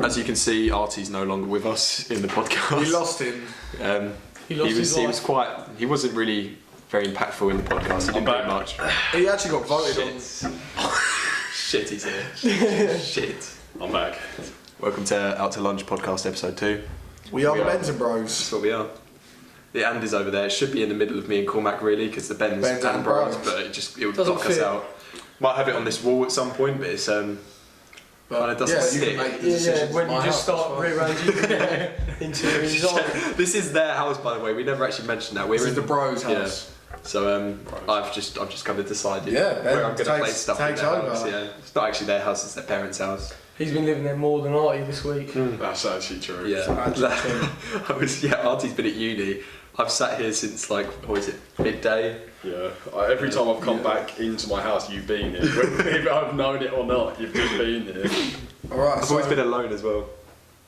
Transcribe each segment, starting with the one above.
As you can see, Artie's no longer with us in the podcast. We lost him. He wasn't really very impactful in the podcast. He didn't do much. He actually got voted on. Shit, he's here. Shit. I'm back. Welcome to Out to Lunch podcast episode 2. We are the Benson Bros. That's what we are. The and is over there. It should be in the middle of me and Cormac really, because the Ben's and Bros, but it would block us out. Might have it on this wall at some point, but it's kind of doesn't stick. When you just start rearranging interiors. This is their house, by the way. We never actually mentioned that. This is the Bros' house. Yeah. So I've just kind of decided where I'm going to place stuff in their house. Yeah, it's not actually their house; it's their parents' house. He's been living there more than Artie this week. That's actually true. Yeah, Artie's been at uni. I've sat here since midday. Yeah, every time I've come back into my house, you've been here. Whether I've known it or not, you've just been here. Alright, I've always been alone as well.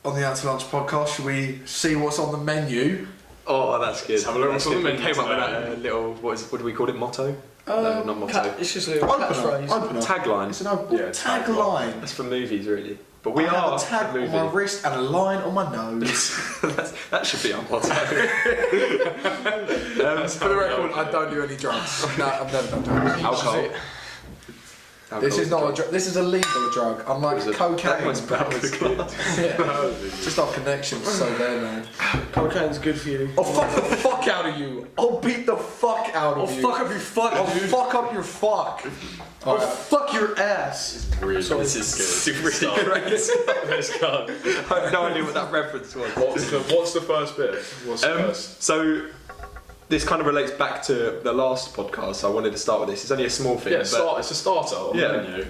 On the Out to Lunch podcast, should we see what's on the menu? Oh, that's good. Let's have a look what's on the menu. Came up with that little, what do we call it, motto? No, not motto. It's just a little catchphrase. Tagline. It's an tagline. That's for movies, really. But we I are have a tag on my wrist and a line on my nose. That should be our motto. For the record, I don't do any drugs. No, I've never done drugs. Alcohol. This is not a drug. This is a legal drug. Unlike cocaine. Just our connections, so there, man. Cocaine's good for you. I'll fuck the fuck out of you. I'll beat the fuck out of you. I'll fuck up your fuck. I'll fuck up your fuck. I'll fuck your ass. Really, this is super great. Let's go. I have no idea what that reference was. What's the first bit? What's the first? So this kind of relates back to the last podcast. So I wanted to start with this. It's only a small thing. Yeah, it's a starter on the menu.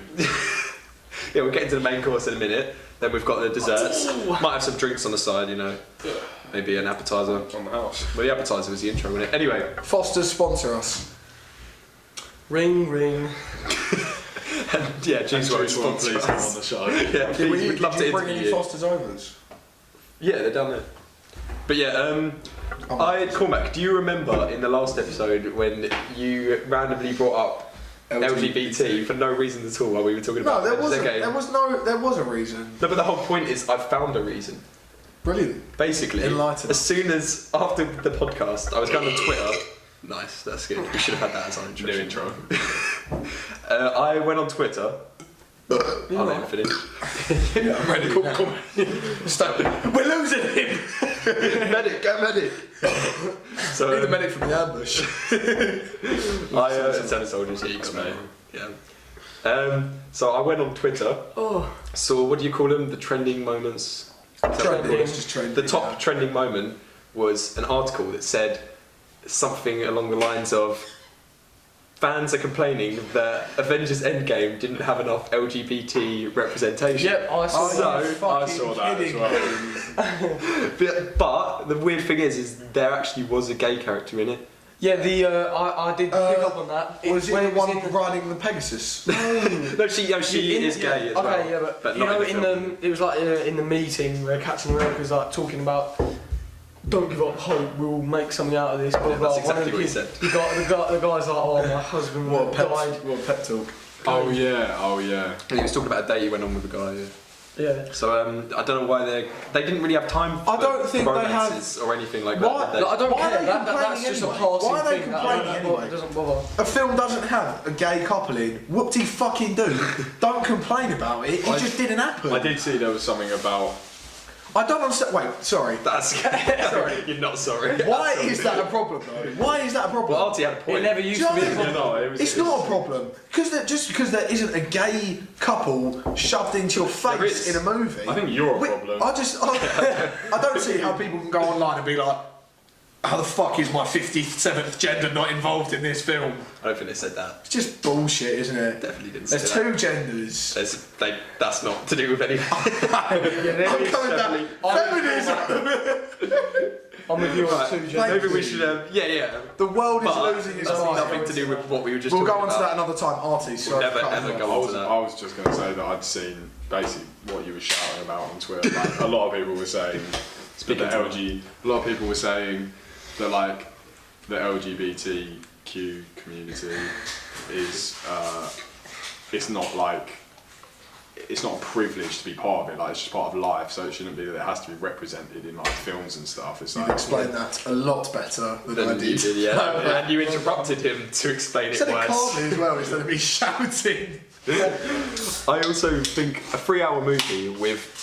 Yeah, we'll get into the main course in a minute. Then we've got the desserts. Might have some drinks on the side, Yeah. Maybe an appetizer. On the house. Well, the appetizer was the intro, wasn't it? Anyway. Foster's sponsor us. Ring, ring. And please come on the show. Yeah, please, we'd love to bring interview any you. Foster's overs? Yeah, they're down there. But Cormac, do you remember in the last episode when you randomly brought up LGBT for no reason at all while we were talking about there wasn't. There was a reason. No, but the whole point is I've found a reason. Brilliant. Basically, Enlighten. as soon as after the podcast, I was going on Twitter. Nice, that's good. We should have had that as our intro. New intro. I went on Twitter. I'll let him finish. Yeah, I'm ready. Come. Stop. We're losing him. Medic, go medic. So Need the medic from the ambush. Seven soldiers, mate. Yeah. So I went on Twitter. So what do you call them? The trending moments. The top trending moment was an article that said something along the lines of fans are complaining that Avengers Endgame didn't have enough LGBT representation. Yep, I saw that. I saw that as well. But the weird thing is there actually was a gay character in it. Yeah, I did pick up on that. Was it the one riding the Pegasus? No, she is gay as well. Okay, yeah, but you know, it was like in the meeting where Captain America's like talking about, don't give up hope, we'll make something out of this. Blah, blah. That's exactly what he said. The guy's like, oh, my husband died. What a pep talk. Oh yeah. And he was talking about a date he went on with a guy. Yeah. So I don't know why they didn't really have time for romances or anything like that. I don't care. That's just a passing thing. Why are they complaining anyway? It doesn't bother. A film doesn't have a gay couple in. Whoop-de fucking do. Don't complain about it. It just didn't happen. I did see there was something about. I don't understand. Wait, sorry. That's sorry. You're not sorry. Why is that a problem though? Why is that a problem? Well, Artie had a point. It never used to be a problem. It's not a problem. Just because there isn't a gay couple shoved into your face in a movie. I think you're a problem. I don't see how people can go online and be like, how the fuck is my 57th gender not involved in this film? I don't think they said that. It's just bullshit, isn't it? Definitely didn't say There's that. two genders. That's not to do with anything. I'm coming down. Feminism! I'm with you on two genders. Maybe we should, The world is losing its mind. mind. Nothing to do with what we were just We'll talking go on to about. that another time. Artie, sorry. We'll never go on to that. I was just going to say that I'd seen basically what you were shouting about on Twitter. Like, a lot of people were saying a lot of people were saying that like the LGBTQ community is it's not like it's not a privilege to be part of it. Like it's just part of life, so it shouldn't be that it has to be represented in like films and stuff. It's You've like explained that a lot better than I did. You did, yeah. And you interrupted him to explain it Said it worse. calmly as well instead of me shouting. I also think a 3-hour movie with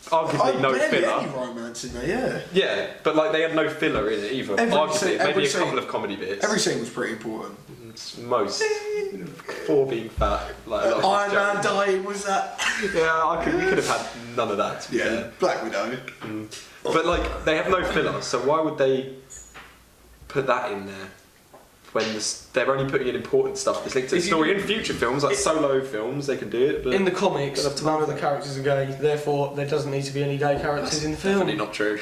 arguably no barely filler. any romance in there, yeah. Yeah, but like they had no filler in it either. Maybe a couple of comedy bits. Every scene was pretty important. Most 4 being fat, like a lot of Iron Man dying was that? Yeah, we could have had none of that. To be fair. Black Widow. But like they have no filler, so why would they put that in there when they're only putting in important stuff that's linked to the story? In future films, like solo films, they can do it. But in the comics, none of the characters are gay. Therefore, there doesn't need to be any gay characters in the film. Definitely not true.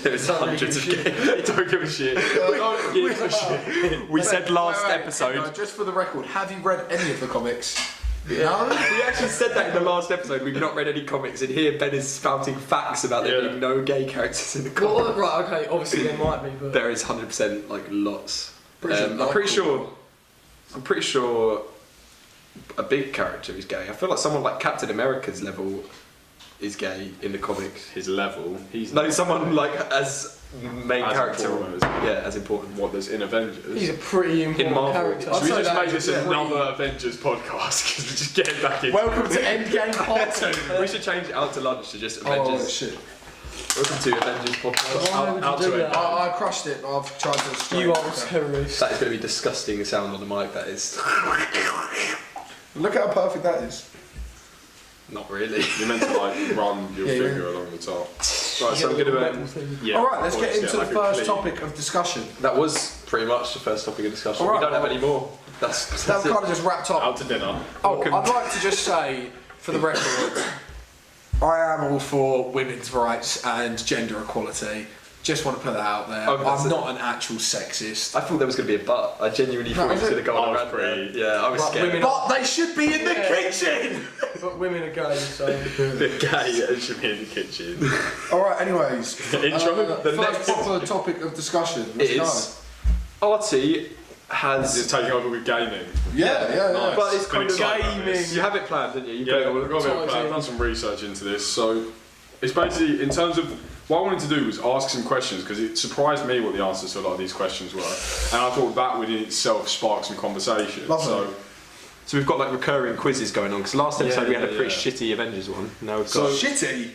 There's hundreds of gay. Don't give a shit. Don't give a shit. We said last episode. Just for the record, have you read any of the comics? Yeah. No, we actually said that in the last episode. We've not read any comics, and here Ben is spouting facts about there being no gay characters in the comics. Well, right, okay, obviously there might be, but there is 100% like lots. I'm pretty sure a big character is gay. I feel like someone like Captain America's level is gay in the comics. His level. He's no, someone like as main character. As important. What there's in Avengers. He's a pretty important character. Should we just make this another Avengers podcast? Because we're just getting back in. Welcome to Endgame Part 2. We should change it out to lunch to just Avengers. Oh shit. Welcome to Avengers podcast. Why would you do that? I crushed it. I've tried to. You are a terrorist. That is going to be disgusting sound on the mic. That is. Look at how perfect that is. Not really. You're meant to like run your finger along the top. Right, so I'm going to. Alright, let's get into the first topic of discussion. That was pretty much the first topic of discussion. Right, we don't have any more. That's kind of just wrapped up. Out to dinner. Oh, I'd like to just say, for the record, I am all for women's rights and gender equality. Just want to put that out there. I'm not an actual sexist. I thought there was going to be a but. I genuinely thought it was going to go on around there. Yeah, I was scared. But they should be in the kitchen! But women are gay, so... The gay should be in the kitchen. Alright, anyways. Intro. The next proper topic of discussion. Is Artie has... It's taking over with gaming. Yeah. Nice. But it's kind of gaming. You have it planned, didn't you? We've got a bit of plan. I've done some research into this. So it's basically, in terms of... What I wanted to do was ask some questions because it surprised me what the answers to a lot of these questions were, and I thought that would in itself spark some conversation. Lovely. So we've got like recurring quizzes going on because last episode we had a pretty shitty Avengers one. Now we've got shitty.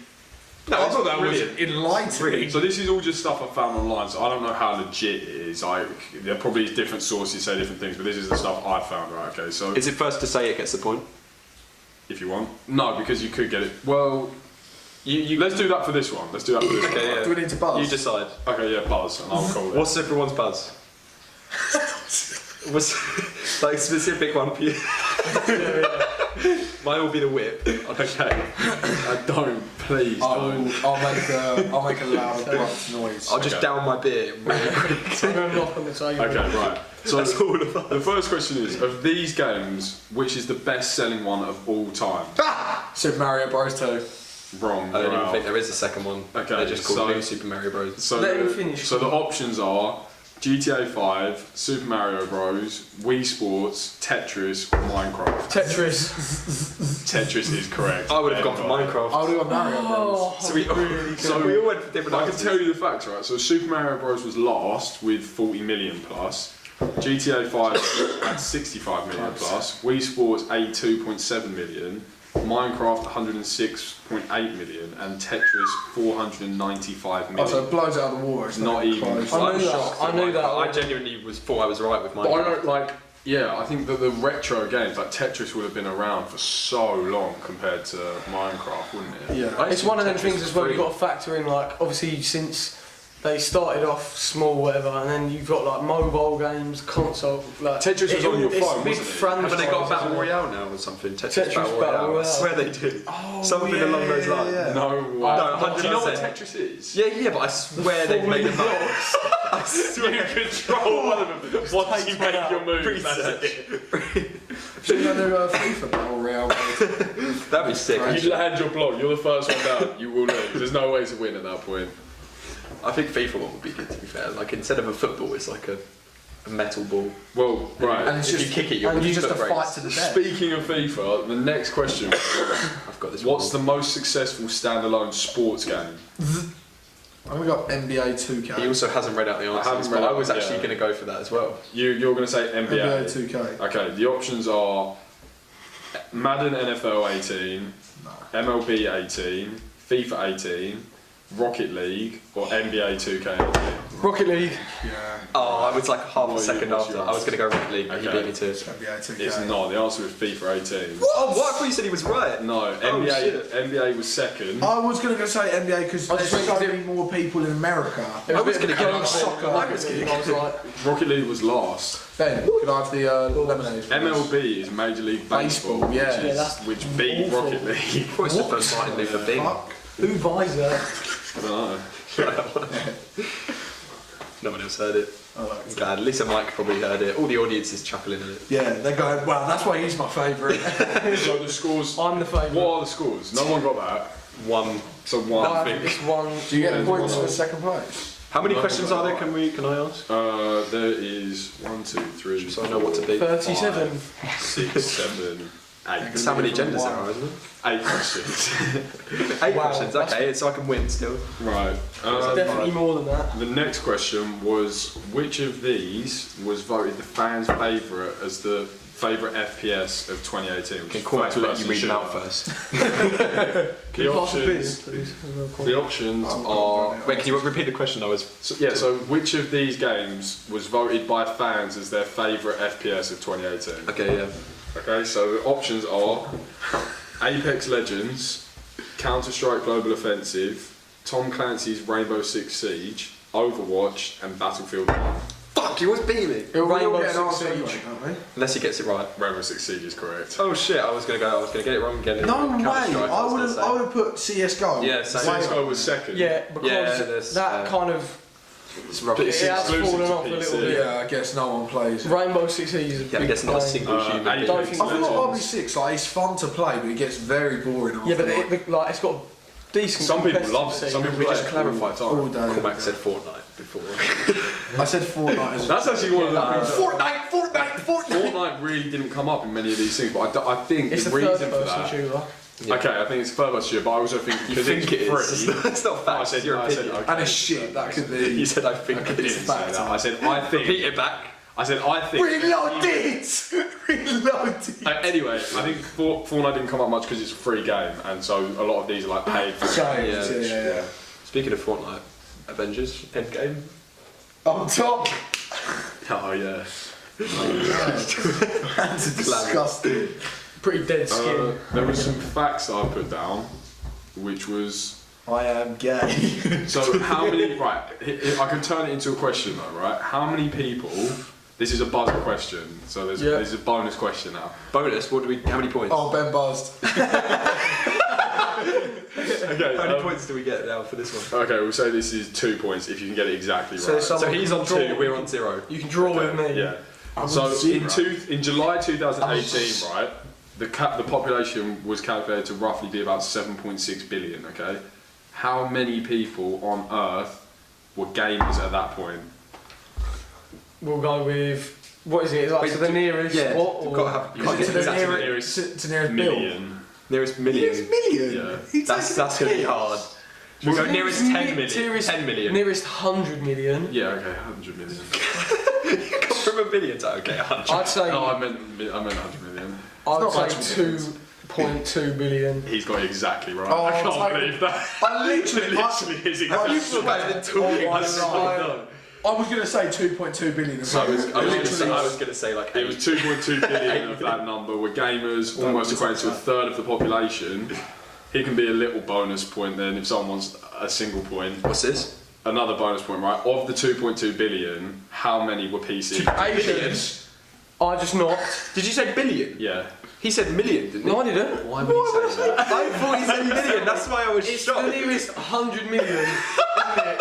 No, I thought that was enlightening. So this is all just stuff I found online. So I don't know how legit it is. There probably different sources say different things, but this is the stuff I found. Right? Okay. So is it first to say it gets the point? If you want. No, because you could get it. Well. Let's do that for this one. Let's do that for this one. Yeah. Do we need to buzz? You decide. Okay, yeah, buzz, and I'll call it. What's everyone's buzz? What's like a specific one for you? Mine will be the whip. Okay. Don't, please don't. I'll make a loud abrupt noise. I'll just down my beer. I'm going to knock on the table. Okay, right. So that's all of us. The first question is, of these games, which is the best-selling one of all time? Super Mario Bros. 2. Wrong. I don't even think there is a second one. Okay, they just call it New Super Mario Bros. So let him finish. So the options are GTA 5, Super Mario Bros, Wii Sports, Tetris, or Minecraft. Tetris is correct. I would have gone for Minecraft. I would have gone Mario. So we all went for different I can answers. tell you the facts, right? So Super Mario Bros was last with 40 million plus. GTA 5 at 65 million plus. Wii Sports 82.7 million. Minecraft 106.8 million and Tetris 495 million. Oh, so it blows out of the water. It's not even. I knew that. I genuinely thought I was right with Minecraft. But I don't like. Yeah, I think that the retro games like Tetris would have been around for so long compared to Minecraft, wouldn't it? Yeah, it's one of them things as well. You've got to factor in, like, obviously since they started off small, whatever, and then you've got like mobile games, console. Like Tetris was on your phone, wasn't it? Haven't they got a Battle Royale now or something? Tetris Battle Royale. I swear they do. Oh, something along those lines. Yeah. No way. No, 100%. Do you know what Tetris is? Yeah, but I swear they've made them up. I swear. You control one of them once you make your move. That's it. Should we do a FIFA Battle Royale? That'd be sick. You land your block, you're the first one down, you will lose. There's no way to win at that point. I think FIFA one would be good, to be fair. Like, instead of a football, it's like a a metal ball. Well, right. And it's If just, you kick it, your and you just a foot breaks. fight to the death. Speaking of FIFA, the next question. I've got this. What's the most successful standalone sports game? And we got NBA 2K. He also hasn't read out the answers, but I was actually going to go for that as well. You're going to say NBA. NBA 2K. Okay, the options are Madden NFL 18, MLB 18, FIFA 18, Rocket League, or NBA 2K18. Rocket League. Yeah. Oh, I was like half a What's second yours? after. I was going to go Rocket League, but he Okay. beat me to it. NBA 2K. It's not. The answer is FIFA 18. Oh, what? I thought you said he was right. No, NBA was second. I was going to go say NBA because I there's just so think many more people in America. It I was a bit gonna of go soccer. I was gonna I was like, Rocket League was last. Ben, could I have the lemonade? MLB is Major League Baseball, Baseball, yeah. which, Yeah, is, that's which beat awful. Rocket League. Of course, the first Martin Luther King. Fuck. who buys that? I don't know. No one else heard it. I like I'm glad. At least Mike probably heard it. All the audience is chuckling at it. Yeah, they're going, wow, that's why he's my favourite. So the scores. I'm the favourite. What are the scores? No one got that. One. So one. I I think think. it's one. Do you get Yeah, points one. for second place? How many questions are there? Can I ask? There is 1, 2, 3. So I know what to do. 37. 5, 6, 7, 8. That's how many genders there are, isn't it? 8 questions. 8 Wow, questions. that's- Okay, so I can win still. Right. Definitely more than that. The next question was which of these was voted the fans' favourite as the favourite FPS of 2018? Okay, cool. I'll let you read them out first. The options. The options are. Wait, can you repeat the question? So which of these games was voted by fans as their favourite FPS of 2018? Okay, yeah. Okay, so the options are Apex Legends, Counter-Strike Global Offensive, Tom Clancy's Rainbow Six Siege, Overwatch, and Battlefield 1. Fuck, you always beat me. Rainbow Six Six Siege, Siege. aren't we? Unless he gets it right. Rainbow Six Siege is correct. Oh shit, I was gonna get it wrong again. No way! Counter-Strike, I was would gonna say. have put CS:GO. Yeah, same. CSGO was second. Yeah, because Yeah, there's, that kind of It's rubbish. It's it has exclusive fallen to off a little PC. bit. Yeah, I guess no one plays. Rainbow Six Siege is a Yeah, I big guess not a game. single human I being. don't think I feel like Legends. RB6, like it's fun to play, but it gets very boring after Yeah, but like, it's got a decent. Some people competitive love it. scene. Some people We play just it clarify all the time. all day. Cormac said Fortnite before. I said Fortnite as That's actually one of the Fortnite! Fortnite really didn't come up in many of these things, but I think It's the a reason for third-person that. shooter. Yeah. Okay, I think it's further shooter, but I also think You because think it's it free. is. It's not I fact. said, Your I said, opinion. okay. And a shit, that could You be. said I think I didn't it's say fact. that. I said I think. Repeat it back. I said I think. Reloaded! Reloaded! Anyway, I think Fortnite didn't come up much because it's a free game, and so a lot of these are like paid for. Games, yeah. Speaking of Fortnite, Avengers Endgame. On top! Oh yeah. That's disgusting. Pretty dead skin. There were some facts that I put down, which was I am gay. so how many. Right, I can turn it into a question though. Right, how many people? This is a buzzer question, so there's a bonus question now. Bonus. What do we? How many points? Oh, Ben buzzed. Okay. How many points do we get now for this one? Okay, we'll say this is 2 points if you can get it exactly So right. some- So he's on Draw. 2. We're on 0. You can draw with me. Yeah. I'm So on zero. in July 2018, right, the population was calculated to roughly be about 7.6 billion. Okay, how many people on Earth were gamers at that point? We'll go with what is it? Like Wait, to the nearest yeah, what? you've Or got to have- you Can't get get to the exactly nearest, nearest to nearest bill. Million. Nearest Nearest million. million? Yeah. He's That's taking going to be hard. We'll go nearest 10 million. 10 million. Nearest 100 million. Yeah. Okay. 100 million. Come from a million to okay, 100. I'd say. No, I meant 100 million. I'd not much say millions. 2.2 billion. He's got it exactly right. Oh, I can't it's like- believe that. I literally, Literally is exactly. You guys been talking. I That's know. so dumb. I was going to say 2.2 billion. So it's- I was literally. going to say like It was 2.2 billion of that number were gamers, almost equated to a third of the population. Here can be a little bonus point then if someone wants a single point. What's this? Another bonus point, right? Of the 2.2 billion, how many were PC? Asians. I just knocked. Did you say billion? Yeah. He said million, didn't he? No, I didn't. Why would he say that? I thought he said million. That's why I was It's the shocked. nearest 100 million, isn't it?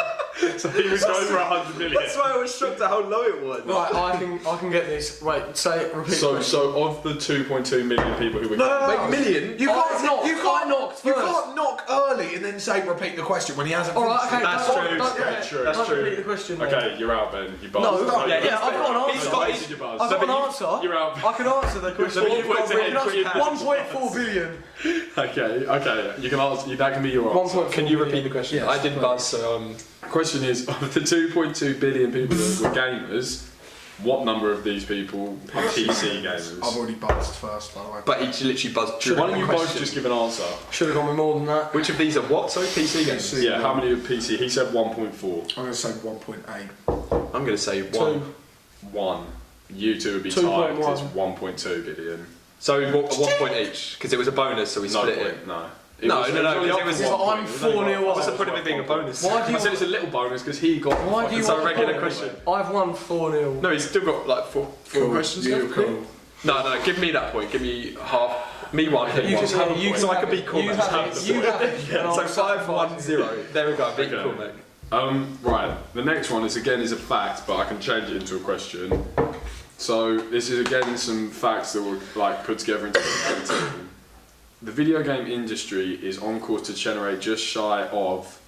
So he was going for 100 million. That's why I was shocked at how low it was. Right, I can get this. Wait, repeat. So of the 2.2 million people who were No. Wait, million? You I can't knocked. You I can't knocked You first. can't knock early wait and then say repeat the question when he hasn't. Alright, okay, That's don't- true. don't- Yeah, true. That's don't true. repeat the question. then. Okay, you're out, Ben. You buzzed. No, yeah, I've got an he's answer. got- Did you buzz? I've got an answer. You're out. I can answer the question. You've got to hit quick hands. 1.4 billion. Okay. You can answer. That can be your answer. 1.4 Can you repeat the question? Yes, I didn't please. buzz, so Question is, of the 2.2 billion people that were gamers, what number of these people are PC gamers? I've already buzzed first, by the way. But he literally buzzed. Why don't you both question. just give an answer? Should have gone with more than that. Which of these are what? Sorry, PC games. PC. Yeah, how many are PC? He said 1.4. I'm going to say 1.8. I'm going to say 1. 2. 1. You two would be 2.1. tied. It's 1.2 billion. So 1 point each, because it was a bonus, so we No split point. it. No. No, was no, only because up it was- to So 1 I'm point. It was only 4-0 up up. What's the to point of it being a 1 bonus? Why do I you said it's a little bonus because he got. Why do you So want regular the point? question. I've won 4-0. No, he's still got like four questions. You left. cool. No, give me that point. Give me half. Me one, him You one. can have it. So I can beat You Cormac. have it. You have it. Yeah, so 5-1-0. There we go. I beat Okay. Cormac. Right. The next one is a fact, but I can change it into a question. So this is again some facts that were like put together into 2018. The video game industry is on course to generate just shy of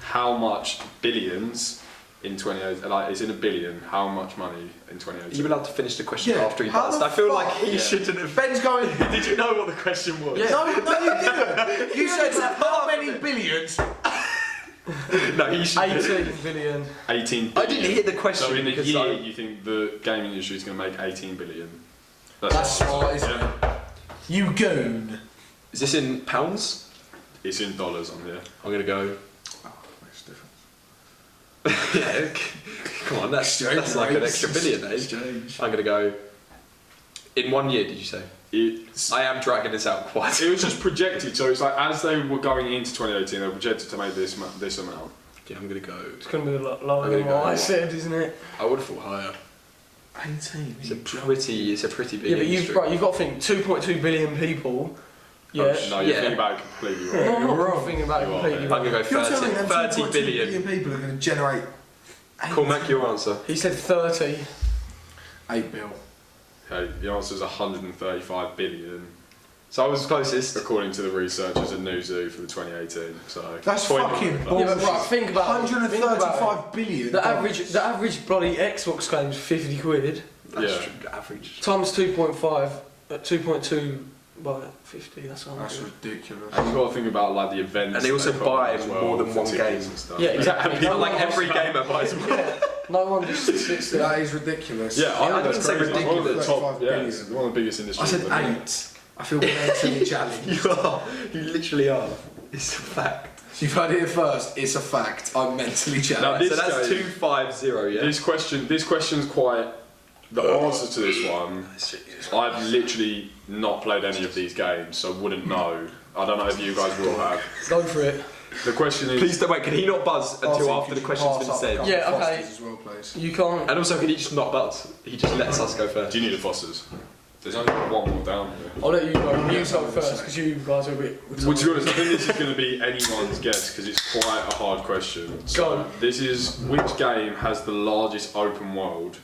how much billions in 2018? Like it's in a billion. How much money in Are 2018? you allowed to finish the question Yeah, after he how buzzed? the I feel like fuck? he Yeah. shouldn't have. Ben's going. Did you know what the question was? Yeah. No, you didn't. You said how many billions? No, he should. 18 billion. 18 billion. I didn't hear the question So in a because year, I- you think the gaming industry is going to make 18 billion? That's smart, isn't it? You goon. Is this in pounds? It's in dollars on here. I'm gonna go. Oh, makes a difference. Yeah, come on, that's Exchange like an rates. extra billion, eh? Exchange. I'm gonna go. In 1 year, did you say? It's, I am dragging this out quite. it was just projected, so it's like as they were going into 2018, they were projected to make this amount. Yeah, I'm gonna go. It's going to be a lot lower I'm than gonna what go- I said, isn't it? I would have thought higher. 18. It's a pretty big Yeah, but industry. you've got to think 2.2 billion people. Yeah. No, you're Yeah. thinking about it completely No, wrong. I'm You're not wrong. thinking about it You are, completely I'm wrong. gonna go You're telling me 30, them 30 2.2 billion. people are going to generate. Cormac, your answer. He said 30. 8 bill. Okay, the answer is 135 billion, So I was closest. according to the researchers at Newzoo for the 2018. So That's point fucking on that. bullshit. Yeah, but right, think about it. Think about it. 135 billion. The average bloody Xbox game's 50 quid. That's Yeah. true, average. Times 2.5 at 2.2 by 50. That's 100. That's ridiculous. And you've got to think about like the events. And they also put on buy as well more than for one tickets game. and stuff. Yeah, exactly. People, like every gamer buys one. Yeah. No one just sits there. That is ridiculous. Yeah, I think I that's didn't say crazy. It's one of the ridiculous. top. Yeah, 35 it's billion. one of the biggest I industries. said in the world. 8. I feel mentally challenged. You are. You literally are. It's a fact. You've heard it here first. It's a fact. I'm mentally Now, challenged. this So that's game- 2-5-0, yeah? This question's quite. The answer to this one, I've literally not played any of these games, so wouldn't know. I don't know if you guys will have. Go for it. The question is. Please don't wait, can he not buzz until after the question's been said? Yeah, okay. As well, please. You can't. And also, can he just not buzz? He just lets us go first. Do you need a Foster's? There's only one more down here. I'll let you go. You go first because you guys are a bit. Well, to be honest, I think this is going to be anyone's guess because it's quite a hard question. So, Go. this is which game has the largest open world?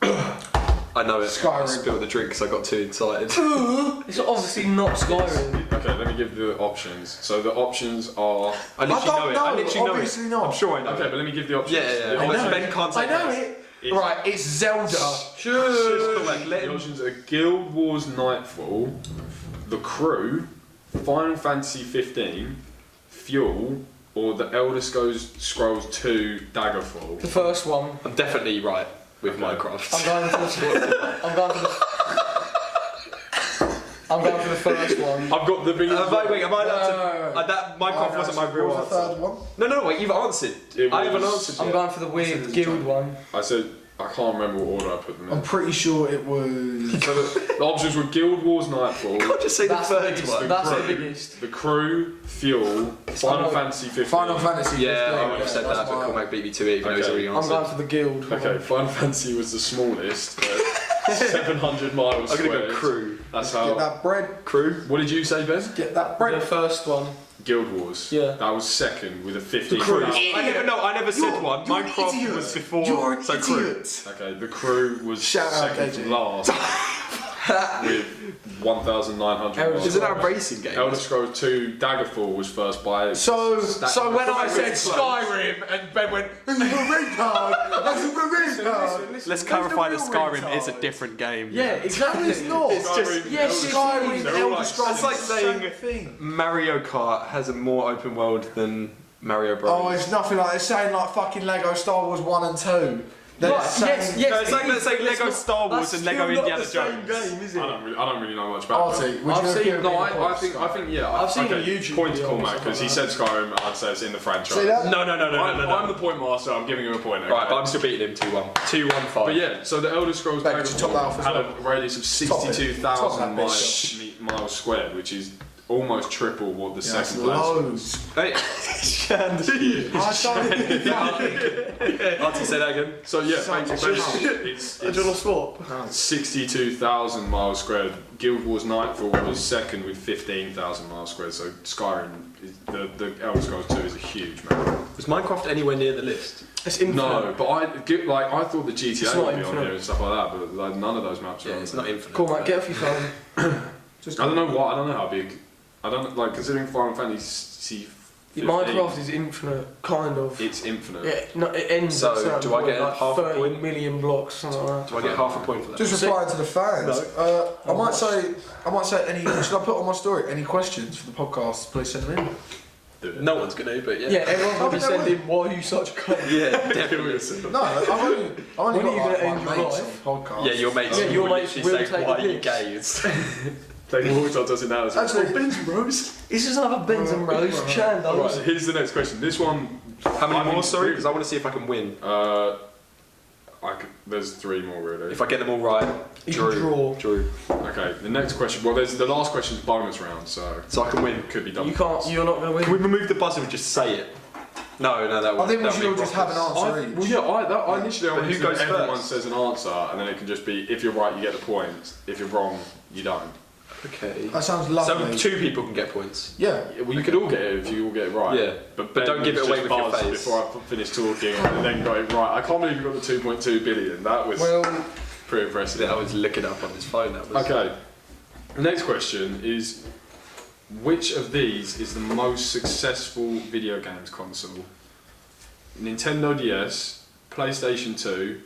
I know it. Skyrim. I spilled the drink because I got too excited. It's obviously not Skyrim. Okay, let me give you the options. So the options are. I literally don't know it. know, I literally know obviously it. not. I'm sure I know Okay, it. but let me give the options. Yeah, The yeah. I But know Ben it. can't I say know this. it. It's- Right, it's Zelda. Just correct. Let The him. options are Guild Wars Nightfall, The Crew, Final Fantasy 15, Fuel, or The Elder Scrolls 2 Daggerfall. The first one. I'm definitely right with Okay. Minecraft. I'm going for the. I'm going for the first one. I've got the biggest. Wait, am I allowed to? No. That Minecraft wasn't my real What was the answer. third one? No, wait, you've answered. It I haven't was- answered I'm yet. going for the said weird it's guild John. one. I said I can't remember what order I put them in. I'm pretty sure it was. So the options were Guild Wars Nightfall, You can't just say That's the the third biggest. one. That's the Crew. biggest. The Crew, Fuel, Final Fantasy 15. Final Fantasy. Yeah, 15, I would have said that's that, but my- Cormac beat me to it, even though he's Okay. already I'm answered. going for the guild. Okay, one. Final Fantasy was the smallest, but 700 miles I'm gonna squared. go Crew. That's Get how. that bread. Crew? What did you say, Ben? Get that The bread. first one. Guild Wars. Yeah. That was second with a 15. Crew. Idiot. I never said You're- one. you're an Minecraft idiot. was before. You're an so Crew. idiot. Okay, the Crew was Shout out, second KG. from last. with 1,900. Isn't that a racing game? Elder Scrolls 2 Daggerfall was first by. So when I said Skyrim and Ben went, "This is a retard. That's a retard." Let's clarify that Skyrim is a different game. Yeah, exactly. It's not. It's just Skyrim, they're all Elder like- Scrolls. It's like is the saying same thing. Mario Kart has a more open world than Mario Bros. Oh, it's nothing like it's saying like fucking Lego Star Wars 1 and 2. They're saying, No, it's like let's say Lego Star Wars and Lego Indiana That's still not Jones. the same game, is it? I don't really know much about it. Artie, would I've you seen- give No, me a I point? think yeah. I've seen okay, a YouTube point to video call or Matt something because he like said Skyrim. I'd say it's in the franchise. See that? No. I'm the point master. I'm giving him a point. Okay? Right, but I'm still beating him 2-1. 2-1-5. But yeah, so the Elder Scrolls Back to top that off as had well. a radius of Top that 62,000 bitch. miles squared, which is almost triple what the That's second place. loads. Hey, I don't Artie, say that again. So yeah, Such a basically it's Do you want to swap? 62,000 miles squared. Guild Wars Nightfall was second with 15,000 miles squared. So Skyrim, the Elder Scrolls 2 is a huge man. Was Minecraft anywhere near the list? It's infinite. No, but I thought the It's GTA not would be on infinite. here and stuff like that, but like, none of those maps are. Yeah, on it's there. not infinite. Cool, Matt, get off your phone. I don't know what. I don't know how big. I don't like considering Final Fantasy. 15, Minecraft is infinite, kind of. It's infinite. Yeah, no, it ends So, at a certain do I get point, like half a 30 point? million blocks, something like that. Do I get half a point for that? Just replying to the fans. I might say any. Should I put on my story any questions for the podcast? Please send them in. Do it. No one's gonna, but yeah. Yeah, everyone will be I mean, sending, why are you such a cunt? Yeah, definitely. No, I've only When are got you gonna like, end my your mates life? on the podcast. Yeah, your mates. Yeah, your will mates literally will say, take "Why the are you piss." gay?" It's- Take Walter does it now as well. Actually, Ben's Rose. It's just another Benson Rose, Right, Chandos. here's the next question. This one. How many I more? think- Sorry, because I want to see if I can win. There's 3 more really. If I get them all right, You can draw. Drew. Okay, the next question. Well, there's the last question's bonus round, so So I can win. it could be done. You can't, you're not going to Can we win. remove the buzzer and just say it? No, that I think we should all just have an answer each. Well, yeah, I initially But wanted who to goes everyone first? says an answer, and then it can just be if you're right, you get the points. If you're wrong, you don't. Okay. That sounds So lovely. 2 people can get points. Yeah. Well, you could all get it if you all get it right. Yeah, but don't give it was away just with your buzzed face. Before I finished talking, and then got it right. I can't believe you got the 2.2 billion. That was pretty impressive. Yeah, I was looking up on his phone. That was. Okay. The next question is: which of these is the most successful video games console? Nintendo DS, PlayStation 2,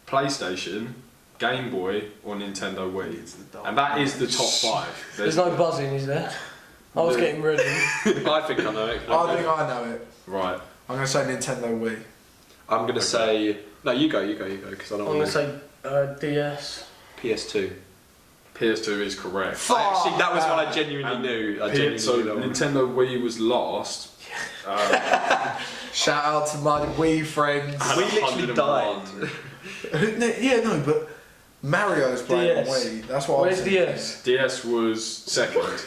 PlayStation, Game Boy, or Nintendo Wii? And that is the top 5. There's no buzzing, is there? I was getting ready. I think I know it. I think I know it. Right. I'm going to say Nintendo Wii. I'm gonna say no. You go, because I don't I'm going want to to. say DS. PS2. PS2 is correct. Actually, that was one I genuinely knew. I genuinely So knew that one. Nintendo Wii was last. Shout out to my Wii friends. We literally died. Yeah, no, but Mario's playing on DS. Wii. That's what Where's I'm thinking. DS? DS was second.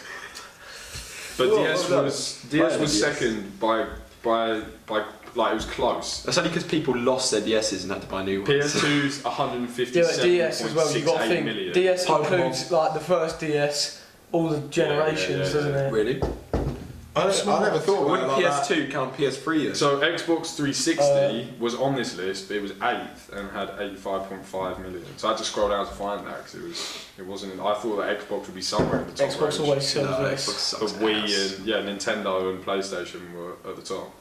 But Well, DS well was done. second by like it was close. That's only because people lost their DSs and had to buy new ones. PS2's Yeah, 157.68 but DS as well, you've got to think. million. DS Pokemon. includes like the first DS, all the generations, yeah. doesn't it? Really? I never thought Wouldn't about it like PS2 count PS3 then? So Xbox 360 was on this list, but it was 8th and had 85.5 million. So I had to scroll down to find that because it wasn't. I thought that Xbox would be somewhere in the top. Xbox range. always sells No, less. Xbox The sucks Wii ass. and Nintendo and PlayStation were at the top.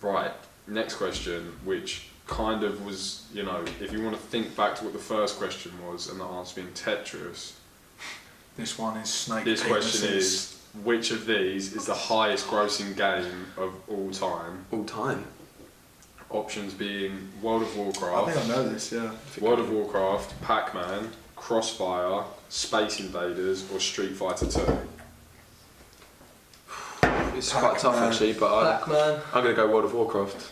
Right, next question, which kind of was, if you want to think back to what the first question was and the answer being Tetris, this one is Snake. this question Penises. is, which of these is the highest grossing game of all time? All time. Options being World of I think Warcraft, I know this, yeah. World of Warcraft, Pac-Man, Crossfire, Space Invaders, or Street Fighter 2. It's quite tough Pac-Man. actually, but Pac-Man. I'm gonna go World of Warcraft.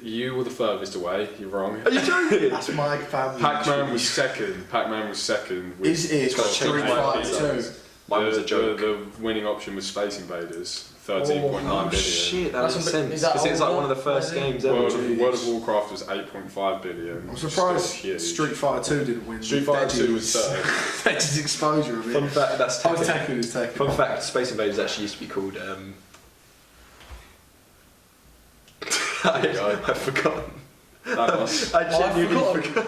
You were the furthest away, you're wrong. Are you joking? That's my family. Pac-Man tree. was second. Pac-Man was second. With Is it got Street changed my Fighter opinion. 2? Mine was a joke. The winning option was Space Invaders, 13.9 Oh billion. shit, that That's makes a bit- sense. is that Because it's like older? one of the first Is it? games ever. World of Warcraft was 8.5 billion. I'm which is surprised still huge. Street Fighter 2 didn't win. Street Fighter 2 was third. Veggies exposure of Fun it. fact, that's I was Tekken. taking his Tekken. Fun fact, Space Invaders actually used to be called. I've forgotten. That was I genuinely forgotten. forgot.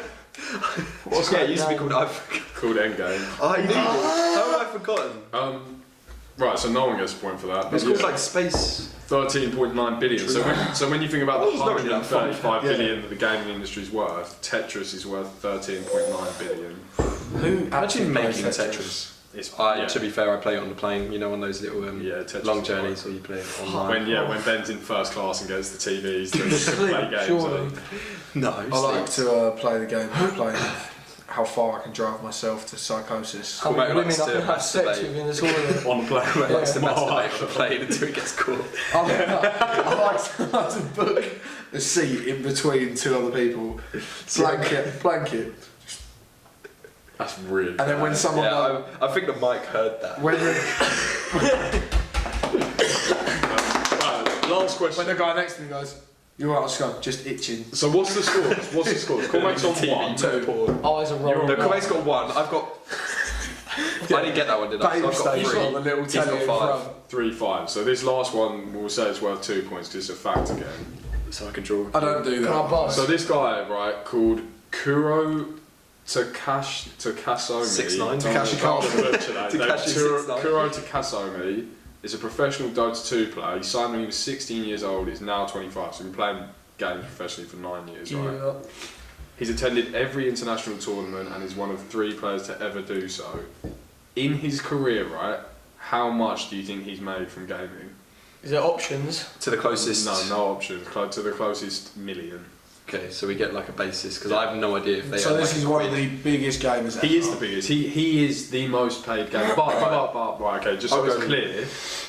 What's Yeah, that it used to be name? called. called Endgame. I knew it. How have I forgotten? Right, so no one gets a point for that. It's called like space. 13.9 billion. So when you think about the it's not really that fun. 135 billion that the gaming industry's worth, Tetris is worth 13.9 billion. Who Imagine making Tetris. To be fair, I play it on the plane. You know, on those little long journeys where you play it online. When Ben's in first class and gets the TVs to play games. Surely. No, I like to play the game of playing how far I can drive myself to psychosis. How many women I can have sex with in the toilet. On the plane. Mate likes to masturbate on the plane until it gets caught. I like to book a seat in between two other people. Blanket. That's really And then when someone I think the mic heard that. last question. When the guy next to me goes, "You're right, I'm just itching." So what's the score? Cormac's on 1. Eyes are rolling. No, Cormac's got 1. I've got. I didn't get that one, did I? So I've got 3. The little He's got 5. 3-5. So this last one, we'll say it's worth 2 points because it's a fact again. So I can draw. I don't do that. Can I buzz? So this guy, right, called Kuro Takasomi. 6'9". Takashi Kuro Takasomi is a professional Dota 2 player. He signed when he was 16 years old. He's now 25. So he's been playing games professionally for 9 years, right? Yeah. He's attended every international tournament and is one of 3 players to ever do so. In his career, right, how much do you think he's made from gaming? Is there options? To the closest. No options. To the closest million. Okay, so we get like a basis because I have no idea if they. So this is one of the biggest gamers ever. He is the biggest. He is the most paid gamer. But right, okay, just so it's clear,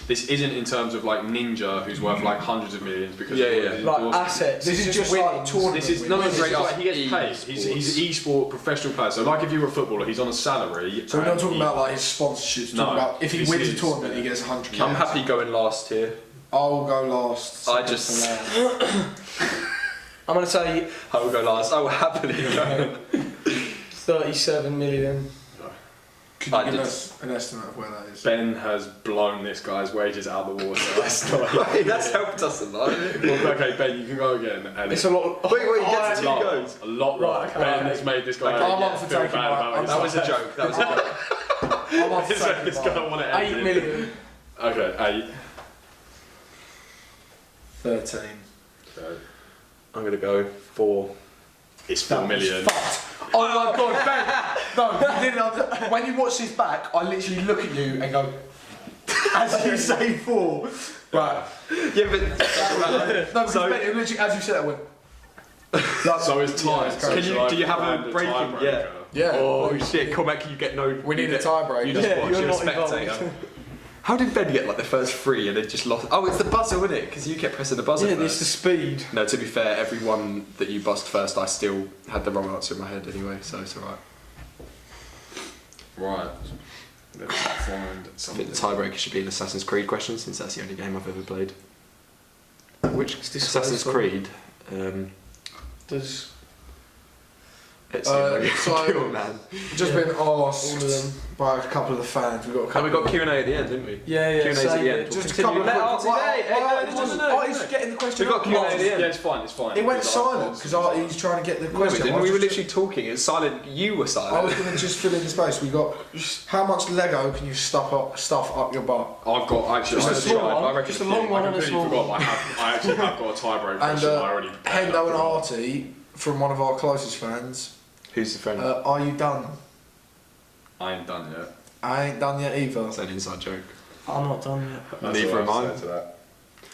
this isn't in terms of like Ninja, who's worth like hundreds of millions because like assets. This is just like tournament. This is he gets paid. He's an e-sport professional player. So like if you were a footballer, he's on a salary. So we're not talking about like his sponsorships. We're talking about if he wins a tournament, he gets 100k. I'm happy going last here. I'll go last. I'm going to say... I will go last. I will happily go. 37 million. Could you give us an estimate of where that is? Ben has blown this guy's wages out of the water. That's That's helped us a lot. Well, okay, Ben, you can go again. And it's a lot... Wait, he gets 2 goes. A lot. Right, okay, Ben has made this guy I'm up for taking That was a joke. That was a joke. I'm up for taking This guy want to 8 million. Okay, 8. 13. Okay. I'm going to go 4. It's 4 million. Oh my god, Ben! No, you didn't. When you watch this back, I literally look at you and go, as you say 4. Right. Yeah, but. No, so, Ben, literally, as you said that, went. So it's tied. Do you have a breaking? Yeah. Yeah. Oh shit! Cormac, you get no. We need a tiebreaker. You just watch. you're You're a not spectator. involved. How did Ben get like the first 3 and then just lost? Oh, it's the buzzer, isn't it? Because you kept pressing the buzzer. Yeah, first. it's the speed. No, to be fair, every one that you buzzed first, I still had the wrong answer in my head anyway, so it's alright. Right. Let's find I think something. the tiebreaker should be an Assassin's Creed question, since that's the only game I've ever played. Which Assassin's Creed? Does... It's so, pure, man. Just been asked all of them. by a couple of the fans. We got a And couple. we got Q&A at the end, didn't we? Yeah. Q&A's at the end. Just a couple of Let quick- Artie He's getting the question. We've got Q&A at the end. Yeah, it's fine. It went silent because Artie's trying to get the No, we question. didn't. We were literally talking. It was silent. You were silent. I was going to just fill in the space. We got how much Lego can you stuff up your butt? I've got actually. Just a small I one, reckon just a long one I and a completely small forgot. I actually have got a tiebreaker And question. I already prepared Hendo and that. Artie from one of our closest fans. Who's the friend? Are you done? I ain't done yet. I ain't done yet either. That's an inside joke. I'm not done yet. That's Neither what am I. said to that.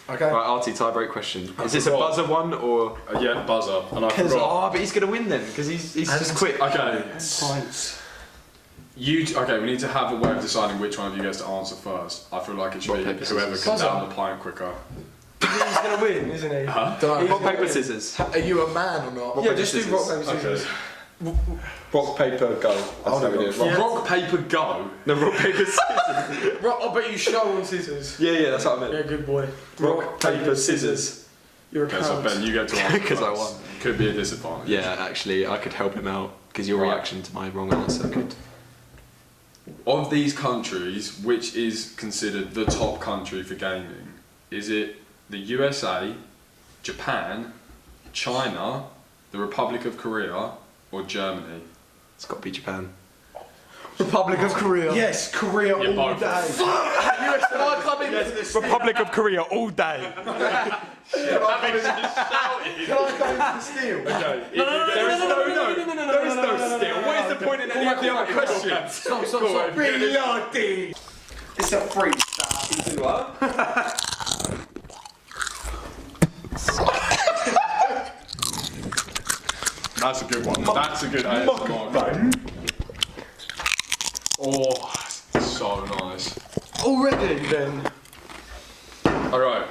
Okay. Right, Artie, tie-break question. I Is this a forgot. buzzer one or? Yeah, buzzer. And I forgot. Oh, but he's going to win then because he's just quick. Okay. Points. Okay, we need to have a way of deciding which one of you gets to answer first. I feel like it should Rock, be paper, whoever scissors. can down the pint quicker. He's going to win, isn't he? Huh? Don't know. Rock, paper, scissors. Are you a man or not? Rock, Just do paper, rock, scissors. paper, scissors. Okay. Rock, paper, go. That's I'll how we do do it. rock. Rock, paper, go. No, rock, paper, scissors. Rock, I bet you show on scissors. Yeah, that's what I meant. Yeah, good boy. Rock, paper, scissors. You're a Okay, so cunt. Ben, you get to answer Because I first. won. Could be a disadvantage. Yeah, actually, I could help him out because your Right. reaction to my wrong answer could. Of these countries, which is considered the top country for gaming? Is it the USA, Japan, China, the Republic of Korea, or Germany? It's got to be Japan. Republic of Korea. Yes, Korea all both. day. Republic of Korea all day. Can I come into the steel? Okay. There is no still. What is the point in any of the other questions? Stop. Reloading. It's a freestyle. What? That's a good one. That's a good ASMR. Oh, so nice. Already then. Alright.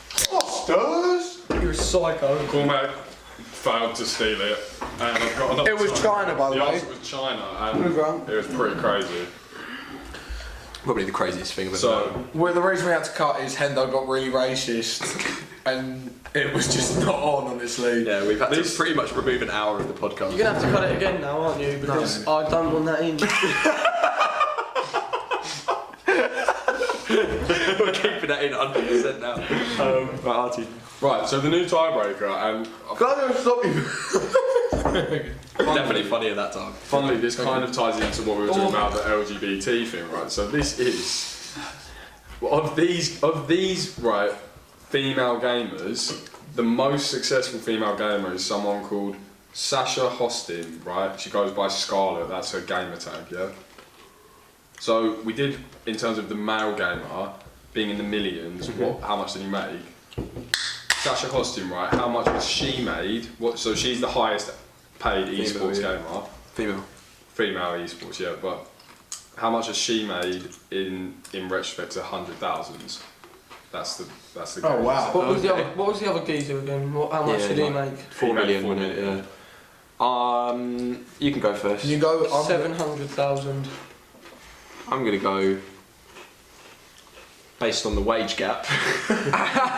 Fosters. You're a psycho. Cormac failed to steal it. And I've got another It was China, by the The way. answer was China, and Move on. it was pretty crazy. Probably the craziest thing of it. So, Well, the reason we had to cut is Hendo got really racist, and it was just not on, honestly. yeah, we've had to pretty much remove an hour of the podcast. You're gonna have to cut it again now, aren't you? Because I don't want that in. We're keeping that in 100% now. Right, Artie. right, so the new tiebreaker, and Can I stop you? Definitely funny at that time. funnily, this kind of ties into what we were talking about, the LGBT thing, right? So this is of these right female gamers, the most successful female gamer is someone called Sasha Hostin, right? She goes by Scarlet. That's her gamer tag, yeah. So we did, in terms of the male gamer being in the millions. How much did he make? Sasha Hostin, right? How much was she made? So she's the highest paid esports gamer. Female esports, yeah. But how much has she made in retrospect to 100,000s? That's the. Oh wow. What was the other geezer again? How much did he make? 4 million, wasn't it? Yeah. You can go first. You go. 700,000. I'm gonna go based on the wage gap.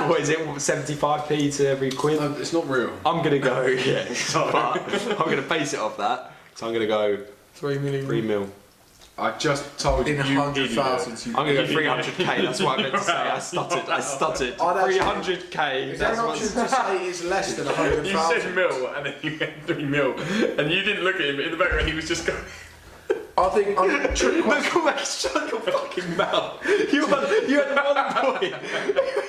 What is it? 75p to every quid? No, it's not real. I'm gonna go. Yeah. But I'm gonna base it off that. So I'm gonna go 3 million. 3 mil. I just told In you. 100,000. I'm gonna go 300k. That's what I meant to say. I stuttered. 300k. Is there an option to say it's less than 100,000? You said mil, and then you went 3 mil, and you didn't look at him in the background. He was just going. I think trick Look at that, shut your fucking mouth. You had 1 point.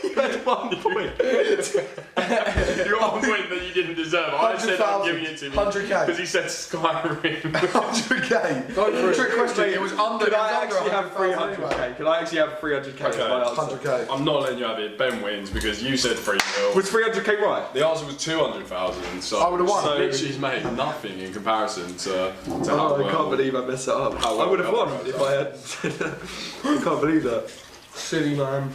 You had 1 point. You got 1 point that you didn't deserve. I said I'm giving it to him 100k. because he said Skyrim. 100k. Trick question. It was under. Could I actually have 100,000 anyway. 300k? Could I actually have 300k as my answer? 100k. I'm not letting you have it. Ben wins because you said 3 mil. Was 300k right? The answer was 200,000. So I would've won. So she's made nothing in comparison to how Oh, I well. can't believe I messed it up. How well I would have won covered if I had. I can't believe that. Silly man.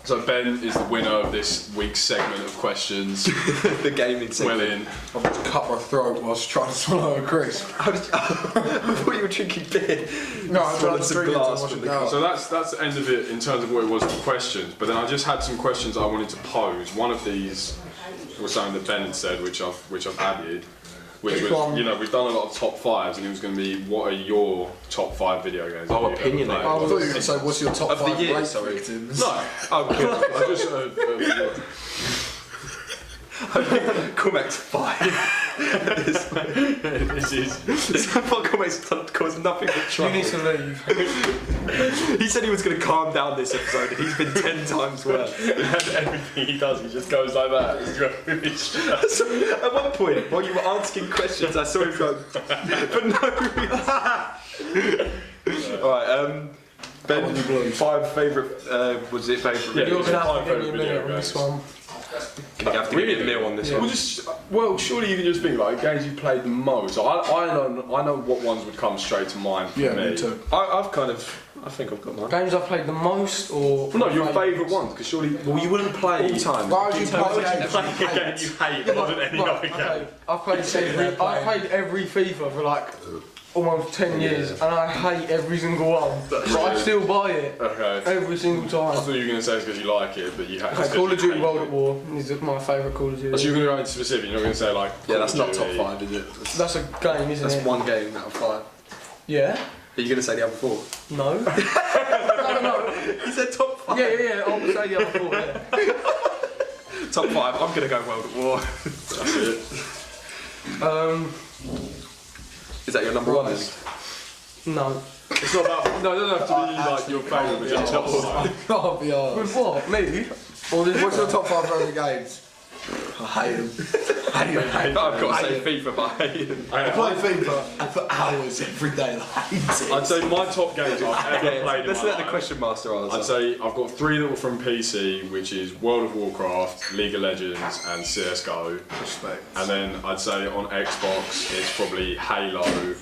So Ben is the winner of this week's segment of questions. The gaming segment. Well in. I'm going to cut my throat whilst trying to swallow a crisp. How did you, I thought you were drinking beer. No, I'm trying Swallowed to some drink it glass to from wash it the down. So that's the end of it in terms of what it was for questions. But then I just had some questions I wanted to pose. One of these was something that Ben had said, which I've added, which was, you know, we've done a lot of top fives, and it was going to be, what are your top 5 video games? Oh, that you've ever opinionated. played? I thought you were going to say, what's your top Of the 5 year, rape sorry. victims? No, I just Cormac's 5. this is. Cormac's caused nothing but You trouble. need to leave. He said he was going to calm down this episode, and he's been 10 times worse. Everything he does, he just goes like that. He's got with his shirt. So, at one point, while you were asking questions, I saw him go, for no reason. Alright, Ben, 5 favourite, was it favourite? Yeah, You're it's gonna have five to give me a favourite minute video on this games. one. Gonna have to give me a meal on this one. Well, surely you can just think like games you played the most. I know what ones would come straight to mind for Yeah, me. me too. I think I've got mine. Games I've played the most, or Well, no, your favourite ones, because surely you wouldn't play all time. Why would you play games Play you a game hate? you hate more than any other game. Okay, I've played every FIFA for like almost 10 years, and I hate every single one. But I still buy it Okay. every single I time. thought you were going to say it's because you like it, but you hate it. Okay, Call of Duty World at War is my favourite Call of So Duty. you're going to go into specific, you're not going to say like. Yeah, that's Call not of top Duty. 5, is it? That's a game, isn't That's it? one game out of 5. Yeah? Are you going to say the other 4? No. No. He said top 5. Yeah. I'll say the other 4. Yeah. Top 5, I'm going to go World at War. That's it. Is that your number 1? No. It's not about. No, it doesn't have to be like your favourite. But it's not. Can't be honest. With what? Me? Or this What's your top 5 favourite games? I hate them. I've got to say FIFA, but I hate them. I play FIFA for hours every day. I hate it. I'd say my top games I've ever played in Let's my let the life. question master answer. I'd say I've got 3 that were from PC, which is World of Warcraft, League of Legends, and CS:GO. Respect. And then I'd say on Xbox, it's probably Halo.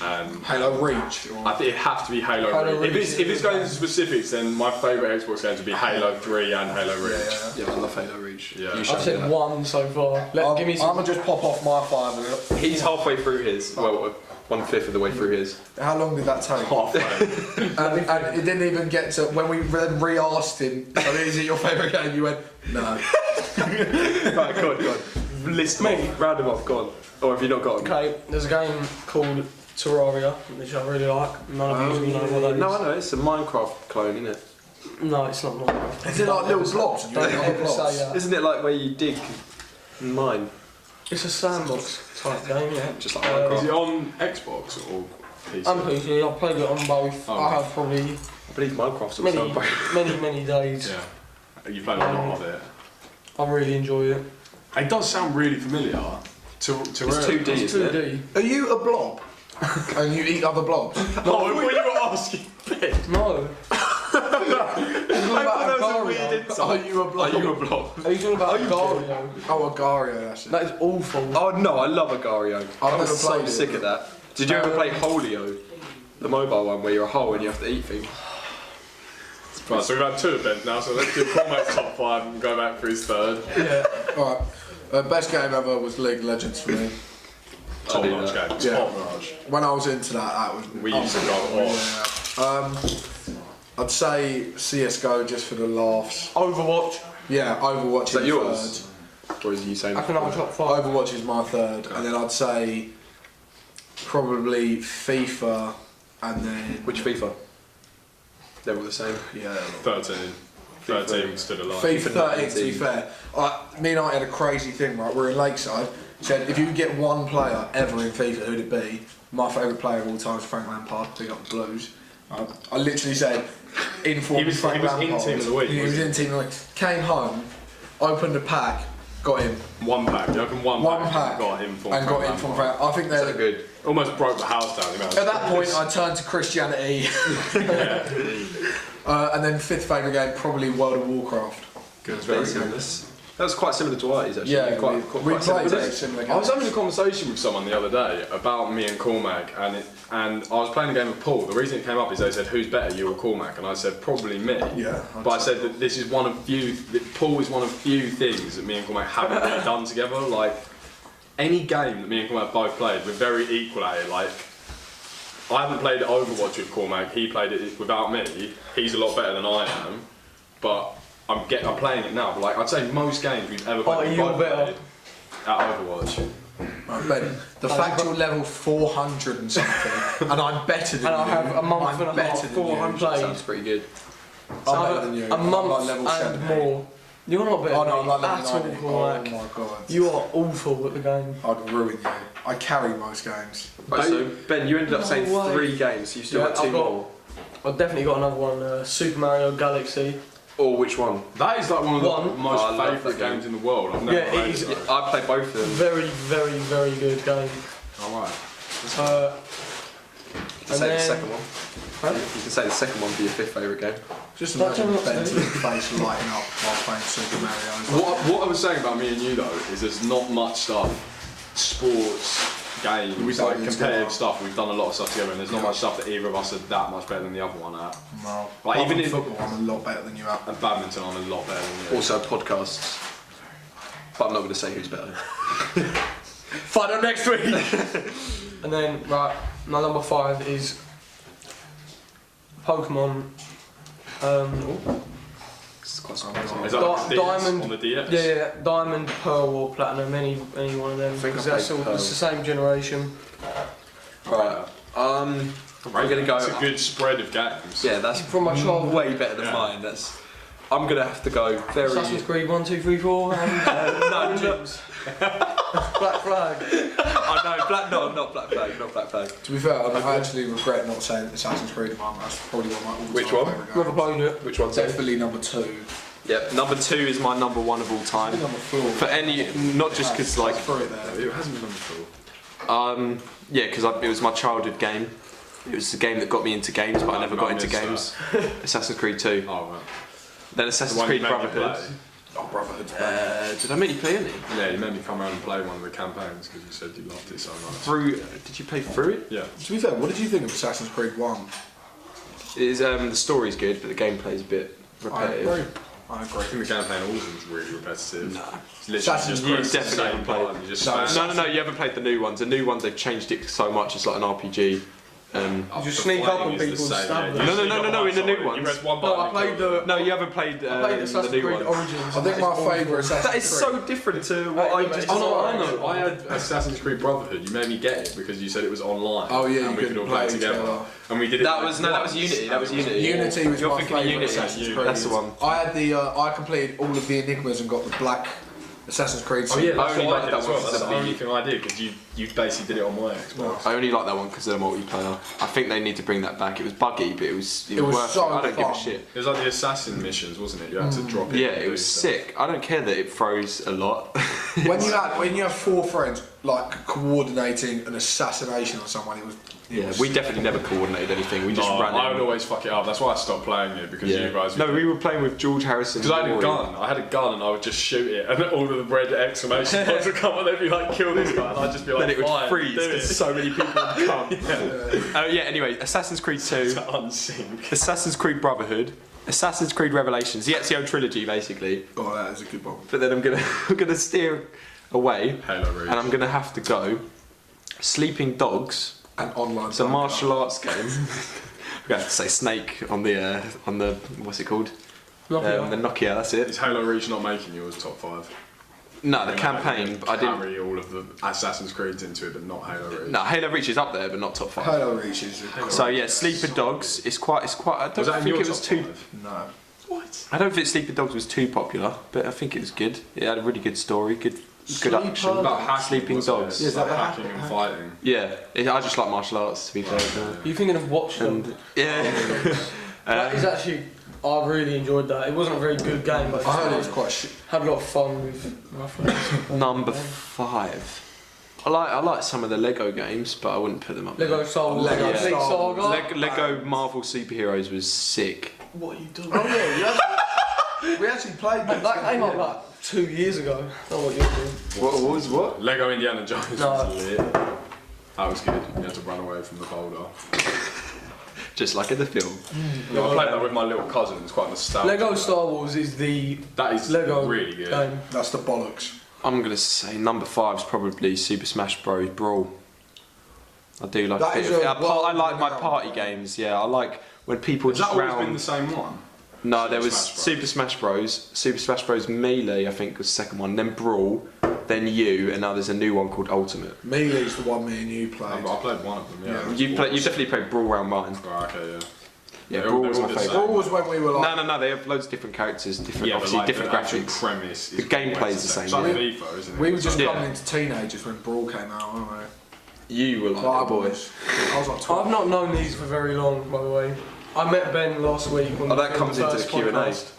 And Halo Reach. I think it'd have to be Halo Reach. If it's going into specifics, then my favourite Xbox games would be Halo 3 and Halo Reach. Yeah, I love Halo Reach. Yeah. You I've said 1 so far. Give me some. I'm gonna just pop off my 5. He's halfway through his. Well, 1/5 of the way through his. How long did that take? Halfway. and it didn't even get to when we then re-asked him. So is it your favourite game? You went no. Right, go on. List me. Round them off. Go on. Or have you not got them? Okay, there's a game called Terraria, which I really like. None of you know what that is. No, I know. It's a Minecraft clone, isn't it? No, it's not Minecraft. Is it like little blobs? And you Don't eat other ever say blobs? that. Isn't it like where you dig mine? It's a sandbox type game, yeah. Just like Is Minecraft. it on Xbox or PC? I'm PC, I've played it on both. Oh, I have probably I believe Minecraft's also many days. Yeah. You've played a lot of it. I really enjoy it. It does sound really familiar. It's 2D, It's isn't it? 2D. Are you a blob? And you eat other blobs? Oh, what you were asking? No. It's all about Agario. Are you a blob? Are you a blob? Are you talking about Agario? Oh, Agario, that's it. That is awful. Oh no, I love Agario. I never was so played it. sick of that. Did you ever play Holio? The mobile one where you're a hole and you have to eat things? Right, so we've had 2 events now, so let's do Cormac's top 5 and go back for his 3rd. Yeah. Alright. Best game ever was League of Legends for me. Top do notch that. game. Yeah. Top notch. When I was into that was. We used to go off. I'd say CS:GO just for the laughs. Overwatch. Yeah, Overwatch Is that is yours? Or is you saying? That's another top 5. Overwatch is my 3rd, and then I'd say probably FIFA, and then Which FIFA? They're all the same. yeah. 13. 13 stood alive. FIFA 13, to be fair. Me and I had a crazy thing, right? We're in Lakeside. Said if you could get one player ever in FIFA, who'd it be? My favourite player of all time is Frank Lampard. Big up the Blues. I literally said, informed He was Frank in Lampard. Team of the Week, He was in Team of the Week. Came home, opened a pack, got him. One pack. You opened one pack, and got him from and got him from Frank. I think they're So good. Almost broke the house down. At that point, I turned to Christianity. And then 5th favourite game, probably World of Warcraft. Good. Very similar. That was quite similar to Whitey's actually. Yeah, quite we played similar. very similar I was games. having a conversation with someone the other day about me and Cormac, and I was playing a game of pool. The reason it came up is they said, "Who's better, you or Cormac?" And I said, "Probably me." Yeah, But I said that this is one of few. That pool is one of few things that me and Cormac haven't really done together. Like any game that me and Cormac both played, we're very equal at it. Like I haven't played Overwatch with Cormac. He played it without me. He's a lot better than I am, but I'm playing it now. But like I'd say most games we've ever played, you're better at Overwatch. Ben, the fact you're level 400 and something, and I'm better than And you. I have a month I'm and a half, better than 400 you. played. Sounds pretty good. I'm better than you. A I'm month like level and 70. more. You're not better Oh no, I'm than like me level at all, 90. Cormac. Oh my god. You are awful at the game. I'd ruin you. I carry most games. Right, so Ben, you ended up saying way. 3 games, so you still Yeah, got 2 I've got- more. I've definitely got another one, Super Mario Galaxy. Or which one? That is like one of the One. most Oh, I love favourite that game. games in the world. I've never Yeah, it played is. it. Yeah, I played both of them. Very, very, very good game. Alright. Uh, You can and say the then- second one. Huh? You can say the second one for your 5th favourite game. Just That's imagine what I'm Ben's saying. face lighting up while playing Super Mario. What I was saying about me and you though is there's not much stuff, sports, games, We don't like do competitive together. stuff. We've done a lot of stuff together, and there's not much stuff that either of us are that much better than the other one at. No. Like, Apart even from in- football, I'm a lot better than you at. And badminton, I'm a lot better than you. Also podcasts. But I'm not going to say who's better. Find out next week! And then, right, my number 5 is Pokemon. It's quite surprising. Is that like the DS Diamond. on the DS? Yeah, Diamond, Pearl, or Platinum, any one of them. think Because I that's played all, Pearl. it's the same generation. Right. I'm going to go. It's a good spread of games. Yeah, that's From my childhood. way better than Yeah. mine. I'm going to have to go very. Assassin's Creed 1, 2, 3, 4, and no, Origins. Black Flag. I know, not Black Flag. To be fair, I actually regret not saying Assassin's Creed 1. That's probably one of my all-time Which one? favourite games. Never played it. Which one's it? Definitely number 2. Yep, number 2 is my number 1 of all time. Number 4. For any, not just because like, Throw it there. It hasn't been number 4. yeah, because it was my childhood game. It was the game that got me into games, but I never got into games. Assassin's Creed 2. Oh, right. Then Assassin's Creed Brotherhood. Oh, Brotherhood. Did I make you play any? Yeah, you made me come around and play one of the campaigns because you said you loved it so much. Did you play through it? Yeah. To be fair, what did you think of Assassin's Creed 1? The story's good, but the gameplay's a bit repetitive. I agree. I think the campaign all of them's really repetitive. No. It's literally Assassin's just Creed press the definitely same haven't played. button, you just No, spam. No, you haven't played the new ones. The new ones, they've changed it so much, it's like an RPG. You just The sneak up flying on is the people and same, stab yeah. them. You No, sneak up in on the new someone, ones. You press one No, button. I played the. No, you haven't played, I played the Assassin's new Creed ones. Origins. I think my favourite Assassin's That Creed. is so different to what I just. I know. I had Assassin's Creed Brotherhood. You made me get it because you said it was online. Oh, yeah, and you we could couldn't all play play together. together. And we did it. That was Unity. That was Unity. Unity was You're my thinking of favourite Unity. Assassin's You- Creed. That's the one. I had I completed all of the Enigmas and got the black Assassin's Creed. Oh yeah, that's I only what I like did that as one well. because That's of the the- only thing I did because you basically did it on my Xbox. I only like that one because of the multiplayer. I think they need to bring that back. It was buggy, but it was worth so it. I don't give a fun. shit. It was like the assassin missions, wasn't it? You had to drop it. Yeah, and it do was stuff. sick. I don't care that it froze a lot. When you have 4 friends like coordinating an assassination on someone, it was. Yeah, we definitely never coordinated anything. We just No, ran I in. would always fuck it up. That's why I stopped playing it because you guys. No, we were playing with George Harrison. Because I had a gun. I had a gun and I would just shoot it, and all of the red exclamation points would come, and they'd be like, "Kill this guy," and I'd just be like, Then it would "Fine, freeze do because it." so many people would come. Yeah. Anyway, Assassin's Creed 2, Unsync. Assassin's Creed Brotherhood, Assassin's Creed Revelations, the Ezio trilogy basically. Oh, that is a good one. But then I'm gonna steer away, Halo Reach. and I'm gonna have to go. Sleeping Dogs. An online. It's a martial arts game. I'm going to say Snake on the what's it called? The Nokia. That's Is it. Halo Reach not making yours top 5? No, the campaign. But I didn't. Carry all of the Assassin's Creeds into it, but not Halo Reach. No, Halo Reach is up there, but not top 5. Halo Reach is. So yeah, Sleeping Dogs. It's quite. I don't Was that in think your it was top too. 5? No. What? I don't think Sleeping Dogs was too popular, but I think it was good. It had a really good story, good action. About hacking, Sleeping wasn't it? Dogs. It's like hacking and fighting. Yeah, I just like martial arts to be fair. You're thinking of Watch Dogs? And yeah, That is actually. I really enjoyed that. It wasn't a very good game, but I heard it was quite shit. had a lot of fun with my friends. number 5. I like some of the Lego games, but I wouldn't put them up Lego there. Star Wars, Lego Complete Star Wars. Saga. Lego Marvel superheroes was sick. What are you doing? Oh yeah, we actually played Mate, that came up like 2 years ago. I know what you're doing. What was what? Lego Indiana Jones No. was lit. That was good. You had to run away from the boulder. Just like in the film. Yeah, I played that with my little cousin. It's quite nostalgic. Lego Star Wars is the That is Lego really good. game. That's the bollocks. I'm gonna say number 5 is probably Super Smash Bros. Brawl. I do like That a bit is of a I like my well-renowned party one. games. Yeah, I like when people Has that just always round. been the same one? No, there was Smash Bros. Super Smash Bros. Super Smash Bros. Melee, I think, was the second one. Then Brawl, then You, and now there's a new one called Ultimate. Melee's the one me and you played. I played one of them. Yeah. You definitely played Brawl round mine. Oh, okay, yeah. Yeah, They're Brawl all- was they're my all the favourite. Brawl was when we were like. No, they have loads of different characters, different, but obviously like different the actual graphics. premise is The gameplay always is the same, It's like yeah. FIFA, isn't it? We were just Yeah. coming into teenagers when Brawl came out, weren't we? You were like Well, a boy. I was like 12. I've not known these for very long, by the way. I met Ben last week. When Oh, that comes into the first Q&A. podcast.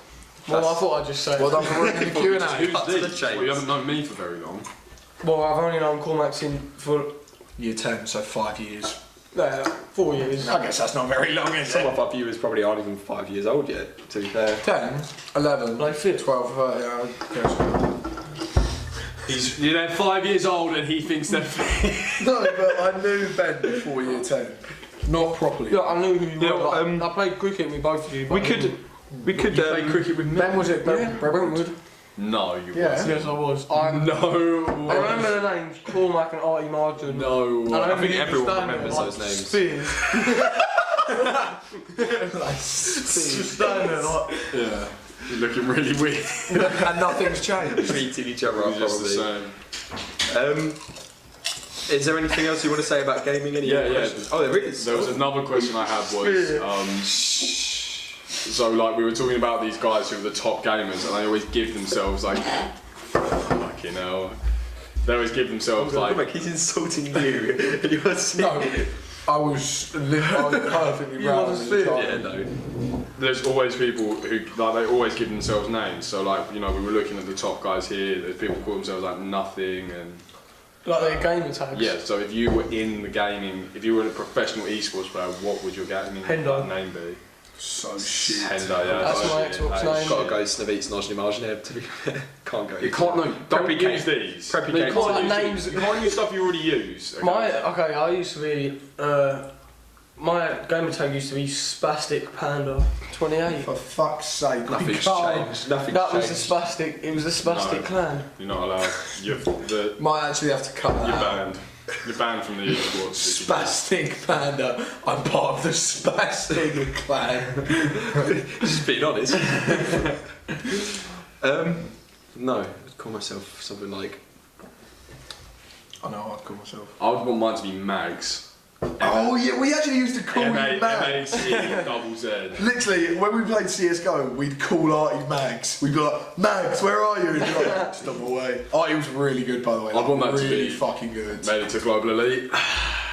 Well, I thought I'd just say. Well it. done for running the Q&A. Who's Cut to the these? chase. Well, you haven't known me for very long. Well, I've only known Cormac for Year 10, so 5 years. 4 years. I guess that's not very long, is Some it? of our viewers probably aren't even 5 years old yet, to be fair. 10, 11, Like fit. 12, 30, I guess. They're 5 years old and he thinks they're fit. No, but I knew Ben before year 10. Not properly. Yeah, I knew who you Yeah, were. Like, I played cricket with both of you. but We I could Play cricket with me? Ben was it? Yeah, Brentwood. No, you Yeah. wasn't. Yes, I was. No. I remember the names Cormac and Artie Martin. No. And I remember think you everyone standing there remembers like those names. Spears. Just standing there like. Yeah. You're looking really weird. And nothing's changed. meeting each other up You're just the probably. same. Is there anything else you want to say about gaming? Any Yeah, other yeah. questions? Oh, there is. There was another question I had was, so like we were talking about these guys who are the top gamers and they always give themselves like, fucking hell. They always give themselves like. He's insulting you. You're No, I was perfectly round. Yeah, no. There's always people who like they always give themselves names. So like we were looking at the top guys here. There's people who call themselves like nothing and. Like their gamer tags. Yeah. So if you were in the gaming, if you were a professional esports player, what would your gaming name be? So shit. Hendo, yeah. That's my Xbox name. Gotta go Snavit's Nojny Margin to be fair. Can't go. You can't don't use these. Preppy You games. can't use stuff you already use. Okay? I used to be my gamer tag used to be Spastic Panda 28. For fuck's sake, Nothing's can't. changed. Nothing's That was changed. the Spastic. It was the Spastic clan. You're not allowed. Might actually have to cut that You're out. banned. You're banned from the esports. Spastic Panda. I'm part of the Spastic clan. Just being honest. No, I'd call myself something like. I know I'd call myself. I would want mine to be Mags. Oh yeah, we actually used to call you Mags. M-A-C double Z. Literally, when we played CSGO, we'd call Artie Mags. We'd be like, Mags, where are you? And he'd be like, just on my way. Artie was really good, by the way. I'd want that to really be fucking good. Made it to Global Elite.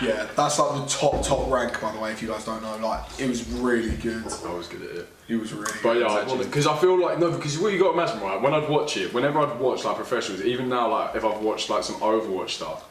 Yeah, that's like the top rank, by the way, if you guys don't know. Like, it was really good. I was good at it. He was really But good. yeah, because I feel like, no, because what you got to imagine, right, when I'd watch it, whenever I'd watch like professionals, even now, like if I've watched like some Overwatch stuff,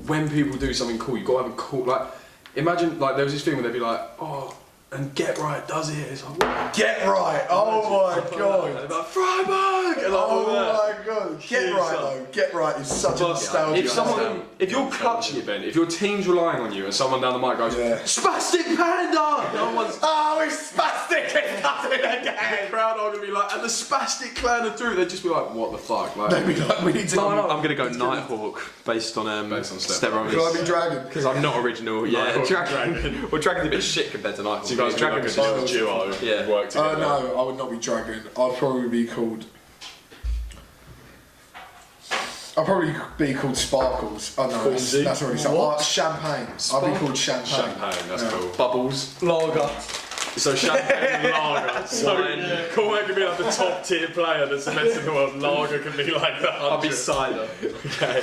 when people do something cool, you got to have a cool, like, imagine, like, there was this thing where they'd be like, oh, and Get Right does it. It's like, what? Get Right! Oh my god! And they'd be like, Freiburg! And like, all that. Oh my god! Get Right though. Get Right is such a nostalgia. If you're clutching it, Ben, if your team's relying on you and someone down the mic goes, Yeah. Spastic Panda! No one's. Oh, it's Spastic! It's nothing The again! crowd are gonna be like, and the Spastic clan are through. They'd just be like, what the fuck? Like, They'd be like, we need to. I'm gonna go Nighthawk based on Based on steroids. Could I be Dragon? Because I'm not original. Yeah, Nighthawk, Dragon. Well, Dragon's a bit shit compared to Nighthawk. so you guys Dragon Dragon's could do a duo. Yeah. Work together. No, I would not be Dragon. I'd probably be called. I'd probably be called Sparkles. Oh no, Cornsy? that's already something. What? Oh, Champagne. I'd be called Champagne. Champagne, that's Yeah. cool. Bubbles. Lager. So champagne and lager. So Cormac can be like the top tier player that's the best in the world. Lager can be like the 100. I'll be cider. Okay.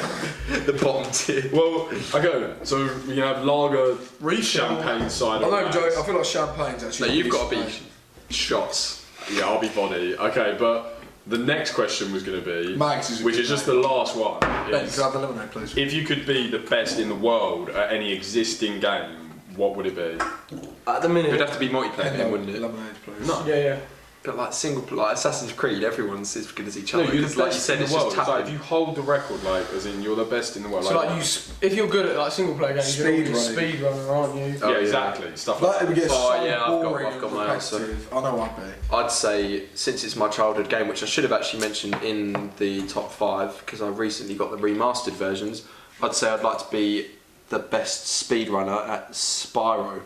The bottom tier. Well, okay. So you have lager, champagne, cider. I'm not even and joking. Mags. I feel like Champagne's actually. No, you've got to be decent. shots. Yeah, I'll be body. Okay, but the next question was going to be, Mags is a which good is just name. the last one. Ben, is, can I have the lemonade, please? if you could be the best in the world at any existing game, what would it be? At the It would minute. have to be multiplayer, then, wouldn't it? Lemonade, please. No. Yeah. But like like Assassin's Creed, everyone's as good as each No, other. you're the because, like you best said, in it's the world. just It's like, tapping. if you hold the record, like, as in you're the best in the world. So like if you're good at like single player games, you're Speed a speed runner, aren't you? Oh, yeah, yeah. exactly. Stuff Like like it would get Oh, so yeah, I've got- boring I've got and my answer. repetitive. I know I'd be. I'd say, since it's my childhood game, which I should have actually mentioned in the top 5, because I recently got the remastered versions, I'd say I'd like to be the best speedrunner at Spyro.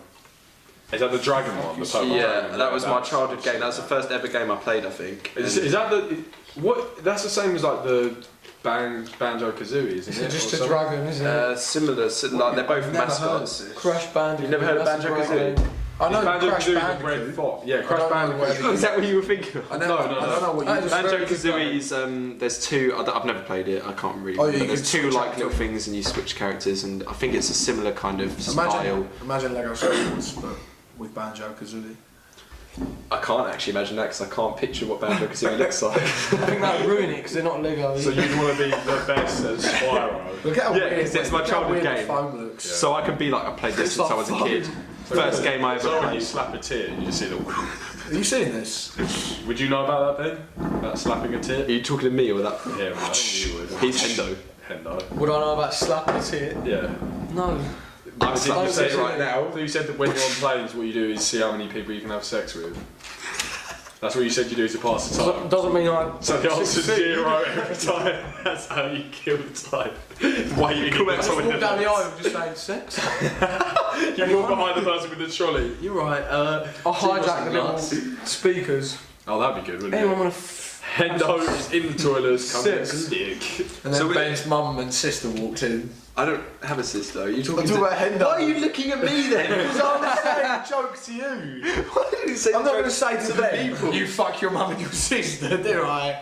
Is that the dragon one? The purple Yeah, dragon? that was my that's- childhood game. That was the first ever game I played, I think. Is that the what? That's the same as like the Banjo Kazooie, isn't It's it? just Or a something? dragon, isn't it? Similar, like they're both You've never mascots. heard of this? Crash Bandicoot. You've never heard of that's a Banjo-Kazooie? great game. I know Banjo Crash Kazooie with Bandicoot. Red Fox. Yeah, I Crash don't know Bandicoot. where Is that what you were thinking of? I don't know what That you is a very good Banjo-Kazooie's, there's two, I've never played it, I can't really Oh, remember. yeah, you There's can two switch like out little to- things and you switch characters, and I think it's a similar kind of style. Imagine Lego Star Wars, but with Banjo Kazooie. I can't actually imagine that because I can't picture what Banjo-Kazooie looks like. I think that would ruin it because they're not Lego. So you'd want to be the best at Spyro. Look at how Yeah, weird, it's my look how childhood weird the game. phone looks. So I can be like, I played this It's since I like was a kid. First game I ever So when you played. slap a tit, you just see the. Are you seeing this? Would you know about that then? About slapping a Are tit? you talking to me or that? Yeah, well, I think you would. He's Hendo. Hendo. Would I know about slapping a tit? Yeah. No. I'm Did you slapping say it right now. So you said that when you're on planes, what you do is see how many people you can have sex with. That's what you said you do to pass the time. Doesn't mean I. So the answer's succeed. 0 every time. That's how you kill the time. Waiting in the Just walk toilet. down the aisle just saying sex. You walk behind the person with the trolley. You're right. I'll hijack the little speakers. Oh, that'd be good, wouldn't Anyone it? want to Hendo is in the toilets, coming Sick. sick. And then So Ben's mum and sister walked in. I don't have a sister. You I'm talking talking about Hendo. Why are you looking at me then? Because I'm saying jokes to you. Why did you say I'm not going to jokes say to the them, people? you fuck your mum and your sister, do I?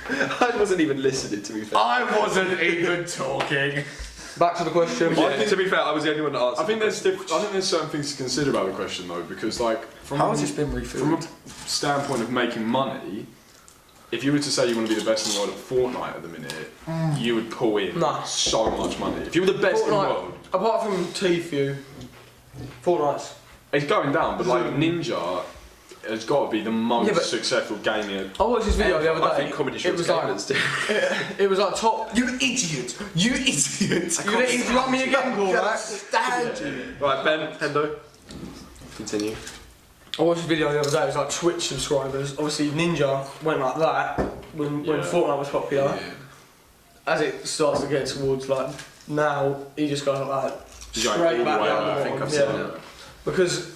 I wasn't even listening, to be fair. I wasn't even talking. Back to the question. Yeah, to be fair, I was the only one that answered. I think there's certain things to consider about the question though, because like How has this been refilled? from a standpoint of making money, if you were to say you want to be the best in the world at Fortnite at the minute, you would pull in Nah. so much money. If you were the best in the world, apart from Tfue, Fortnite's. it's going down, but like Ninja has got to be the most Yeah, but- successful gamer. I watched this video the other day. I think comedy it shows was like gamers do. it was like top. You idiot! You idiot! You gonna interrupt me again, Paul? Right? Stand you. Right, Ben, Hendo. Continue. I watched this video the other day. It was like Twitch subscribers. Obviously, Ninja went like that when Fortnite was popular. As it starts to get towards like now, he just goes like that. He's going Straight all the back way down up. the I think bottom, I've seen yeah. it. Because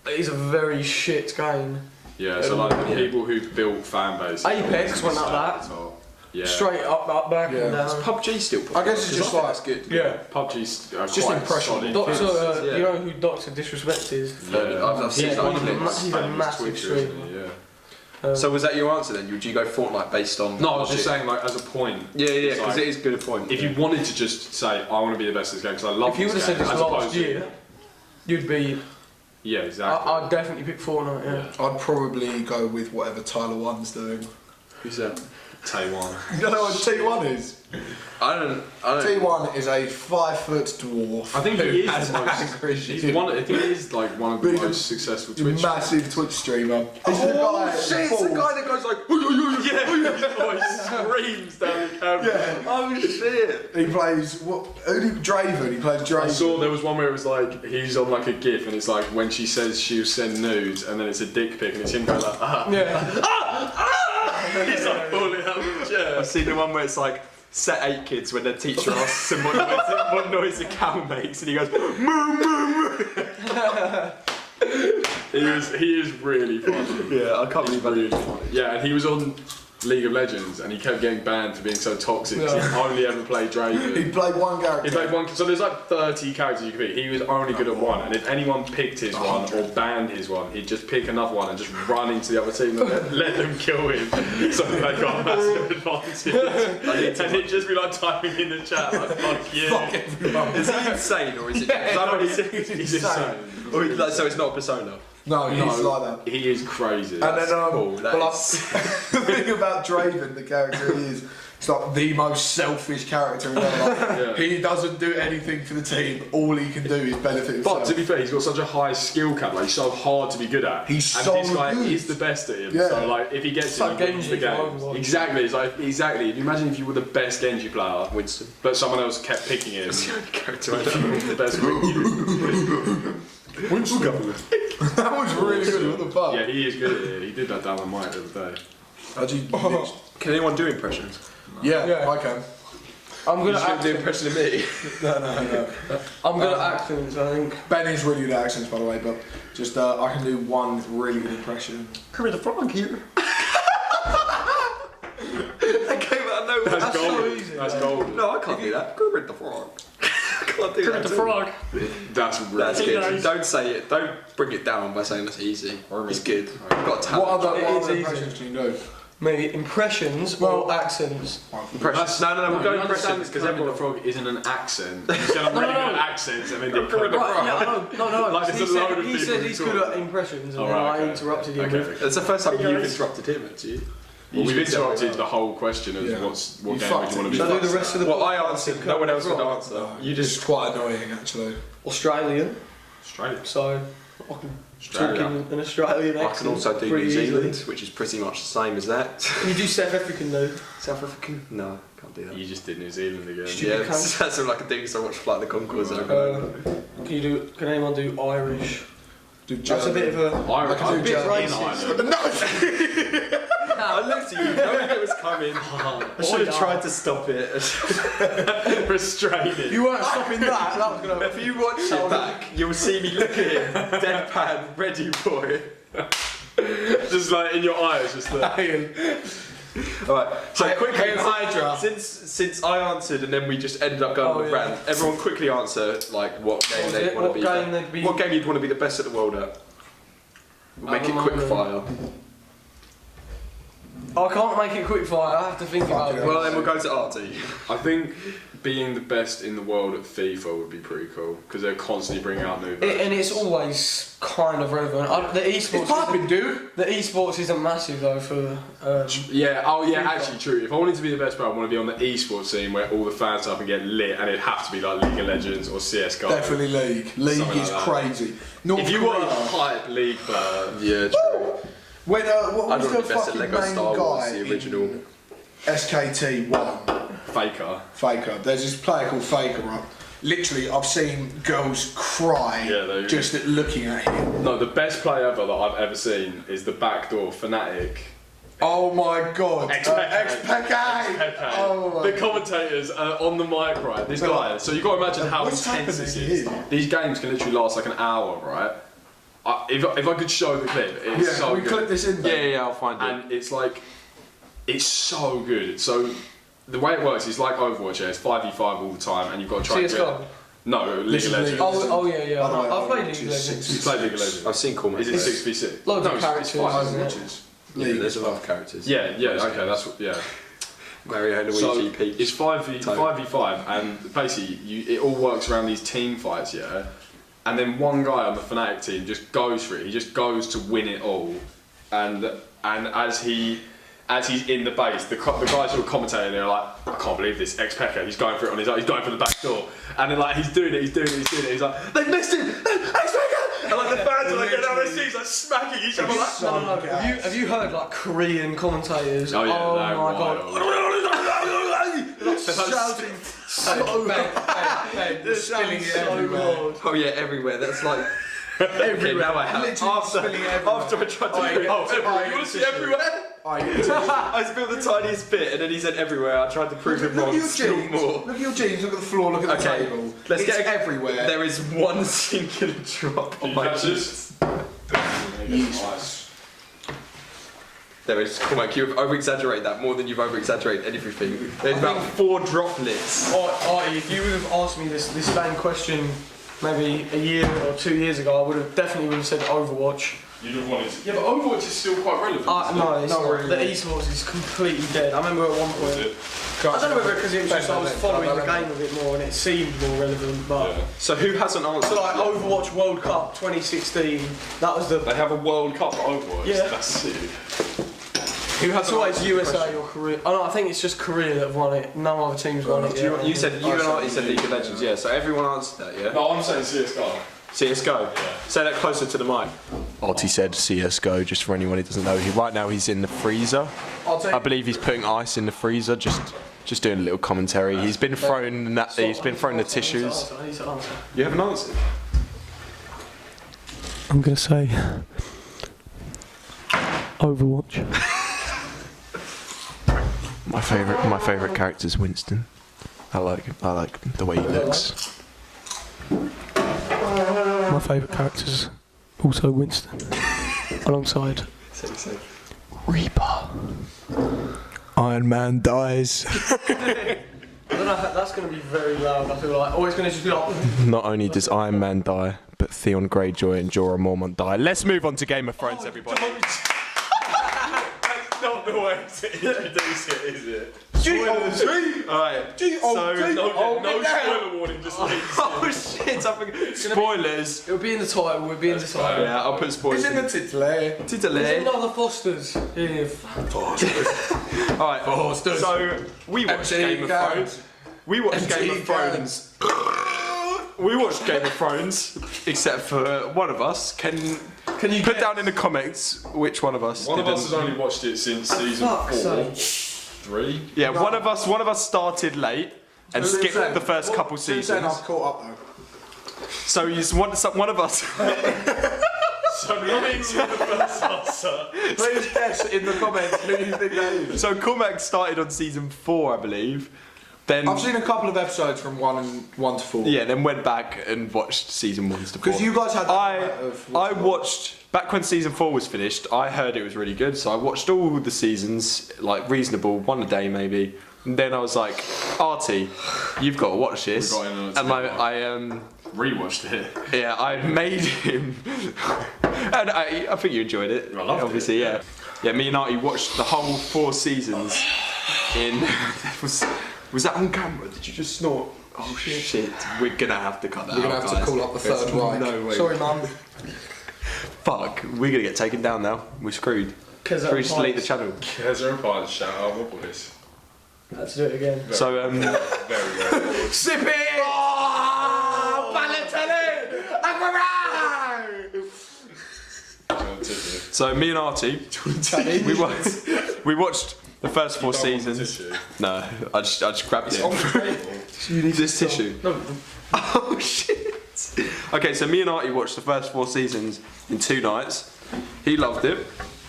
it's a very shit game. Yeah, so like the people who built fan bases. Apex went like that. at the top. Yeah. Straight up, back Yeah. and down. Is PUBG still popular? I guess it's just like- that's good. Yeah. PUBG's just quite impressionable. solid. Doctor, Yeah. you know who Doctor Disrespect is? Yeah. I've seen He's that one on of the clips. he's a Famous massive Twitcher, streamer. isn't he? Yeah. So was that your answer then? Would you go Fortnite based on? No, I was just logic? saying, like, as a point. Yeah, it's because like, it is a good point. if you wanted to just say, I want to be the best at this game because I love If you would have this said game, this as last opposed to- year, you'd be. Yeah, exactly. I'd definitely pick Fortnite. Yeah. I'd probably go with whatever Tyler 1's doing. Who's that? Taiwan. You don't know what T1 is? I don't. T1 is a 5-foot dwarf. I think who he is has the most. angry He's shit. one. I think he is like one of the Really most successful Twitch. Massive Twitch streamer. He's the Oh guy shit! It's the guy that goes like, Oh, he screams down the camera. Yeah. oh shit! He plays what? Draven. He plays Draven. I saw there was one where it was like he's on like a GIF and it's like when she says she'll send nudes and then it's a dick pic and it's him going like he's like falling out of the chair. I've seen the one where it's like set 8 kids when their teacher asks them what noise a cow makes, and he goes moo moo moo. He is really funny. Yeah, I can't He's believe really funny. Yeah, and he was on League of Legends and he kept getting banned for being so toxic. 'Cause he only ever played Draven. He played one character. He played one, so there's like 30 characters you can pick. He was only good at one, and if anyone picked his one or banned his one, he'd just pick another one and just run into the other team and let them kill him. So they got a massive advantage. And he'd just be like typing in the chat like, fuck you. Fuck everyone. Is he insane or is it? Yeah, I don't know, He's insane. or like, so it's not a persona. No, he's like that. He is crazy. And then, cool, that but like, is- the thing about Draven, the character he is, it's like the most selfish character in the world. Like, Yeah. He doesn't do anything for the team. All he can do is benefit himself. But to be fair, he's got such a high skill cap. Like he's so hard to be good at. He's and so this guy good. is the best at him. Yeah. So like, if he gets It's it, like he wins the Genji from game. Overwatch. Exactly. It's like exactly. If you imagine if you were the best Genji player, Winston. but someone else kept picking him. That's the only character I know. the best Genji. That was really good. What the fuck? Yeah, he is good at it. He did that down the mic the other day. How'd you Can anyone do impressions? Yeah, I can. I'm You good just at gonna do accents. impression of me. No. I'm good at accents. I think. Ben is really good at accents, by the way, but just I can do one really good impression. Kermit the Frog here. That came out of nowhere. That's so golden. easy, That's man. golden. No, I can't do that. Kermit the Frog. I can't do that. The frog. That's really That's good. Nice. Don't say it. Don't bring it down by saying that's easy. It's good. You've got talent. What other It is easy. impressions can you do? Maybe impressions or accents. Impressions. No, we'll go you understand impressions this because Kermit the everyone. Frog isn't an accent. You said I'm really good at accents and then did Kermit the Right, yeah, I know. No. Like, he there's a load said, of he people said who he's talk. good at impressions, and Oh, then right, I okay. interrupted him Okay. with. It's the first time Hey, you've guys. interrupted him, actually. Well, we've You said interrupted that. the whole question of Yeah. what You game would fucked you want to it. be? Shall I do the fucked rest of the Well, I podcast? answered. No one else would answer. You It's just. quite annoying, actually. Australian, Straight. so I can Australia. talk in an Australian I accent. can also do pretty New Zealand, easily. which is pretty much the same as that. Can you do South African though? South African? No, can't do that. You just did New Zealand again. Stupid Yeah, cunt. that's all I can do because I watch Flight of the Conchords. Can anyone do Irish? Do That's a bit of a. Irish. I can do I'm a bit German. in Ireland. No! I looked at you, knowing it was coming. I should have tried to stop it. Frustrated. You weren't stopping that. That was gonna. If you watch it back, you'll see me look at him, deadpan, ready for it. just like in your eyes, just like. Alright, so quickly, Hydra. since I answered and then we just ended up going on a rant, everyone quickly answer like what game they'd want to be. What game you'd want to be the best at the world at? We'll make it quick fire. I can't make it quick fire, I have to think about it. Well, then we'll go to Artie. I think being the best in the world at FIFA would be pretty cool because they're constantly bringing out new versions. And it's always kind of relevant. The esports. It's popping, dude. The esports isn't massive though for. Actually true. If I wanted to be the best player, I want to be on the esports team where all the fans up and get lit, and it'd have to be like League of Legends or CS:GO. Definitely League. League is crazy. If you want a hype League player, yeah, true. When what was the fucking Lego main Star Wars, guy the original in SKT 1? Faker. There's this player called Faker, right? Literally, I've seen girls cry just at looking at him. No, the best player ever that I've ever seen is the backdoor Fnatic. Oh my god. Xpeke. Oh the commentators on the mic, right? This guy. So you've got to imagine how intense this is. These games can literally last like an hour, right? If I could show the clip, it's so good. Clip this in there? Yeah, I'll find it. And it's like, it's so good. So the way it works is like Overwatch, it's 5v5 all the time, and you've got to try CS:GO? No, League of Legends. Oh yeah. I've played League of You played League of Legends. I've seen Cormac. Is it 6v6? Loads of characters. Yeah, there's a lot of characters. Yeah, okay, that's what, yeah. Mario, Luigi, So Peach. it's 5v5, and basically it all works around these team fights, yeah. And then one guy on the Fnatic team just goes for it. He just goes to win it all, and as he's in the base, the guys who are commentating, they're like, I can't believe this Xpeke. He's going for it on his own. He's going for the back door, and then like he's doing it. He's like, they missed him, Xpeke, and like the fans are like getting out of their seats, like smacking each other. No. Have you heard like Korean commentators? Oh yeah, oh my god. Shouting so bad. Spilling it everywhere. Oh yeah, everywhere. That's like everywhere. Now I have. After I tried to everywhere. You want to see everywhere? I spilled the tiniest bit, and then he said everywhere. I tried to prove him wrong. Still more. Look at your jeans. Look at the floor. Look at the table. Let's get everywhere. There is one singular drop on my jeans. There is, Cormac, you've over-exaggerated that more than you've over-exaggerated everything. There's about 4 droplets. If you would have asked me this same question maybe a year or 2 years ago, I would have definitely said Overwatch. You'd have wanted to. Yeah, but Overwatch is still quite relevant. No, it's not really. The esports is completely dead. I remember at one point. I don't know whether because it was just I was following the game a bit more and it seemed more relevant, but. Yeah. So who hasn't answered? So like Overwatch World Cup 2016, that was the. They have a World Cup for Overwatch. Yeah. That's sick. Who has It's always USA or Korea. Oh no, I think it's just Korea that have won it. No other teams won it. You said you said League of Legends, yeah. So everyone answered that, yeah. No, I'm saying CS:GO. CS:GO. Yeah. Say that closer to the mic. Artie said CS:GO, just for anyone who doesn't know. Right now he's in the freezer. I believe he's putting ice in the freezer, just doing a little commentary. He's been thrown the tissues. I need to answer. You haven't answered. I'm gonna say Overwatch. My favourite character is Winston. I like the way he looks. My favourite character's also Winston. Alongside Reaper. Iron Man dies. I don't know if that's going to be very loud. I feel like, it's going to just be like. Not only does Iron Man die, but Theon Greyjoy and Jorah Mormont die. Let's move on to Game of Thrones, everybody. That's not the way to introduce it, is it? G-O-T! Alright, no spoiler warning, just leave. Oh shit, I forgot. Spoilers. It'll be in the title. We'll be in the title. Yeah, I'll put spoilers. It's in the titler. There's another Fosters. Yeah. Alright, Fosters. so we watched Game of Thrones. We watched Game of Thrones. We watched Game of Thrones, except for one of us. Can you put down in the comments which one of us One didn't? of us has only watched it since season 4. 3? Yeah, one of us started late and skipped the first couple seasons. I've caught up though. So one of us. So not into the first answer. Please guess in the comments who you think that is. So Cormac started on season 4, I believe. Then I've seen a couple of episodes from 1 to 4. Yeah, then went back and watched season 1 to 4. Because you guys had I watched back when season 4 was finished. I heard it was really good, so I watched all the seasons, like reasonable, one a day maybe. And then I was like, Artie, you've got to watch this. We got in on it and together. Rewatched it. Yeah, I made him, and I think you enjoyed it. I loved obviously, it. Yeah, me and Artie watched the whole 4 seasons. Was that on camera? Did you just snort? Oh shit! We're gonna have to cut that. We're gonna have to call up the third right. No way. Sorry, Mum. Fuck, we're gonna get taken down now. We're screwed. Because We just delete the channel. Kezza and Pies, shout out, what boys? Let's do it again. So Very well. Sip it! Oh, So me and Artie, we watched the first 4 seasons. No, I just grabbed it. On the table. You need this tissue. No. Oh shit! Okay, so me and Artie watched the first 4 seasons in 2 nights. He loved it.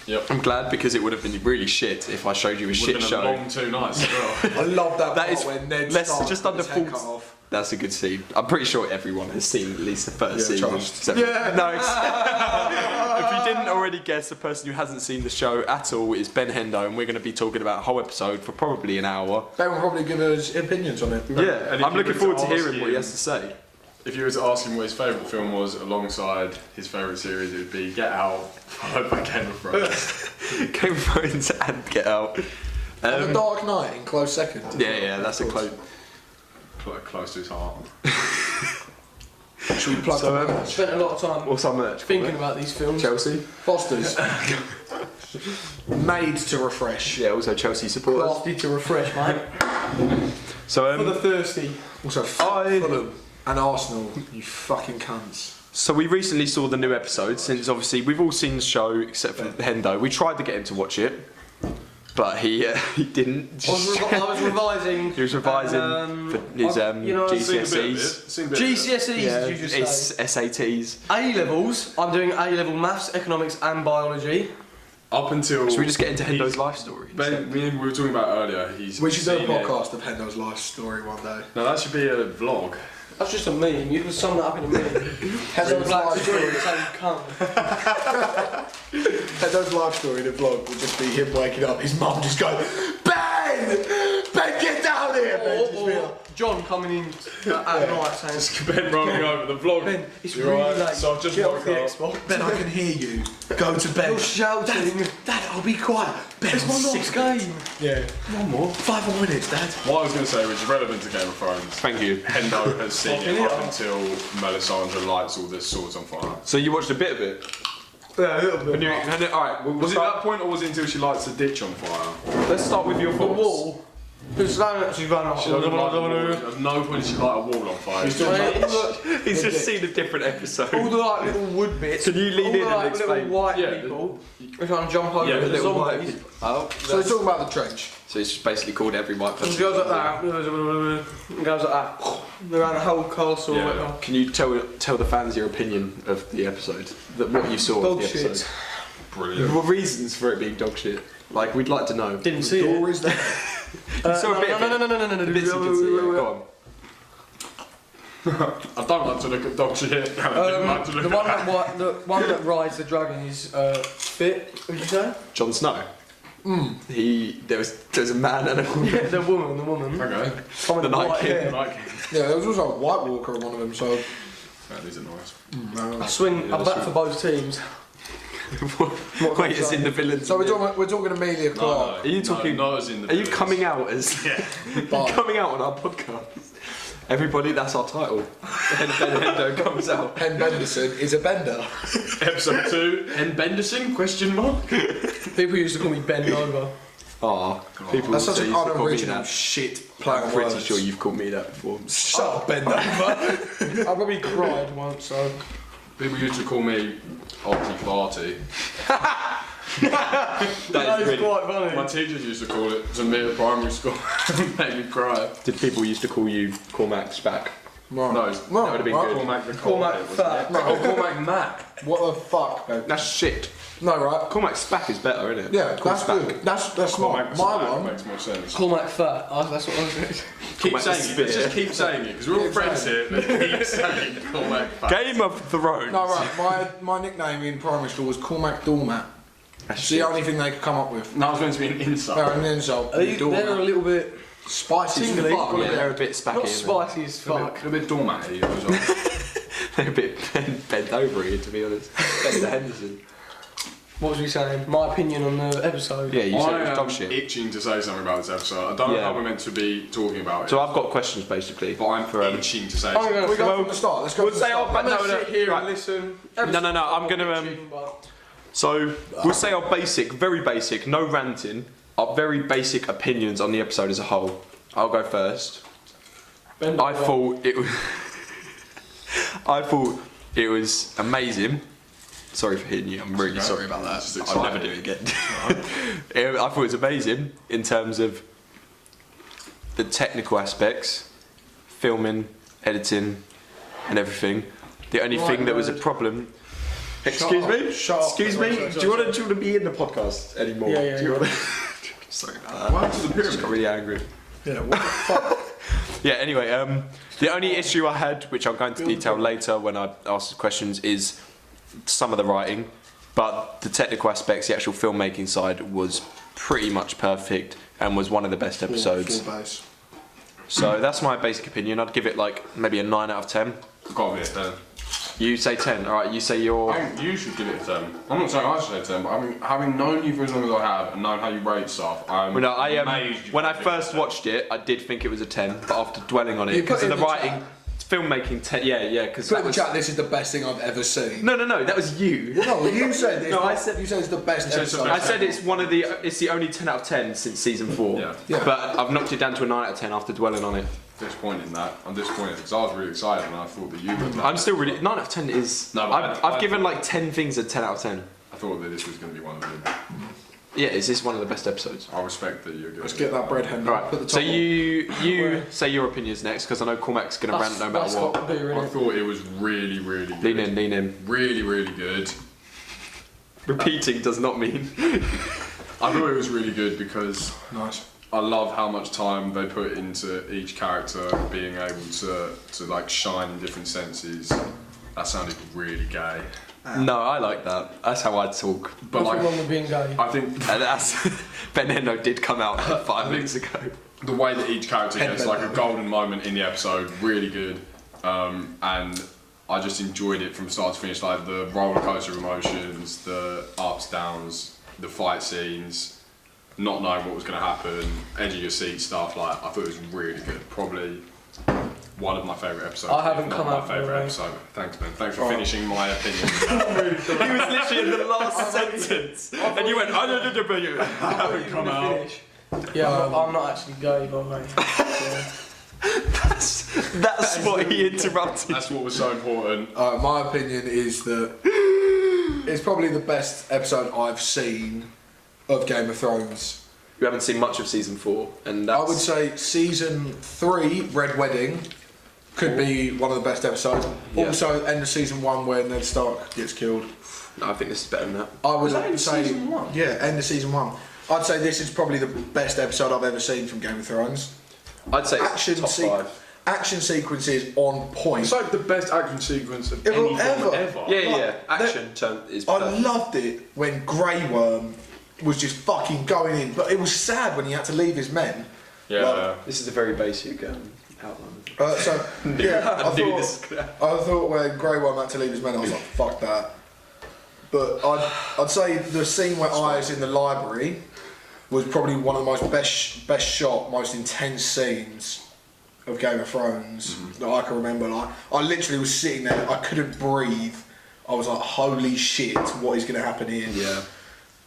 Yep. I'm glad because it would have been really shit if I showed you a shit show. A long 2 nights as well. I love that That part is when Ned less, starts just with under his head 4. cut off. That's a good scene. I'm pretty sure everyone has seen at least the first season. trust. No, it's, if you didn't already guess, the person who hasn't seen the show at all is Ben Hendo, and we're going to be talking about a whole episode for probably an hour. Ben will probably give us opinions on it. Yeah, And if I'm you looking were forward to to ask hearing what he him- has to say. If you were to ask him what his favourite film was alongside his favourite series, it would be Get Out, followed by Game of Thrones. Game of Thrones and Get Out. And The Dark Knight in close second. Yeah, that's a close. Close to his heart. Should we plug So, them in? I spent a lot of time What's our merch? thinking about these films. Chelsea. Foster's. Made to refresh. Yeah, also Chelsea supporters. Crafty to refresh, mate. So For the thirsty. Also, Fulham and Arsenal, you fucking cunts. So we recently saw the new episode, since obviously we've all seen the show except for Hendo. We tried to get him to watch it, but he didn't. I was revising. He was revising and, for his GCSEs. Seen a bit of it. GCSEs, Yeah, did you just it's say? SATs. A levels. I'm doing A level maths, economics, and biology. Up until... Should we just get into Hendo's life story? Ben, we were talking about earlier, he's We should do a seen it. podcast of Hendo's life story one day. No, that should be a vlog. That's just a meme. You can sum that up in a meme. Hendo's Black life story, story. same cunt. Hendo's life story in the vlog will just be him waking up, his mum just going, Ben! Ben, get down here! Ben, just be Or like, John coming in at night saying, Ben running over the vlog. Ben, it's You're really right, late. so I've just Get off woke the up. Xbox. Ben, I can hear you. Go to bed. You're shouting. Dad, I'll be quiet. Ben, It's my I'm last sick. game. Yeah. One more. 5 more minutes, Dad. What I was going to say, which is relevant to Game of Thrones, Thank you. Hendo has seen it up until Melisandre lights all the swords on fire. So you watched a bit of it? Yeah, a little bit. Alright, Was it that point or was it until she lights the ditch on fire? let's start with your The thoughts. wall. She's run off. She doesn't light the wall. At no point did she light a wall on fire. He's just seen a different episode. All the like little wood bits. Can you lean all in the, and like, explain? little white Yeah, people. They're trying to jump over Yeah, the little white zombies. people. Oh, So we're talking about the trench. so it's just basically called every white And person. it goes like that. It goes like that. Around the whole castle. Yeah. Like, Can you tell the fans your opinion of the episode? What you saw dog of the shit. episode? Brilliant. What reasons for it being dog shit? Like, we'd like to know. Didn't see Door it. is there. You saw a bit of it. No. Bits you can see, yeah. Go on. I don't like to look at dog shit. I didn't like to look at The one that rides the dragon is fit. Would you say? Jon Snow. There was a man and a woman. Yeah, the woman. Okay. Coming The in Night white King. hair. Like, Yeah, there was also a White Walker in one of them, so... these are nice. I swing. I bat for both teams. Wait, it's in the villains. So we're talking Amelia Clark. Are you talking? No, as in the Are you villains. coming out as? Bye. Coming out on our podcast. Everybody, that's our title. And Ben Hendo comes out. Hen Benderson is a bender. Episode 2, Hen Benderson? Question mark? People used to call me Ben Nova. Aw, people That's such used an to call me unoriginal that. shit play I'm on pretty words. sure you've called me that before. Shut up, bend over. I probably cried once, so. People used to call me Artie Farty. That is really. quite funny. My teachers used to call it to me at primary school. Made me cry. Did people used to call you Cormac Spack? Right. No, Right. That would have been good. Cormac the Cormac Carpet, wasn't Fat. it? No, Cormac Mac. What the fuck? That's shit. No, right? Cormac Spack is better, isn't it? Yeah, that's good. That's smart. My one. Makes more sense. Cormac Fat. That's what I was saying. Keep Cormac saying it. Spear. Let's just keep saying it because we're all friends here. But keep saying Cormac Fat. Game of Thrones. No, right. My nickname in primary school was Cormac Doormat. It's the only thing they could come up with. No, I was meant to be an insult. They're an insult. They're a little bit spicy. tingly. Yeah, they're a bit spacky. Not spicy as fuck. A bit doormatty as well. They're a bit bent over here, to be honest. Better Henderson. What was we saying? My opinion on the episode. Yeah, you said it was I dog am shit. itching to say something about this episode. I don't know Yeah. how we're meant to be talking about it. So I've got questions basically. But I'm for itching to say I'm something. gonna We go from the start. Let's go from the start. I'm gonna sit here and listen. No. I'm gonna. So we'll say our very basic, no ranting, our very basic opinions on the episode as a whole. I'll go first. I thought it was amazing. Sorry for hitting you. I'm really sorry about that. I'll never do it again. I thought it was amazing in terms of the technical aspects, filming, editing, and everything. The only thing that was a problem. Excuse me. Excuse me. Do you want to be in the podcast anymore? Yeah. Do you want to? Sorry about that. What happened to the I just got really angry. Yeah, what the fuck? Yeah, anyway, the only issue I had, which I'll go into detail later when I ask the questions, is some of the writing, but the technical aspects, the actual filmmaking side was pretty much perfect and was one of the best episodes. Full base. So that's my basic opinion. I'd give it like maybe a 9 out of 10. Got it then. You say 10, alright, you say your... I think you should give it a 10. I'm not saying I should say 10, but I mean, having known you for as long as I have and known how you rate stuff, I'm Well, no, amazed. when I first watched it, I did think it was a 10, but after dwelling on it, because of the writing, filmmaking, 10, yeah, because Put in the chat, this is the best thing I've ever seen. No, that was you. No, you said this. No, I said you said it's the best episode. I said it's the only 10 out of 10 since season 4. Yeah. But I've knocked it down to a 9 out of 10 after dwelling on it. Disappointed in that. I'm disappointed because I was really excited and I thought that you would. I'm still really 9 out of 10 is. No, but I've given like 10 things a 10 out of 10. I thought that this was going to be one of them. Yeah, is this one of the best episodes? I respect that you're good. Let's get that bread hen. Right. Put the So top on. you say your opinions next because I know Cormac's going to rant no matter what. I thought it was really, really good. Lean in. Really, really good. Repeating does not mean. I thought it was really good because Nice. I love how much time they put into each character being able to like shine in different senses. That sounded really gay. No, I like that. That's how I talk. But Nothing like, wrong with being gay. I think And that's Benendo did come out like 5 minutes ago. the way that each character gets like a golden moment in the episode, really good. And I just enjoyed it from start to finish, like the roller coaster of emotions, the ups, downs, the fight scenes, not knowing what was going to happen, edge of your seat stuff. Like I thought it was really good. Probably one of my favourite episodes. I haven't if not come my out favourite for a episode. Thanks, Ben. Thanks for finishing my opinion. He was literally in the last sentence, and you went, "I haven't come out." Yeah, I'm not actually gay, by the way. That's what he interrupted. That's what was so important. My opinion is that it's probably the best episode I've seen of Game of Thrones. You haven't seen much of season 4, and that's... I would say season 3, Red Wedding, could be one of the best episodes. Yeah. Also, end of season 1 where Ned Stark gets killed. No, I think this is better than that. I would that in say season 1? Yeah, end of season 1. I'd say this is probably the best episode I've ever seen from Game of Thrones. I'd say Action top 5. Action sequences on point. It's like the best action sequence of Ever- anything ever. ever. Yeah. Action term is I perfect. loved it when Grey Worm was just fucking going in, but it was sad when he had to leave his men. Yeah. Like, This is a very basic outline. So yeah, I knew this. I thought when Grey Worm had to leave his men, I was like, fuck that. But I'd say the scene where Arya's in the library was probably one of the most best shot, most intense scenes of Game of Thrones that I can remember. Like, I literally was sitting there, I couldn't breathe. I was like, holy shit, what is going to happen here? Yeah.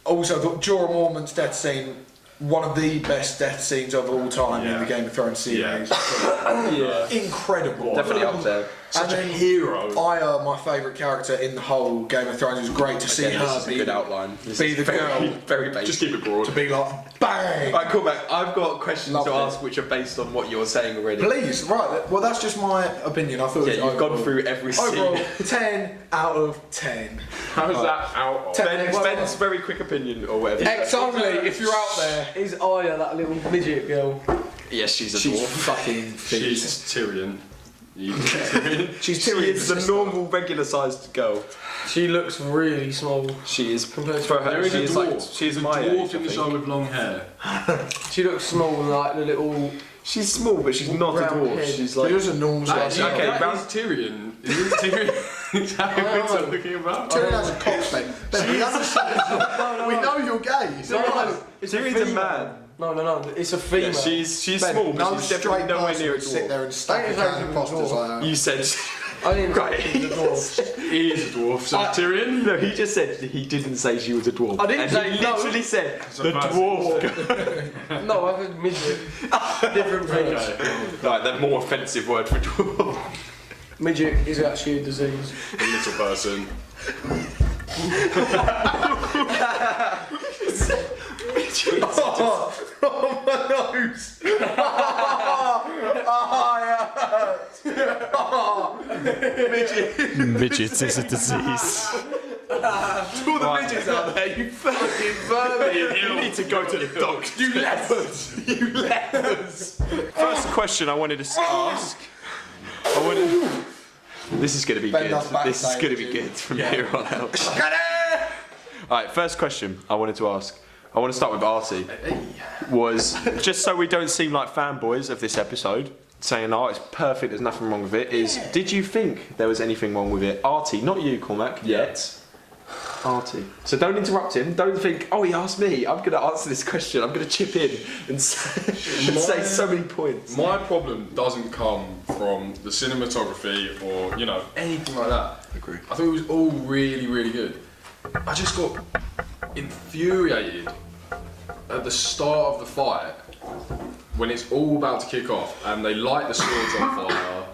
Also, I thought Jorah Mormont's death scene, one of the best death scenes of all time in the Game of Thrones series. Yeah. Incredible. Definitely up there. Such a hero. Aya, my favourite character in the whole Game of Thrones. It was great to see Again, this her is a be, good outline. be the girl. Very basic. Just keep it broad. To be like, bang! Right, cool, mate. I've got questions Lovely. to ask which are based on what you're saying already. Please, right. Well, that's just my opinion. I thought Yeah, it was you've gone through every overall scene. 10 out of 10. How's that out of? Ben's very quick opinion or whatever. X only, if you're out there. Is Aya that little midget girl? Yes, she's a She's dwarf. fucking She's Tyrion. Tyrion. She's She Tyrion. is the normal, regular-sized girl. She looks really small. She is Compared to for her. There is a She's dwarf. like she's There's my a dwarf age, in I the think. show with long hair. She looks small, like the little. She's small, but she's not a Round dwarf. head. She's She's like just a normal size. Okay, that round- is Tyrion. Isn't Tyrion? Is that what we're talking about? Tyrion has a cock spec. We know you're gay. So Tyrion's a man. No. It's a female. Yeah, she's Ben, small, but no she's definitely straight nowhere person near a would sit dwarf. there and stack That a is can actually of imposters a like that. You said I didn't Right. say she was a dwarf. He is a dwarf. So Tyrion. no. He just said he didn't say she was a dwarf. I didn't and say he no. literally said a the person. dwarf. No, I heard midget. Different things. Right, the more offensive word for dwarf. Midget is actually a disease. A little person. Oh my nose! Midget is a disease. All the midgets out there, you fucking vermin. You need to go to the doctor. You lepers. You lepers. First question I wanted to ask. This is going to be Ben good. does backstage, This is going to be dude. good from here on out. Alright, first question I wanted to ask. I want to start with Artie. Was just so we don't seem like fanboys of this episode, saying, oh, it's perfect, there's nothing wrong with it, is did you think there was anything wrong with it? Artie, not you, Cormac, yet. Artie. So don't interrupt him, don't think, oh, he asked me, I'm going to answer this question, I'm going to chip in and say so many points. My problem doesn't come from the cinematography or, you know, anything like that. Agree. I thought it was all really, really good. I just got infuriated at the start of the fight when it's all about to kick off and they light the swords on fire.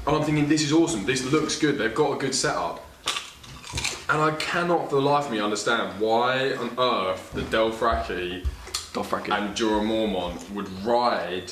And I'm thinking, this is awesome, this looks good, they've got a good setup. And I cannot for the life of me understand why on earth the Dothraki and Jorah Mormont would ride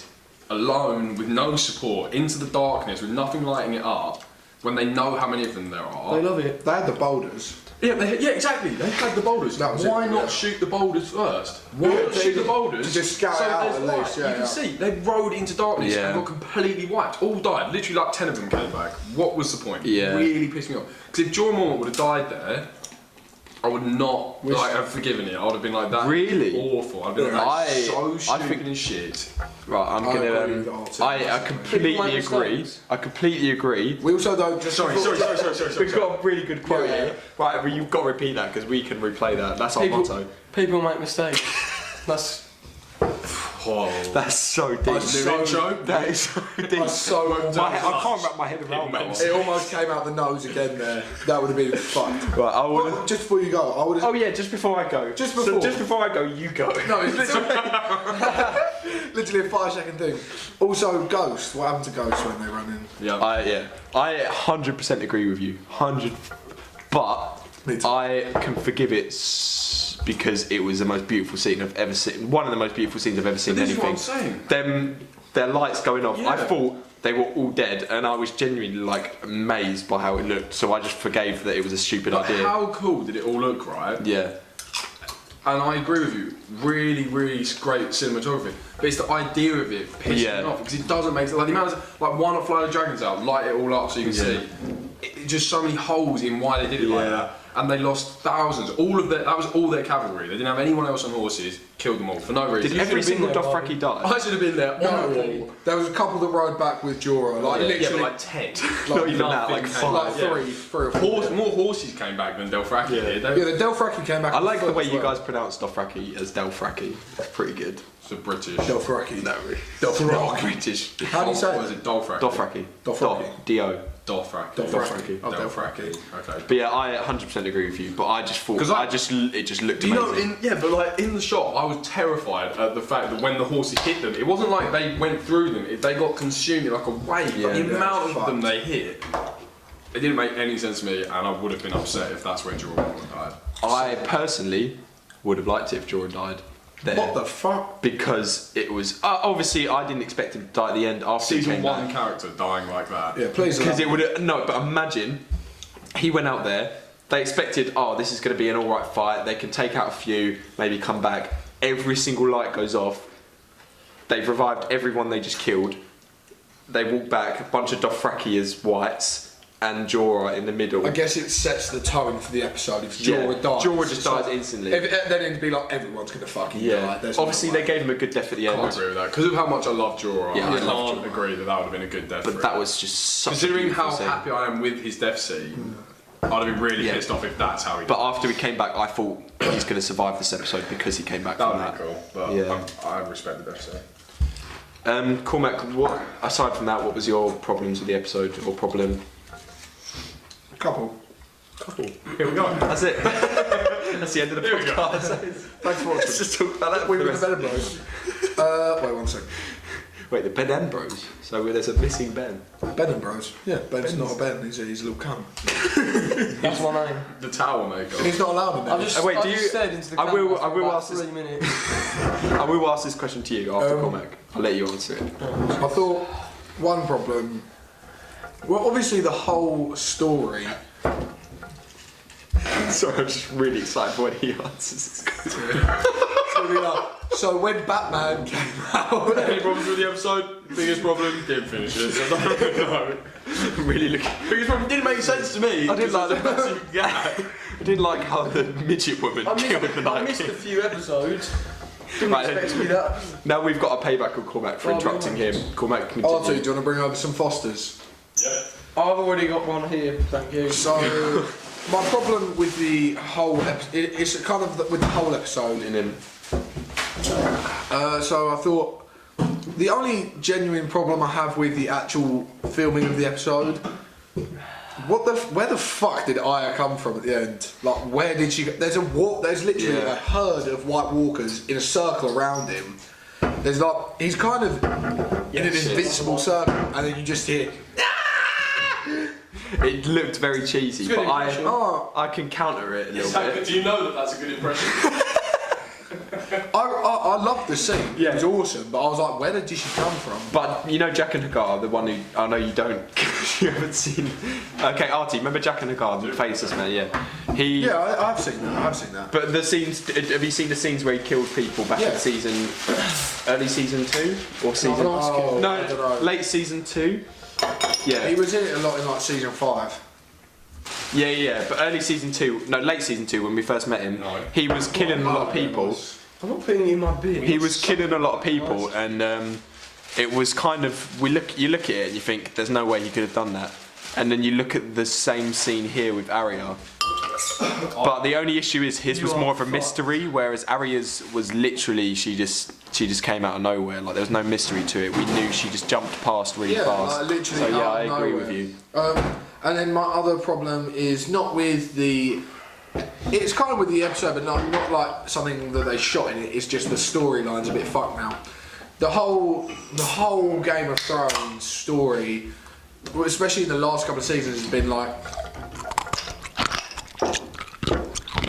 alone with no support into the darkness with nothing lighting it up when they know how many of them there are. They love it. They had the boulders. Yeah, exactly. They had the boulders. That was Why it, not yeah. shoot the boulders first? Why not shoot the boulders? To just scout it out there's at light. least, yeah, you can yeah. see they rode into darkness Yeah. and got completely wiped. All died. Literally, like 10 of them came back. What was the point? Yeah. It really pissed me off. Because if Jorah Mormont would have died there, I would not have forgiven it. I would have been like that. Really? Awful. I'd been like, I- so I stupid think- and shit. Right, I'm I gonna. agree with Artie. I completely People make agree. mistakes. I completely agree. We also don't just. Sorry. We've got a really good quote Yeah. here. Right, well, you've got to repeat that because we can replay that. That's our motto. People make mistakes. That's Oh. That's so deep. That is so deep. I so I can't wrap my head around that. It almost came out the nose again there. That would have been fucked. Right, I would. Well, just before you go, I would have. Oh yeah, just before I go. Just So before. just before I go, you go. No, it's literally a 5-second thing. Also, Ghost. What happened to Ghost when they run in? Yeah. I 100% agree with you. 100. But Me too. I can forgive it because it was the most beautiful scene I've ever seen. One of the most beautiful scenes I've ever seen. But this is anything. what I'm saying. Them, their lights going off. I Yeah. thought they were all dead, and I was genuinely like amazed by how it looked. So I just forgave that it was a stupid But idea. how cool did it all look, right? Yeah. And I agree with you, really, really great cinematography. But it's the idea of it pissing me off because it doesn't make sense. Like the amount of like why not fly the dragons out, light it all up so you can see. Just so many holes in why they did it like that. And they lost thousands. That was all their cavalry. They didn't have anyone else on horses. Killed them all for no reason. Did every have been single there, Dothraki die? I should have been there on the wall. There was a couple that rode back with Jorah. Like literally, like 10. Not even that, like Nothing 5. came like back. three or four. More horses came back than Dothraki did. Yeah, the Dothraki came back. I on like the foot way as you well. guys pronounce Dothraki as Delfraki. It's pretty good. It's a British. Dothraki. No, really. Dothraki. British. How do you say What is it? it? Dothraki. Dothraki. Dothraki. D-O. Dothraki. Dothraki. Dothraki. Okay. But yeah, I 100% 100% agree with you, but I just thought it just looked You amazing. know, but like in the shop, I was terrified at the fact that when the horses hit them, it wasn't like they went through them; they got consumed in like a wave. Yeah, Like, the yeah, amount of them they hit, it didn't make any sense to me, and I would have been upset if that's where Jorah died. I personally would have liked it if Jorah died there. What the fuck? Because it was obviously I didn't expect him to die at the end after he Season came 1 back. character dying like that. Yeah, please. Because it would have no, but imagine he went out there. They expected, this is going to be an alright fight. They can take out a few, maybe come back. Every single light goes off. They've revived everyone they just killed. They walk back, a bunch of Dothraki as whites, and Jorah in the middle. I guess it sets the tone for the episode if Jorah dies. Jorah just dies instantly. Then it'd be like everyone's gonna fucking die. There's Obviously, no way. they gave him a good death at the end. I can't agree with that because of how much I love Jorah. Yeah, I I love can't agree that would have been a good death. But for that him. was just such Considering a how beautiful scene. happy I am with his death scene, I'd have been really pissed off if that's how he. But after he came back, I thought he's going to survive this episode because he came back that from would that. be cool. But Yeah. I respect the death scene. Cormac, what aside from that, what was your problems with the episode or problem? Couple. Here we go. That's it. That's the end of the Here we go. podcast. Thanks for watching. Let's just talk about that. We for were the the rest Ben Bros. Wait 1 second. Wait, the Ben and Bros. So there's a missing Ben. Ben and Bros. Yeah, Ben's not a Ben. He's a little cunt. That's my name. The tower maker. And he's not allowed in there. I've just, wait, I've do just you- stared into the I will- camera for I will about ask this- 3 minutes. I will ask this question to you after Cormac. I'll let you answer it. I thought one problem. Well, obviously the whole story. Sorry, I'm just really excited when he answers this question. It's gonna be like, so when Batman came out, Any problems with the episode? Biggest problem? Didn't finish it. So I don't know. I'm really looking. Biggest problem didn't make sense to me. I didn't like because that. it's a massive gag. I didn't like how the midget woman killed the I Night missed a King. few episodes. Didn't Right. expect to be that. Now we've got a payback on Cormac for Oh, interrupting him. Cormac, continue. R2, do you want to bring over some Fosters? I've already got one here, thank you. So, my problem with the whole episode, it's kind of with the whole episode. And then So I thought the only genuine problem I have with the actual filming of the episode, where the fuck did Aya come from at the end? Like, where did she go? There's literally Yeah. a herd of White Walkers in a circle around him. There's like, he's kind of in an invincible circle, and then you just hear, it looked very cheesy, good but impression. I can counter it a little bit. Do you know that that's a good impression? I loved the scene. Yeah. It was awesome, but I was like, where did she come from? But you know Jack and Hagar, the one who I know you don't, you haven't seen. Okay, Artie, remember Jack and Hagar, the faceless man? Yeah, he. Yeah, I've seen that. I've seen that. But the scenes, have you seen the scenes where he killed people back Yeah. in early season 2 or season? Oh, I don't No, know. late season 2. Yeah. He was in it a lot in like season 5. Yeah, but early season 2, no, late season 2 when we first met him, No. he was killing a lot of people. I'm not putting it in my bin. He was killing a lot of people, and it was kind of you look at it and you think there's no way he could have done that, and then you look at the same scene here with Arya. But the only issue is his was more of a mystery, whereas Arya's was literally she just came out of nowhere. Like there was no mystery to it. We knew she just jumped past really fast. Like, literally. So yeah, out I of agree nowhere. with you. And then my other problem is not with the. It's kind of with the episode, but not like something that they shot in it. It's just the storyline's a bit fucked now. The whole Game of Thrones story, well, especially in the last couple of seasons, has been like.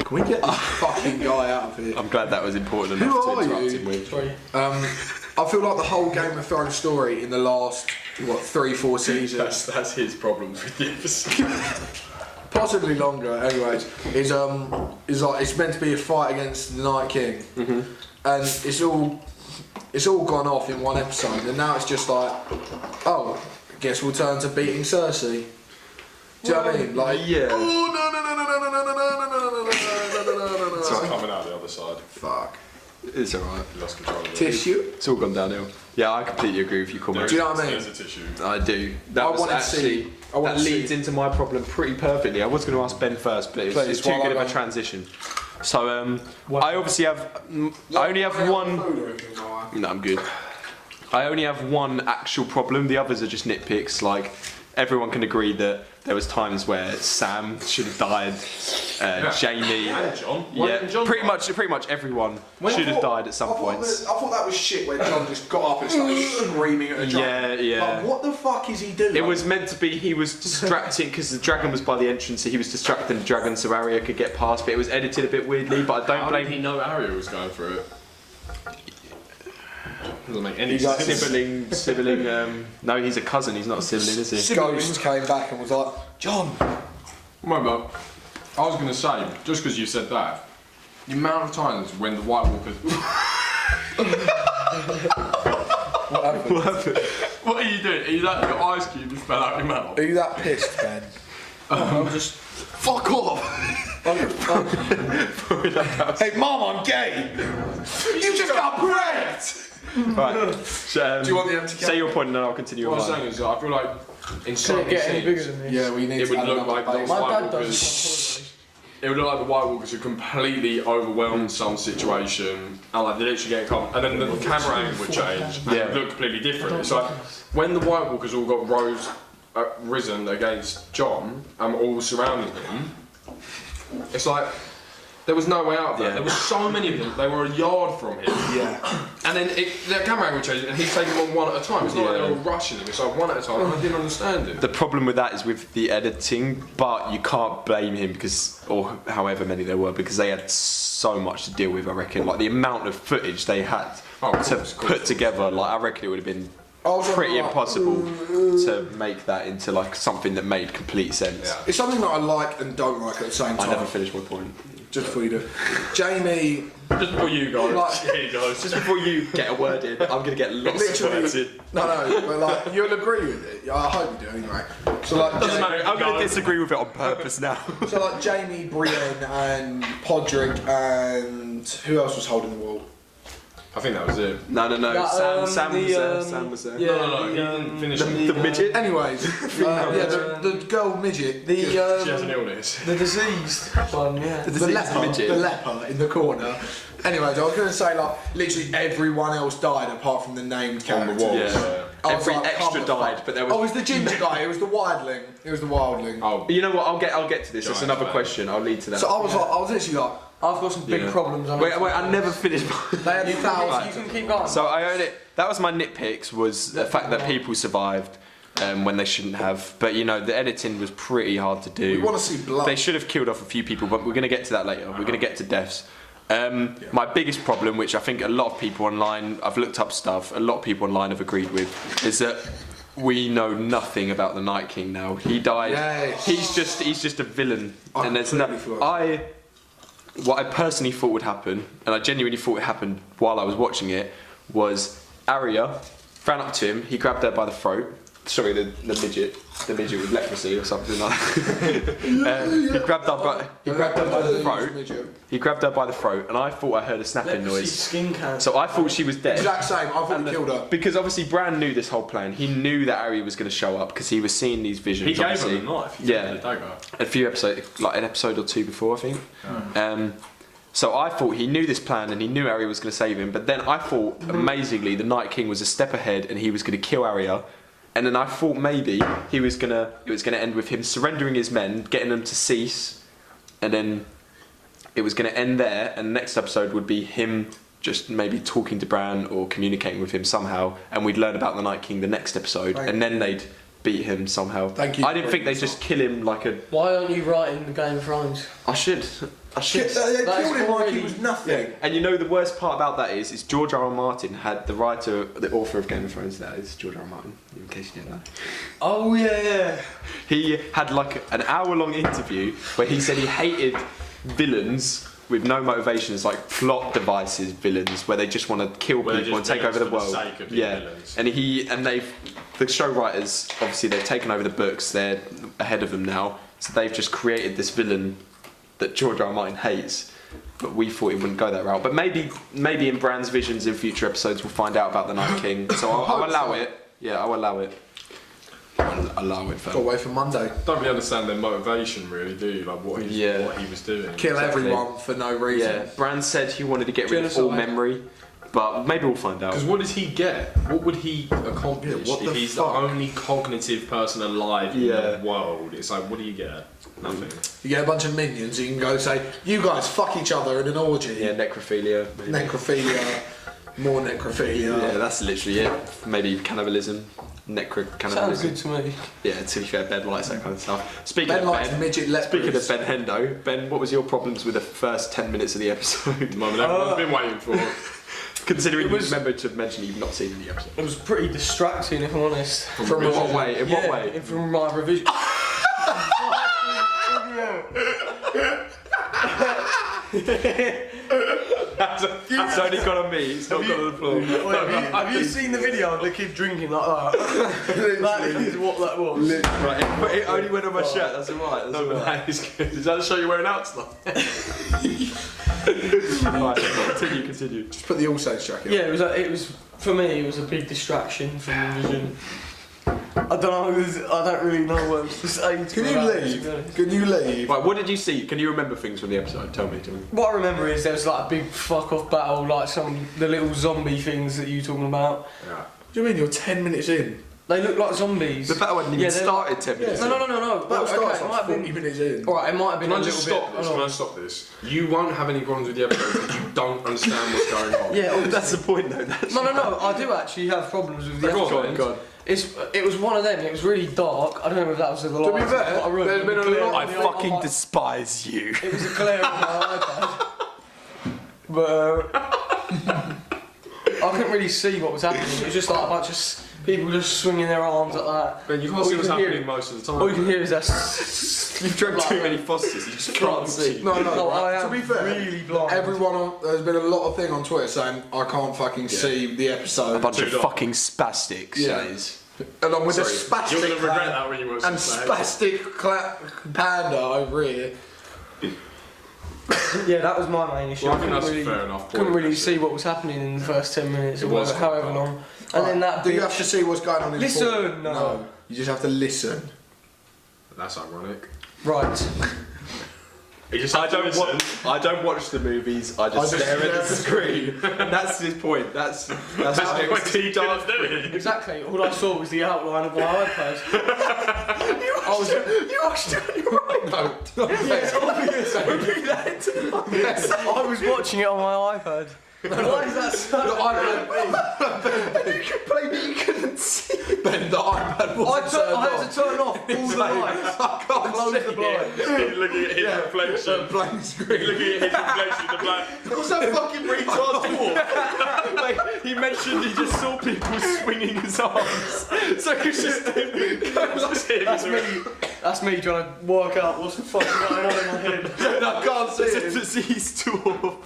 Can we get this fucking guy out of here? I'm glad that was important Who enough to are interrupt you? him with. Sorry. I feel like the whole Game of Thrones story in the last 3-4 seasons, That's his problems with the episode. possibly longer. Anyways, is like it's meant to be a fight against the Night King, and it's all gone off in one episode, and now it's just like, oh, guess we'll turn to beating Cersei. Do you know what I mean? Like, Yeah. oh no. It's coming out the other side. Fuck. It's alright. He lost control of it. Tissue. It's all gone downhill. Yeah, I completely agree with you, Cormac. Do you know what I mean? There's a tissue. I do. That I was wanna actually see- I wanna that leads see. into my problem pretty perfectly. I was going to ask Ben first, but it's Please, too while good of I a go. transition. So I obviously have. I only have one. No, I'm good. I only have one actual problem. The others are just nitpicks. Like everyone can agree that there was times where Sam should have died, Jamie, and John. Pretty much everyone should have died at some points. I thought that was shit when John just got up and started screaming at a dragon. Yeah. Like, what the fuck is he doing? It was meant to be he was distracting because the dragon was by the entrance, so he was distracting the dragon so Arya could get past. But it was edited a bit weirdly. But I don't blame. How did he know Arya was going through it? Doesn't make any He's like sense. Sibling. No, he's a cousin. He's not a sibling, is he? Ghost came back and was like, John. Remember, I was going to say, just because you said that, the amount of times when the White Walkers. What happened? What are you doing? Are you like your ice cube just fell out your mouth? Are you that pissed, Ben? I'm just. Fuck off! Hey, Mum, I'm gay. You just got pranked. Right. Do you want the empty Say your point and then I'll continue. What with I'm mine. saying is, I feel like in Can some it get any scenes, bigger than this? Yeah, we need it to would add look another like the base. White My dad Walkers. does it. It would look like the White Walkers are completely overwhelmed some situation, and like they literally get come, and then the camera angle would change, and it would look completely different. It's like when the White Walkers all got risen against John and all surrounding him. It's like there was no way out of that. Yeah. There were so many of them. They were a yard from him. Yeah. And then the camera angle changed, and he's taking them on one at a time. It's not like they're all rushing him. It's like one at a time. And I didn't understand it. The problem with that is with the editing, but you can't blame him or however many there were, because they had so much to deal with. I reckon, like the amount of footage they had to put together, like I reckon it would have been pretty impossible to make that into like something that made complete sense. Yeah. It's something that I like and don't like at the same time. I never finished my point. Just before you do. Jamie. Just before you guys. Like, Here you go. Just before you get a word in, I'm gonna get lots of words in. No, but like, you'll agree with it. I hope you do anyway. So like, I'm gonna disagree with it on purpose now. So like Jamie, Brienne and Podrick and who else was holding the wall? I think that was it. No. Sam was there. Sam was there. Yeah, No, he didn't finish it. The midget. Anyways, the girl midget, The She has an illness. the diseased one, yeah. the leper in the corner. Anyways, I was going to say like literally everyone else died apart from the named On the character. wall. Yeah. I was Every like, extra come the died, fuck. but there was. Oh, it was the ginger guy. It was the wildling. It was the wildling. Oh, You know what? I'll get to this. That's Giant another fan. question. I'll lead to that. So I was literally like, I've got some big Yeah. problems. Wait, I never finished. they had thousands. You can keep going. So I own it. That was my nitpicks. Was the fact that people survived when they shouldn't have. But you know, the editing was pretty hard to do. We want to see blood. They should have killed off a few people, but we're going to get to that later. We're going to get to deaths. My biggest problem, which I think a lot of people online, I've looked up stuff, a lot of people online have agreed with, is that we know nothing about the Night King now. He died. Yes. He's just a villain, I and there's no. completely forgot. What I personally thought would happen, and I genuinely thought it happened while I was watching it, was Arya ran up to him. He grabbed her by the throat. Sorry, the midget with leprosy or something like that. He grabbed her by the throat. He grabbed her by the throat, and I thought I heard a snapping Leprosy, noise. skin cancer. So I thought she was dead. Exact same. I thought we killed her. Because obviously Bran knew this whole plan. He knew that Arya was going to show up because he was seeing these visions. he gave obviously. him a knife. He Yeah. gave him a dagger. A few episodes, like an episode or two before, I think. So I thought he knew this plan and he knew Arya was going to save him. But then I thought, amazingly, the Night King was a step ahead and he was going to kill Arya. And then I thought maybe it was going to end with him surrendering his men, getting them to cease, and then it was going to end there. And the next episode would be him just maybe talking to Bran or communicating with him somehow, and we'd learn about the Night King the next episode, and then they'd beat him somehow. Thank you. I didn't think they'd just kill him like a. Why aren't you writing the Game of Thrones? I should. They That killed is him like already- he was nothing. And you know the worst part about that is George R. R. Martin had the author of Game of Thrones. That is George R. R. Martin, in case you didn't know. Oh yeah. He had like an hour-long interview where he said he hated villains with no motivations, like plot devices villains, where they just want to kill Where they're people and just take over the villains world. for the sake of being villains. And the show writers, obviously they've taken over the books. They're ahead of them now, so they've just created this villain that George R. R. Martin hates. But we thought it wouldn't go that route. But maybe in Bran's visions in future episodes we'll find out about the Night King. So I'll allow it. Yeah, I'll allow it. I'll allow it. Got away from Monday. Don't really understand their motivation, really, do you? Like what he was doing. Kill Exactly. everyone for no reason. Yeah, Bran said he wanted to get rid of Genocide. all memory But maybe we'll find out. Because what does he get? What would he accomplish if he's the only cognitive person alive in the world? It's like, what do you get? Nothing. You get a bunch of minions, you can go say, you guys fuck each other in an orgy. Yeah, necrophilia. Maybe. Necrophilia, more necrophilia. Yeah, that's literally it. Maybe cannibalism. Cannibalism. Sounds good to me. Yeah, to be fair, Ben likes that kind of stuff. Speaking Ben of likes Ben, midget lepers. speaking of Ben Hendo, Ben, what was your problems with the first 10 minutes of the episode? Moment everyone's been waiting for. Considering you remember to mention you've not seen the episode. It was pretty distracting, if I'm honest. From what way? In what way? From my revision. It's only gone on me, it's not gone on the floor. Have you seen the video of the kid drinking like that? That is what that was. Right, but it only went on my shirt, that's alright. That's alright. That is good. Does that show you wearing out stuff? Right, continue. Just put the All Saints jacket on. Yeah, it was for me. It was a big distraction from the vision. I don't know. I don't really know what to say. Can you leave? Can you leave? Right, what did you see? Can you remember things from the episode? Tell me. What I remember is there was like a big fuck off battle, like the little zombie things that you were talking about. Yeah. What do you mean you're 10 minutes in? They look like zombies. The battle hadn't even started 10 minutes in. No. That Well, starts okay, it might like have been 40 minutes in. Alright, it might have been Can a I just little stop bit. this? Can I stop this? You won't have any problems with the episode because you don't understand what's going on. Yeah, That's the point though. No. I do actually have problems with the episode. Go on. It was one of them. It was really dark. I don't know if that was the light. To be fair, there's been a lot. I fucking despise you. It was a glare on my iPad, but I couldn't really see what was happening. It was just like a bunch of people just swinging their arms like that. But you can't see what's happening most of the time. All you can hear is that. You've drunk too many Fosters, you just can't see. No, I to am be fair, really blind. there's been a lot of thing on Twitter saying I can't fucking see the episode. A bunch of fucking spastics, Yeah. that is. Along with the You're spastic going to regret clan that when you watch and this. spastic panda over here. Yeah, that was my main issue. Well, I think that's couldn't a really, fair enough point, couldn't really actually. see what was happening in the first 10 minutes It or was whatever, quite however dark. long. And then that Do you bitch- have to see what's going on in Listen, full? no. You just have to listen. That's ironic. Right. I don't watch the movies, I just stare at the screen. And that's his point. That's what what's too he's dark gonna for do. him. Exactly. All I saw was the outline of my iPad. You watched it on your iPad? No. I was watching it on my iPad. Why is that so? You could play but you couldn't see. Ben, the iPad wasn't I had to turn off all the lights. I can't close the blind. Looking at his reflection. Blank screen. Looking at his reflection in the black. What's that fucking retard Like, he mentioned he just saw people swinging his arms. So it's just That's me trying to work out what's the fuck going on in my head. I can't see it. It's a disease dwarf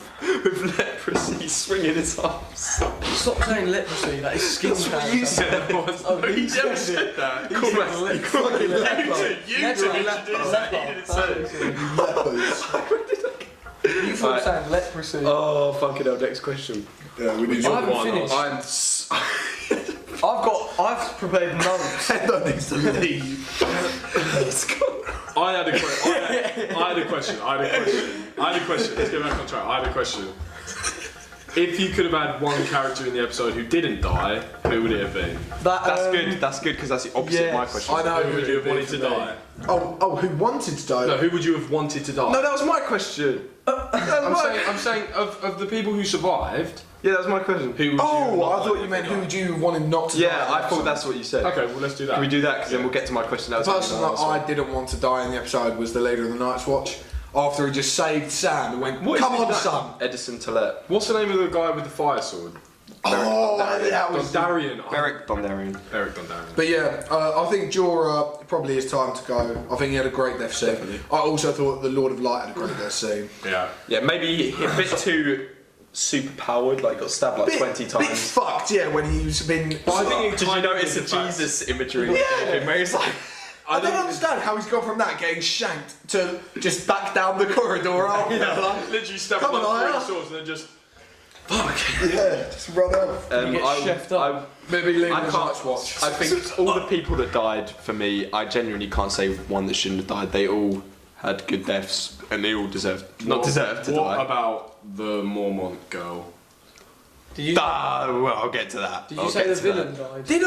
with leprosy swinging his arms. Stop saying leprosy, that is skin cancer. That's what you said. Oh, He he never said said it. that. He said leprosy. You two introduced that. He didn't say it. You thought saying leprosy. Oh, fucking hell, next question. Yeah, we did I haven't finished. I've prepared notes. That needs to leave. I had a question. Let's get back on track. I had a question. If you could have had one character in the episode who didn't die, who would it have been? That's good because that's the opposite of my question. I know Who would you have wanted to die? Oh, who wanted to die? No, who would you have wanted to die? No, that was my question. I'm saying of the people who survived, Yeah, that was my question. who would you Oh, not I like thought to you meant die? who would you wanted not to die? Yeah, in the I thought episode. that's what you said. Okay, well let's do that. Can we do that? Because then we'll get to my question. That The was person that I didn't want to die in the episode was the leader of the Night's Watch. After he just saved Sam and went, What is come his on, name? son. Edison Tillett. What's the name of the guy with the fire sword? Oh, that was. Dondarrion. Eric Dondarrion. Eric Dondarrion. But yeah, I think Jorah probably is time to go. I think he had a great death scene. Definitely. I also thought the Lord of Light had a great death scene. Yeah. Yeah, maybe a bit too super powered, like got stabbed like 20 Bit times. fucked, yeah, when he's been. I think it Did you kind of notice the is fact. Jesus imagery? Yeah. Where he's like, I don't understand how he's gone from that getting shanked to just back down the corridor after. Like, Literally stepped Come on, like Aya. 3 swords and then just. yeah, just run off. You get chefed up. Maybe leave I the can't Night's Watch. I think all the people that died for me, I genuinely can't say one that shouldn't have died. They all had good deaths and they all deserved to What die. about the Mormont girl? Well, I'll get to that. Did you say the villain died? Did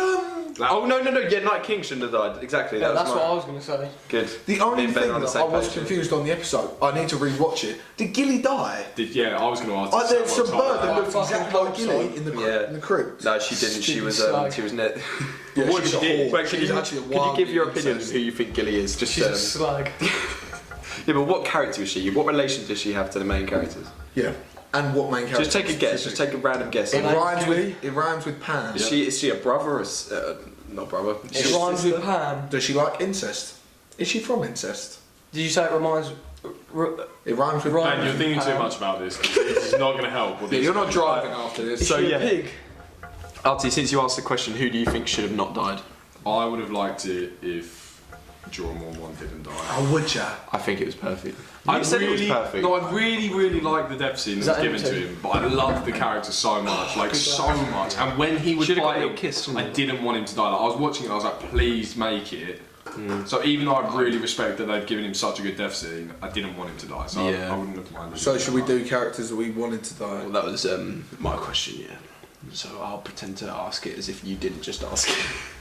Oh no! Yeah, Night King shouldn't have died. Exactly. Yeah, that's was what I was going to say. Good. The only Me and Ben thing are on the that same I was page. confused on the episode, I need to rewatch it. Did Gilly die? I was going to ask. There's some bird that I looked fucking exactly like hope Gilly so. in the crypt. No, she didn't. She was. Slag. She was net. Yeah, What she's she a did? whore. Wait, She's actually a could you wild give your opinion on incest. who you think Gilly is? Just She's a slag. yeah, but what character is she? What relation does she have to the main characters? Yeah. And what main character? Just take a guess. Just take a random guess. It rhymes with Pan. Is she a brother or not brother? It rhymes with Pam. Does she like incest? Is she from incest? Did you say it reminds... It rhymes with Man, you're thinking too much about this. This is not going to help. Yeah, you're not driving after this. Is So, she yeah. a pig? Artie, since you asked the question, who do you think should have not died? I would have liked it if Jorah Mormont didn't die. Oh, would ya? I think it was perfect. I You said it was really, perfect. no, I really like the death scene Is that was that given to empty? him, but I loved the character so much, like so much. And when he was Should've got a fighting, little kiss, shouldn't I he? didn't want him to die. Like, I was watching it, I was like, please make it. So even though I really respect that they've given him such a good death scene, I didn't want him to die. So Yeah. I wouldn't have minded. So should we do characters that we wanted to die? Well, that was my question, yeah. So I'll pretend to ask it as if you didn't just ask it.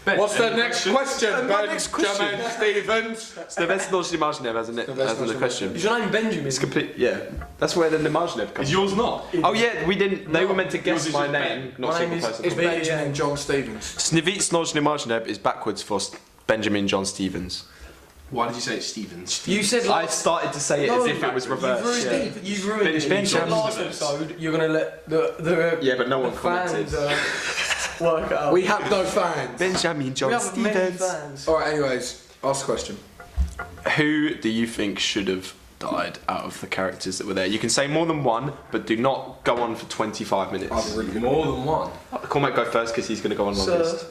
Ben, What's the any next questions? question? My next question. Benjamin Stevens. So that's not Nimajnev as a question. Is your name Benjamin? It's complete. Yeah, that's where the Nimajnev comes. Is yours not? Oh yeah, we didn't. They were meant to guess yours is my just name, Ben. not My single name is- person. It's B- Benjamin John Stevens. Snivit Snoj Nimajnev is backwards for Benjamin John Stevens. Why did you say it's Stevens? You said I last... started to say it as if it was reversed. You've ruined it. You Benjamin said last Stevens. episode you're going to let the Yeah, but no one fans commented. work it out. We have no fans. Benjamin John We have many Stevens. fans. Alright, anyways, ask the question. Who do you think should have died out of the characters that were there? You can say more than one, but do not go on for 25 minutes. I have a really good More than one. Cormac go first because he's going to go on longest.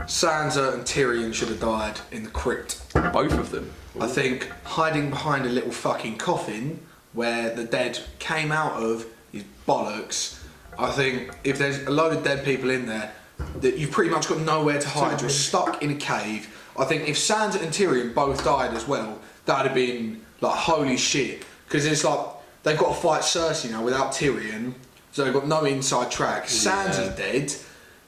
Sansa and Tyrion should have died in the crypt. Both of them. I think hiding behind a little fucking coffin where the dead came out of is bollocks. I think if there's a load of dead people in there, that you've pretty much got nowhere to hide. You're stuck in a cave. I think if Sansa and Tyrion both died as well, that'd have been like holy shit. Because it's like they've got to fight Cersei now without Tyrion, so they've got no inside track. Sansa's dead.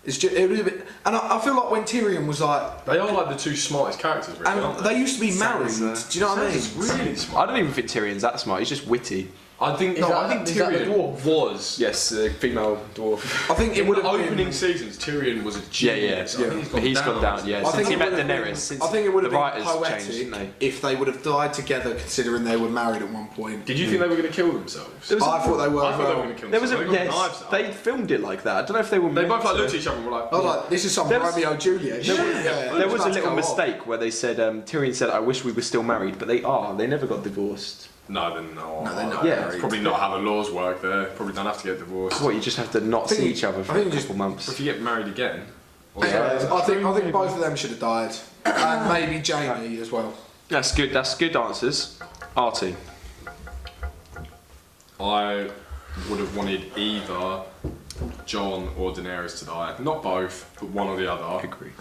It's just, it would have been, and I feel like when Tyrion was like, They are like the two smartest characters, really, aren't and they used to be married. Sansa. Do you know what I mean? Sansa's really smart. I don't even think Tyrion's that smart. He's just witty. I think Is that Tyrion the dwarf? was. Yes, female dwarf. I think it In would the have opening been. seasons, Tyrion was a Yeah, genius. yeah. I think He's gone down. Yeah, I since think he it met would have been- Daenerys. Since I think it would have the been writers poetic changed, didn't they? if they would have died together, considering they were married at one point. Did you think they were going to kill themselves? There was I thought they were. I as thought they well. were going to kill There was themselves. a They got yes. knives out. They filmed it like that. I don't know if they were. They meant both like to. looked at each other and were like, I was like, this is some There was- Romeo Juliet. shit. Yeah. There was a About to little go off. mistake where they said Tyrion said, "I wish we were still married," but they are. They never got divorced. no, they're not. No, they're not Yeah. married. Probably not how the laws work there. Probably don't have to get divorced. What? You just have to not think see you- each other I for think a you just- couple months. If you get married again. Anyways, I think both of them should have died, and maybe Jamie as well. That's good. That's good answers. Artie. I would have wanted either Jon or Daenerys to die. Not both, but one or the other. Agree.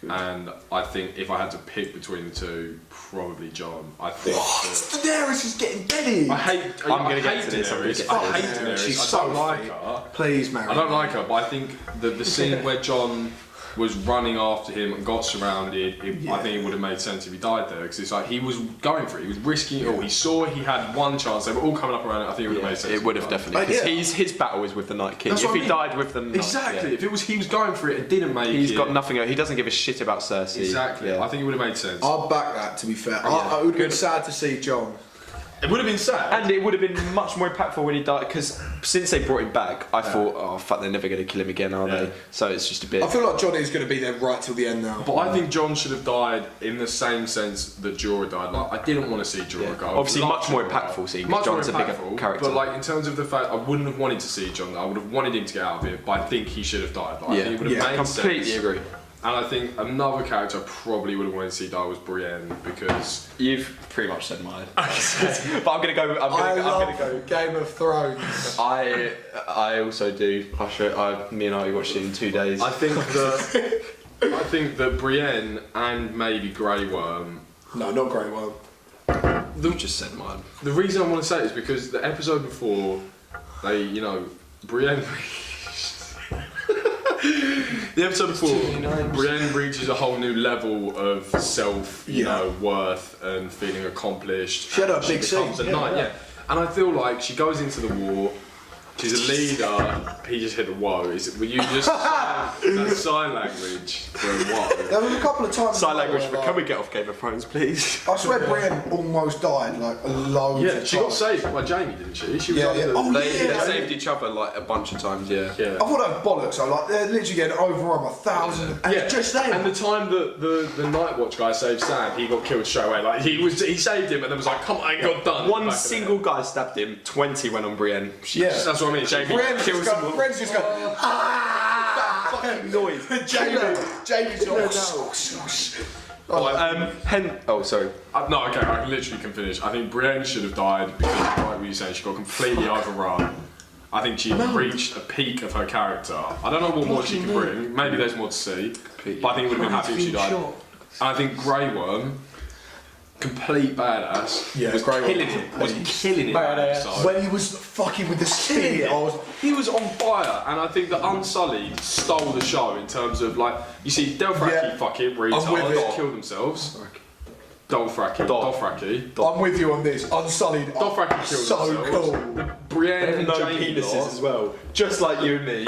And I think if I had to pick between the two, probably Jon. I think. Daenerys is getting deadly. I hate. I'm gonna I get hate to this, I'm gonna Daenerys. get to I this. hate Daenerys. She's I so don't like fit. her. Please marry. I don't me. like her, but I think the scene where Jon was running after him and got surrounded, I think it would have made sense if he died there, because it's like he was going for it, he was risking it all. He saw he had one chance, they were all coming up around it, I think it would have made sense. It would have definitely. Because Yeah. his battle is with the Night King. That's If what I he mean. died with them, Exactly, yeah. if it was he was going for it, it didn't make He's it. got nothing. He doesn't give a shit about Cersei. Exactly, Yeah. I think it would have made sense. I'll back that. To be fair, Yeah. I would have been Good. sad to see Jon. It would have been sad. And it would have been much more impactful when he died, because since they brought him back, I thought, oh fuck, they're never going to kill him again, are Yeah. they? So it's just a bit. I feel like Jon is going to be there right till the end now. But I think Jon should have died in the same sense that Jorah died. Like, I didn't want to see Jorah Yeah. go. Obviously, Love much more Jorah. impactful scene, 'cause Much more Jon's a bigger impactful, character. But like in terms of the fact, I wouldn't have wanted to see Jon. I would have wanted him to get out of it. But I think he should have died. Like, I think it would have Yeah, made completely sense. agree. And I think another character I probably would have wanted to see die was Brienne, because You've pretty much said mine. But I'm gonna go. I'm gonna go. Game of Thrones. I also do. Me and I watched it in 2 days. I think that Brienne and maybe Grey Worm. No, not Grey Worm. You just said mine. The reason I want to say it is because the episode before, Brienne. The episode before, Too many names. Brienne reaches a whole new level of self, you know, worth and feeling accomplished. She had her And big becomes scene, a knight, yeah. And I feel like she goes into the war. She's a leader. He just hit a whoa. Were you just that's sign language for a whoa? There was a couple of times. Sign language for, where, can we get off Game of Thrones, please? I swear Brienne almost died like loads Yeah, of she got times. saved by Jamie, didn't she? She was Yeah, like yeah. the- Oh, They yeah. saved each other like a bunch of times, yeah. yeah. I thought that was bollocks. So like they're literally getting overrun 1,000. And Yeah, just then. and the time that the Night Watch guy saved Sam, he got killed straight away. Like he saved him, and then was like, "Come on, got done." One Back in single guy stabbed him, 20 went on Brienne. Yeah. That's what I mean. Jamie Brienne's kills just them all. going, Brienne's just going, ah! Fucking noise. Jamie's like, Oh, sorry. No, okay, I literally can finish. I think Brienne should have died because, like what you saying, she got completely overrun. I think she reached a peak of her character. I don't know what more she can bring. Maybe there's more to see, but I think it would have been happy if she died. And I think Grey Worm, complete badass, Yeah, was Grey Worm. killing him. Was killing him. that Badass. episode. when he was fucking with the spear, I was. He was on fire, and I think that Unsullied stole the show in terms of like you see Dothraki Yeah. fucking I'm with retards it. kill themselves. Dothraki. I'm with you on this. Unsullied. Dothraki killed So themselves. cool. Brienne and No Jamie penises lot. as well. Just like you and me.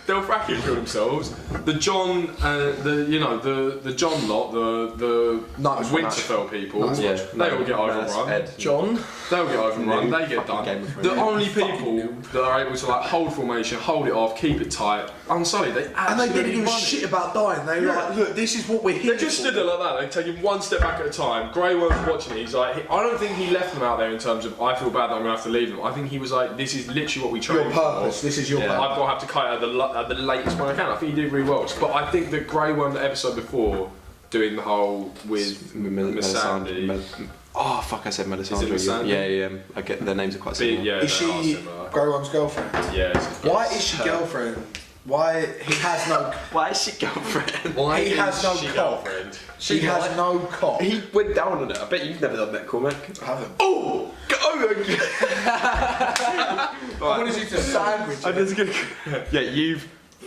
Dothraki killed themselves. The John, the John lot, the Nice, Winterfell people, Nice. Yeah, they all get overrun. Ed. John. They'll get overrun. They get Fucking Game done. of Thrones. The only people that are able to like hold formation, hold it off, keep it tight, Unsullied. They And absolutely they didn't give a won it. shit about dying. They were like, look, this is what we're here They just for. stood there like that. They take him one step back at a time. Grey Worm's watching it. He's like, I don't think he left them out there in terms of I feel bad that I'm gonna have to leave them. I think he was like, this is literally what we trained Your purpose. for. This is your Yeah, I've purpose. got to have to cut it at the latest when I can. I think he did really well. But I think that Grey Worm, the episode before, doing the whole with Missandei. Oh fuck! I said Melisandre. Is it Missandei? Yeah. I get their names are quite similar. Yeah, Is they are she similar. Grey Worm's girlfriend? Yeah. Why is she girlfriend? Why he has no? Why is she girlfriend? Why He has is no she cock. girlfriend? She has no cock. He went down on it. I bet you've never done that, Cormac. I haven't. Oh, go! I wanted you to sandwich I'm it. just gonna. Yeah,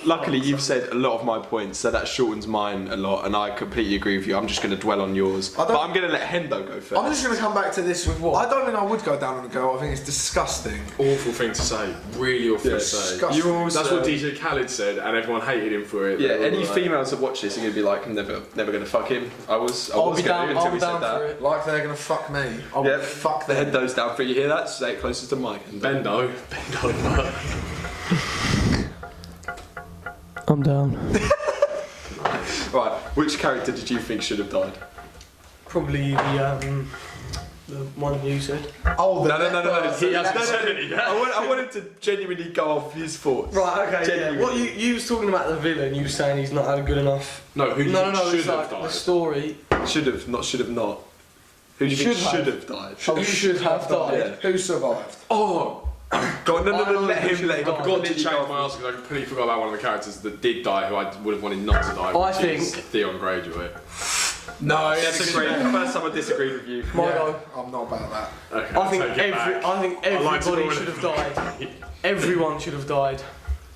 luckily you've said a lot of my points, so that shortens mine a lot, and I completely agree with you. I'm just going to dwell on yours, but I'm going to let Hendo go first. I'm just going to come back to this with what? I don't think I would go down on a girl. I think it's disgusting. Awful thing to say. Really awful to say. Disgusting. You also- That's what DJ Khaled said, and everyone hated him for it. Yeah, They were any like- females that watch this are going to be like, I'm never going to fuck him. I was I'll going be to down. until I'm we said down that. for it. Like they're going to fuck me. I will Yep. fuck The them. Hendo's down for you. Hear that? Say it closest to Mike. Bendo. Bend over. I'm down. Right, which character did you think should have died? Probably the one you said. Oh, the No. He hasn't said anything. I wanted to genuinely go off his thoughts. Right. Okay. Genuinely. Yeah. What you was talking about the villain? You were saying he's not had good enough. No, who do you No. think It's should like have the died? story. Should have not. Who do you think should have died? You should have died. Yeah. Who survived? Oh! Go on, no, I don't let think him, she let him. should I have forgot to change my answer because I completely forgot about one of the characters that did die who I would have wanted not to die. I which is think- Theon Greyjoy. No, Disagree. First time I disagreed with you. My go. I'm not about that. Okay, I think take it back. I think I like to everybody ruin should it. have died. Everyone should have died.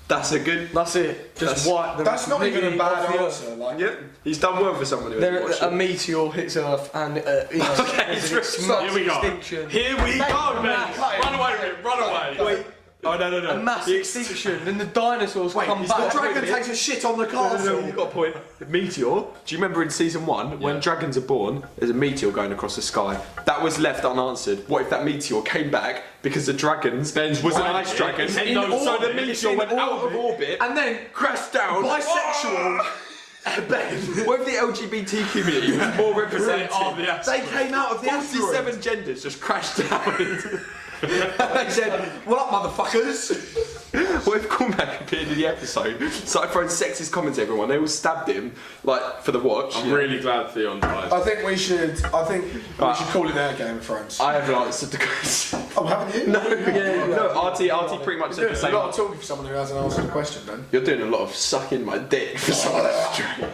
That's a good. That's it. Just That's- wipe them. That's not even a completely bad off the answer. Like, Yep. He's done well for someone who Then hasn't watched a it. meteor hits Earth and there's an Stop. Here we go. extinction. Here we go, man! cut it. Run away with it, run away! Wait. Oh no. A mass extinction. Then the dinosaurs come the back. dragon takes a shit on the castle. You've got a point. Meteor. Do you remember in season 1 when dragons are born? There's a meteor going across the sky. That was left unanswered. What if that meteor came back because the dragons was an ice dragon? It's in So the orbit. meteor went out of orbit And then crashed down. bisexual. What if the LGBT community was more represented? They came out of the asteroid. 47 genders just crashed down. They said, "What up, motherfuckers?" What if Cormac appeared in the episode, started throwing sexist comments at everyone, they all stabbed him, like, for the watch? I'm really glad Theon died. I think we should call it there, Game of Thrones. I haven't answered the question. Oh, haven't you? No, RT pretty much said You're the doing same. a lot of talking for someone who hasn't answered the question, then. You're doing a lot of sucking my dick for someone that's straight.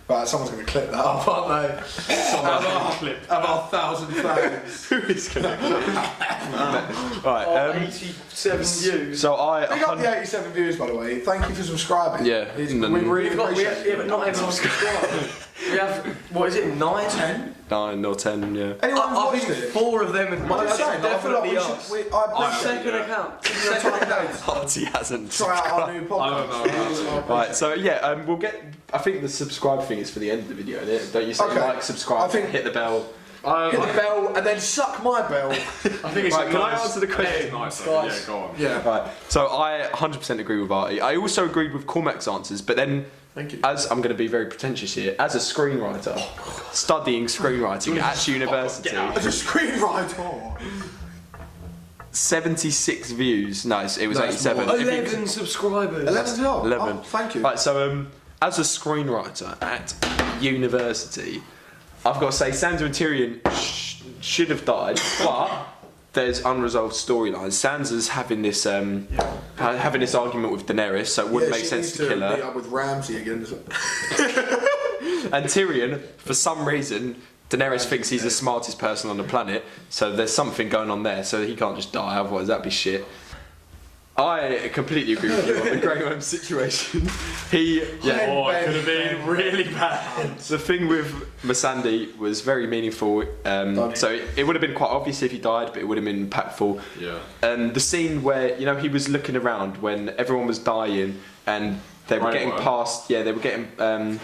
But someone's going to clip that up, aren't they? Of our 1,000 fans. Who is going to? Right. 87 views. So I. Pick up the 87 views, by the way. Thank you for subscribing. Yeah. We really appreciate it. Yeah, but not everyone's subscribed. We have, what is it, 9? 10? 9 or 10, yeah. Anyone who's I watched think it? 4 of them have I'm just saying, I feel like definitely we us. should. I appreciate Second it. account. Second days. Artie hasn't. Try out our new podcast. I don't know. Right, so yeah, we'll get. I think the subscribe thing is for the end of the video, isn't it? Don't you say Okay. like, subscribe, I think- hit the bell? Hit the bell and then suck my bell. I think it's Right, can I nice. answer the question? Nice. Guys. Yeah, go on. Yeah. Right, so I 100% agree with Artie. I also agreed with Cormac's answers, but then, Thank you. as I'm going to be very pretentious here, as a screenwriter, studying screenwriting at university, As a screenwriter. 76 views. No, it was No, it's 87. more. 11 subscribers. 11 12. 11. Oh, thank you. Right, so as a screenwriter at university, I've got to say Sansa and Tyrion should have died, but there's unresolved storylines. Sansa's having this argument with Daenerys, so it wouldn't make sense to kill Meet her. up with Ramsay again. And Tyrion, for some reason, Daenerys thinks he's the smartest person on the planet, so there's something going on there, so he can't just die, otherwise that'd be shit. I completely agree with you on the Grey Worm situation. It could have been really bad. The thing with Missandei was very meaningful, so it would have been quite obvious if he died, but it would have been impactful. Yeah. And the scene where he was looking around when everyone was dying and they were getting past, they were getting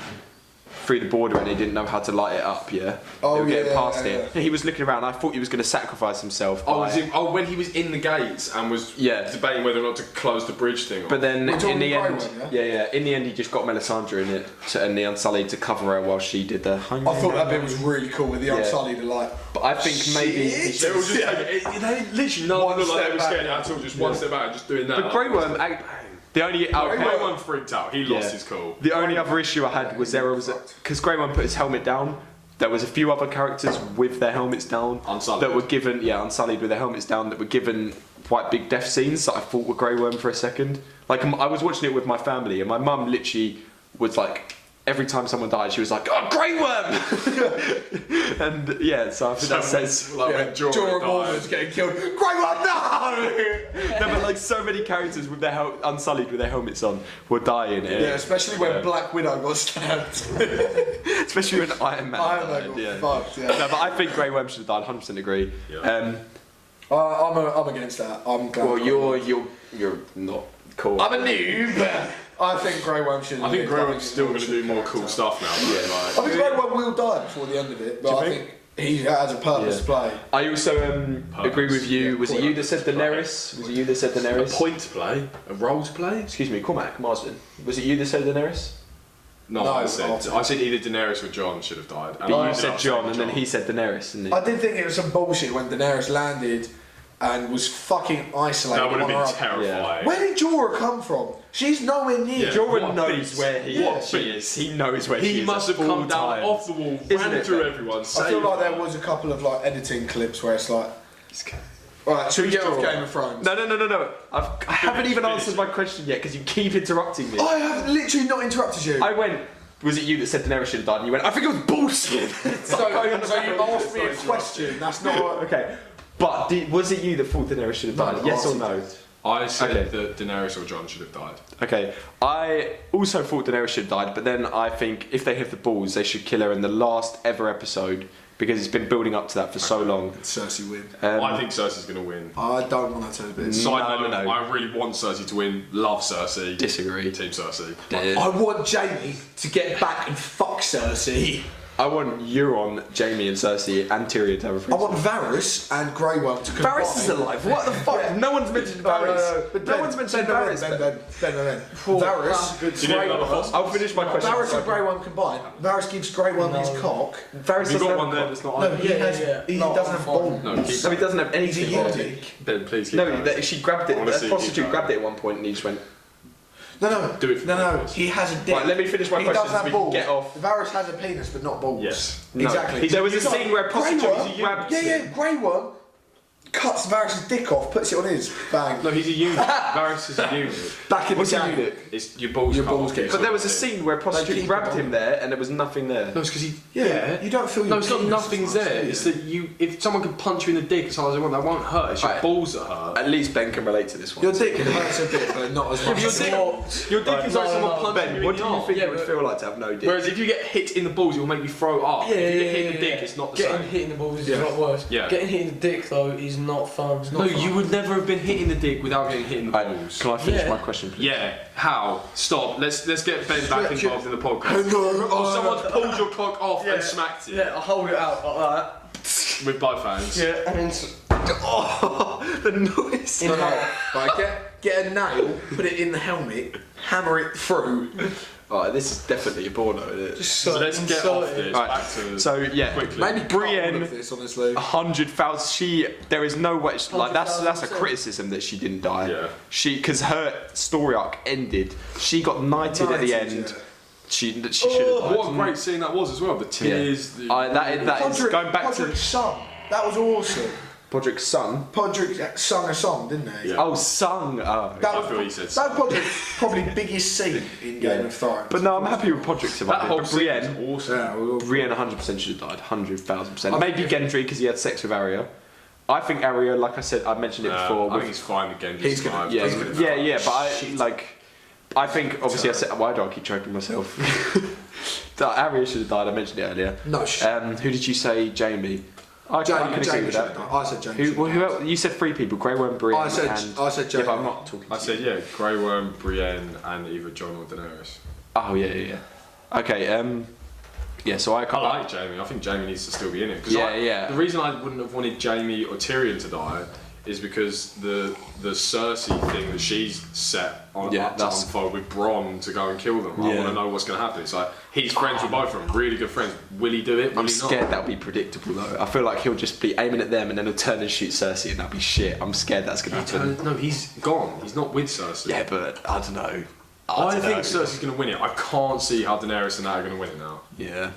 through the border and they didn't know how to light it up. They were getting past it. He was looking around. I thought he was going to sacrifice himself. When he was in the gates and was debating whether or not to close the bridge thing. But then in the end, One, in the end, he just got Melisandre in it and the Unsullied to cover her while she did the. I thought that bit was really cool with the Unsullied like. But I think maybe they were just they literally no one looked like they were scared at all. Just one step back, just doing that. But Grey Worm, the only Grey Worm freaked out. He lost his cool. The only other issue I had was because Grey Worm put his helmet down. There was a few other characters with their helmets down that were given, Unsullied with their helmets down, that were given quite big death scenes that I thought were Grey Worm for a second. Like I was watching it with my family, and my mum literally was like, every time someone died, she was like, "Oh, Grey Worm!" And so I think that says like when Jorah Mormont's getting killed. Grey Worm, no! No, but like so many characters with their Unsullied with their helmets on were dying. Yeah, especially when Black Widow got stabbed. Especially when Iron Man died. got fucked. No, but I think Grey Worm should have died. 100% agree. Yeah. I'm against that. I'm glad. Well, you're not cool. I'm a noob. I think Grey Worm should. I think Grey Worm's still going to do more cool stuff now. I think Grey Worm will die before the end of it, but I think he has a purpose to play. I also agree with you. Was it you that said Daenerys? Was it you that said Daenerys? A point to play, a role to play. Excuse me, Cormac Marsden. Was it you that said Daenerys? No, I said either Daenerys or Jon should have died. But you said Jon, and then he said Daenerys, didn't he? I did think it was some bullshit when Daenerys landed and was fucking isolated. That would have on her been own. terrifying. Where did Jorah come from? She's nowhere near. Yeah. Jorah What knows beast? where he What she beast? is. He knows where she is. He must have at all come down times. off the wall, Isn't ran it, through though? everyone. I feel like there was a couple of like editing clips where it's like, right, should we get off Jorah. Game of Thrones? No. I haven't even answered my question yet because you keep interrupting me. I have literally not interrupted you. I went. Was it you that said Daenerys should have died? And you went. I think it was bullshit. so you asked me a question. That's not. Okay. But was it you that thought Daenerys should have died? Yes or no? I said Okay. that Daenerys or Jon should have died. Okay. I also thought Daenerys should have died, but then I think if they have the balls, they should kill her in the last ever episode because it's been building up to that for so long. Cersei win. I think Cersei's going to win. I don't want her to, but Side No. note, I really want Cersei to win. Love Cersei. Disagree. Team Cersei. I want Jamie to get back and fuck Cersei. I want Euron, Jaime, and Cersei and Tyrion to have a I want Varys and Grey Worm to combine. Varys is alive. What the fuck? No one's mentioned Varys. But no one's mentioned Varys. Ben. Varys, Grey Worm. I'll finish my question. Varys and Grey Worm combined. Varys gives Grey Worm his cock. Varys You've doesn't got have one there that's not No, on. he doesn't have balls. No, keep No, he doesn't have anything. He's a eunuch. Ben, please keep No, going. she grabbed it. I wanna see A you prostitute keep grabbed it going. at one point and he just went. No. Do it for No. me. He has a dick. Right, let me finish my He question does so have we can balls. get off. Varys has a penis, but not balls. Yes. No. Exactly. There was a You can't- scene where a Grey prostitute Worm- grabbed Yeah, Grey Worm cuts Varys' dick off, puts it on his. Bang. No, he's a unit. Varys is a unit. Back in What's the a game. unit? It's your balls. Your cut balls off, get- it's But there was a all scene where a prostitute keep grabbed it him there and there was nothing there. No, it's because he. Yeah, you don't feel your No, it's not penis nothing's as much, there. do you? It's that you. If someone can punch you in the dick as hard as they want, that won't hurt. It's your Right. balls that hurt. At least Ben can relate to this one. Your dick hurts a bit, but not as much. Your dick is like someone punching Ben, you what in do the you arse. think Yeah, it would but- feel like to have no dick? Whereas if you get hit in the balls, it will make you throw up. Yeah, if you yeah, get hit in the yeah, dick, it's not the Getting same. hit in the balls is Yeah. a lot worse. Yeah. Getting hit in the dick though is not fun. It's not No, fun. you would never have been hit in the dick without getting hit in the Right, balls. can I finish Yeah. my question, please? Yeah. How? Stop. Let's get Ben back Stretch involved in the podcast. No, Or someone pulled your cock off and smacked it Yeah, I hold it out like with both hands. that. Yeah, and then Oh, the noise. in half. Right, get a nail, put it in the helmet, hammer it through. Alright, this is definitely a porno, isn't it? Just So let's get off inside it. this. Right, Back to So yeah, quickly. Maybe cut all Brienne, of this, honestly. 100,000. There is no way. Like that's a 100,000%. criticism that she didn't die. Yeah. Because her story arc ended. She got knighted at the Knighted, end. yeah. She should have died. What a great scene that was as well. The tears. The, That is going back to Podrick's son. That was awesome. Podrick's son. Podrick sung a song, didn't he? Yeah. Oh, sung. Oh. That I was, feel he said that was Podrick's probably biggest scene in Game of Thrones. But no, I'm happy with Podrick that surviving. whole But scene Brienne, was awesome. Yeah, we all- Brienne 100% should have died. 100,000%. I Maybe think Gendry because he had sex with Arya. I think Arya, like I said, I mentioned it before. I with- think he's fine again. He's gonna- Yeah, He's gonna yeah, but I think obviously I said, why do I keep choking myself? That Arya should have died. I mentioned it earlier. No, Who did you say? Jamie. I can agree Jamie with should that. have done. I said Jamie. Who, should well, have who done. else? You said 3 people: Grey Worm, Brienne, I said and Jamie. yeah, but I'm not talking. I to said you. yeah, Grey Worm, Brienne, and either Jon or Daenerys. Oh yeah. Okay. Yeah. So I I can't. like Jamie. I think Jamie needs to still be in it. 'Cause Yeah. The reason I wouldn't have wanted Jamie or Tyrion to die is because the Cersei thing that she's set on Yeah, up to that's- unfold with Bronn to go and kill them. I Yeah. want to know what's going to happen. It's like he's friends with both of them, really good friends. Will he do it? Will I'm he scared not? that'll be predictable though. I feel like he'll just be aiming at them and then he'll turn and shoot Cersei and that'll be shit. I'm scared that's gonna happen. No, he's gone. He's not with Cersei. Yeah, but I don't know. I don't think know. Cersei's going to win it. I can't see how Daenerys and that are going to win it now. Yeah.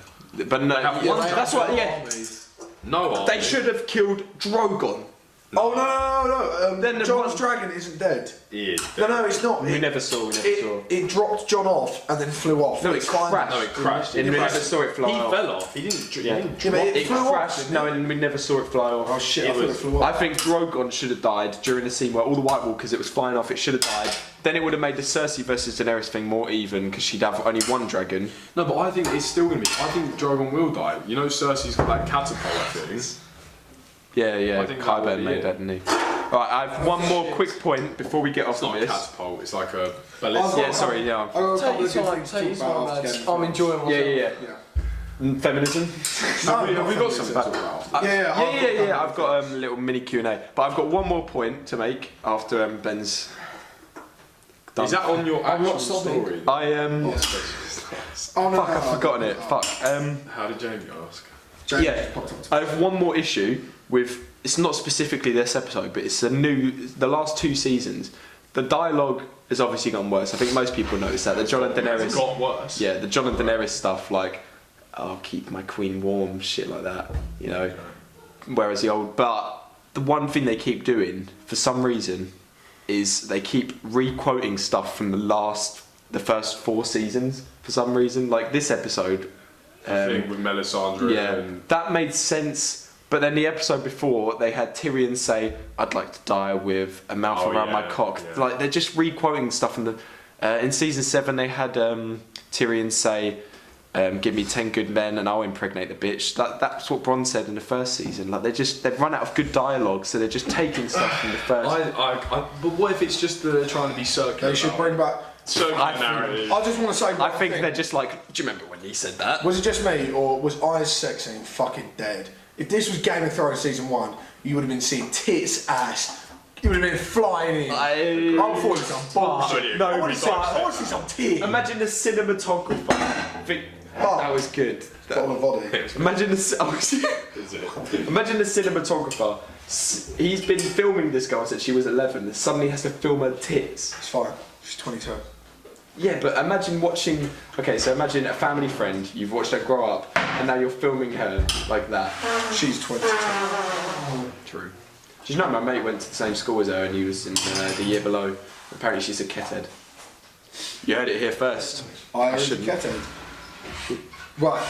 But no, have yeah, one that's what. Yeah, No, they should have killed Drogon. Oh no! Then the Jon's one- dragon isn't dead. He is. No, it's not. We never saw. It dropped Jon off and then flew off. No, it It's fine. crashed. No, it crashed. And we never saw it fly He off. fell off. He didn't. Yeah. He didn't Yeah, drop. but It flew off, crashed. didn't No, it? and we never saw it fly off. Oh shit! It I thought it was- flew I off. think Drogon should have died during the scene where all the White Walkers, it was flying off, it should have died. Then it would have made the Cersei versus Daenerys thing more even because she'd have only one dragon. No, but I think it's still going to be. I think Drogon will die. You know, Cersei's got that catapult thing. Yeah, I think that will Qyburn be made it. that, didn't he? Alright, I have one more quick point before we get It's off not of a this. catapult. It's like a ballista. Yeah, sorry, yeah. I got a Take couple your of good time, things to take your talk about time, after lads. Game of I'm enjoying myself. Yeah. Feminism? No, Have we got some feminism. back about? Yeah. I've got a little mini Q&A. But I've got one more point to make after Ben's done. Is that on your I'm not actual sobbing. story? I Oh no! Fuck, I've forgotten it. Fuck. How did Jamie ask? James Yeah. popped up. I have one more issue with. It's not specifically this episode, but it's the last 2 seasons. The dialogue has obviously gone worse. I think most people notice that. The Jon and It's Daenerys. got worse. Yeah, the Jon and Daenerys stuff, like, I'll keep my queen warm, shit like that, you know. Whereas but the one thing they keep doing, for some reason, is they keep re-quoting stuff from the first 4 seasons, for some reason. Like this episode. Thing with Melisandre Yeah, and that made sense. But then the episode before, they had Tyrion say, "I'd like to die with a mouth Oh, around my yeah, cock." yeah. Like they're just re-quoting stuff from the. In season 7, they had Tyrion say, "Give me 10 good men and I'll impregnate the bitch." That's what Bronn said in the first season. Like they've run out of good dialogue, so they're just taking stuff from the first. but what if it's just they're trying to be circular? They should bring back. circular narrative. I just want to say. I one think thing. they're just like, do you remember when he said that? Was it just me, or was I's sex scene fucking dead? If this was Game of Thrones season 1, you would have been seeing tits, ass. You would have been flying in. I thought it was some bullshit. No, I want to see some tits. Imagine the cinematographer. Oh. That was good. Bottle of body. Imagine Imagine the cinematographer. He's been filming this girl since she was 11. And suddenly has to film her tits. It's fine. She's 22. Yeah, but imagine watching. Okay, so imagine a family friend. You've watched her grow up, and now you're filming her like that. She's 22. True. Do you know my mate went to the same school as her and he was in the year below? Apparently she's a kethead. You heard it here first. I heard shouldn't. Kethead. Right.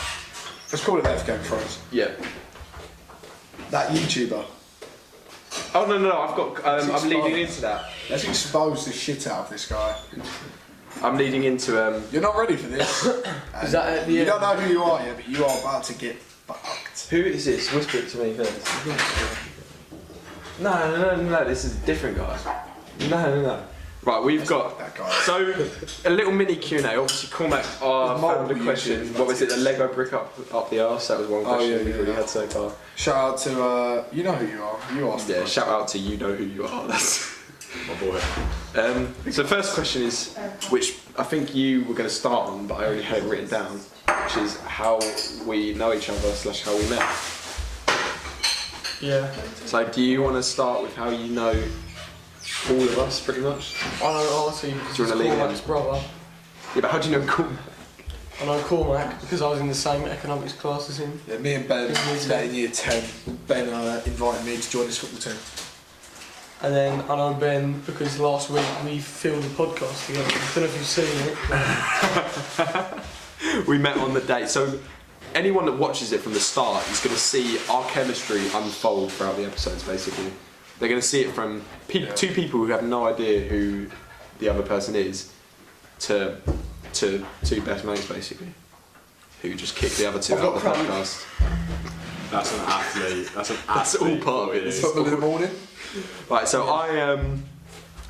Let's call it F Game Thrones. Yeah. That YouTuber. Oh no, I've got. I'm leading into that. Let's expose the shit out of this guy. I'm leading into. You're not ready for this. Is that at the You end? don't know who you are yet, but you are about to get fucked. Who is this? Whisper it to me first. No. This is a different guy. No. Right, we've got that guy. So a little mini Q&A. Obviously, Cormac found a question. YouTubers, What was it? The Lego brick up the arse. That was one question we've already had so far. Shout out to you know who you are. You asked. Yeah, shout out to you know who you are. That's My boy. so first question is, which I think you were going to start on, but I already had it written down, which is how we know each other / how we met. Yeah. So do you want to start with how you know all of us, pretty much? I know Artie because Do you he's wanna lead Cormac's brother. Yeah, but how do you know Cormac? I know Cormac because I was in the same economics class as him. Yeah, me and Ben met in year 10. Ben invited me to join his football team. And then I know Ben because last week we filmed a podcast together. I don't know if you've seen it. We met on the date. So anyone that watches it from the start is going to see our chemistry unfold throughout the episodes, basically. They're going to see it from two people who have no idea who the other person is to two best mates, basically, who just kick the other two out of the podcast. That's an athlete. That's all part of it. It's Football in the morning. Right, so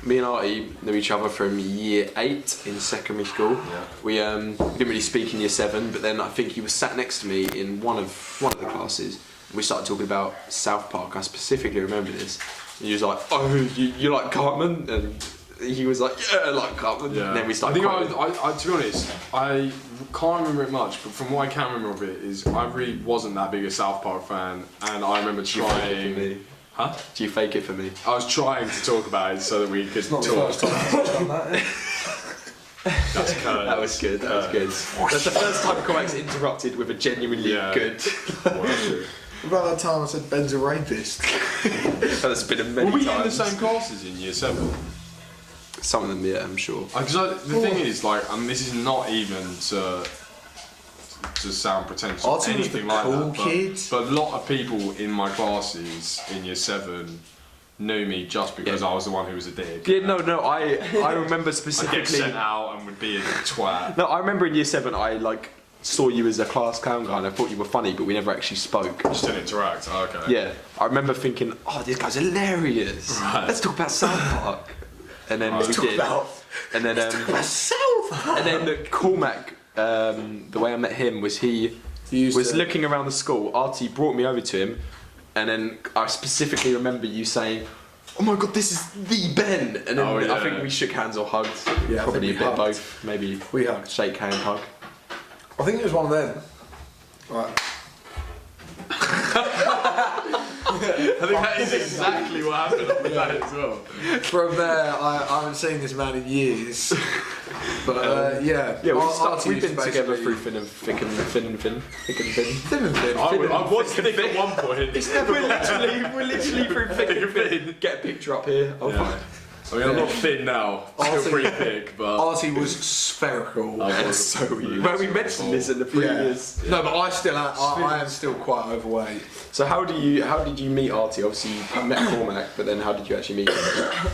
me and Artie knew each other from year 8 in secondary school. Yeah. We didn't really speak in year 7, but then I think he was sat next to me in one of the classes. And we started talking about South Park. I specifically remember this. And he was like, "Oh, you like Cartman?" And he was like, "Yeah, I like Cartman." Yeah. And then we I started. think to be honest, I can't remember it much, but from what I can remember of it is I really wasn't that big a South Park fan, and I remember trying. Huh? Do you fake it for me? I was trying to talk about it so that we could It's not the talk. first time I've done that. That's current. That was good. That was good. That's the first time Cormac's interrupted with a genuinely good. What about that time I said Ben's a rapist? That's been a many Were we times. in the same classes in year 7? Some of them, yeah, I'm sure. Because the thing is, like, and this is not even to sound pretentious or Artie was the anything like cool that, kid. but a lot of people in my classes in year 7 knew me just because I was the one who was a dick. Yeah, no, I remember I'd get specifically. sent out and would be a twat. No, I remember in year 7 I saw you as a class clown guy and I thought you were funny, but we never actually spoke. Just didn't interact. Oh, okay. Yeah, I remember thinking, oh, this guy's hilarious. Right. Let's talk about South Park. And then we did. And then and then Cormac, the way I met him was he was looking around the school. Artie brought me over to him, and then I specifically remember you saying, "Oh my god, this is the Ben!" And then I think we shook hands or hugged. Yeah, probably a bit hugged. both. Maybe We hugged. shake hand, hug. I think it was one of them. Right. I think that is exactly what happened on the day as well. From there, I haven't seen this man in years. But yeah. Yeah, Artie we've been was together basically- through thick and thin. Thin and thin. I was thick at one point. We're literally through thick and thin. Get a picture up here. Oh, Yeah. I mean, I'm not thin now. Still Artie- pretty thick, but. Artie was spherical. And so were you. Well, we mentioned this in the previous. No, but I am still quite overweight. So how did you meet Artie? Obviously you met Cormac, but then how did you actually meet him?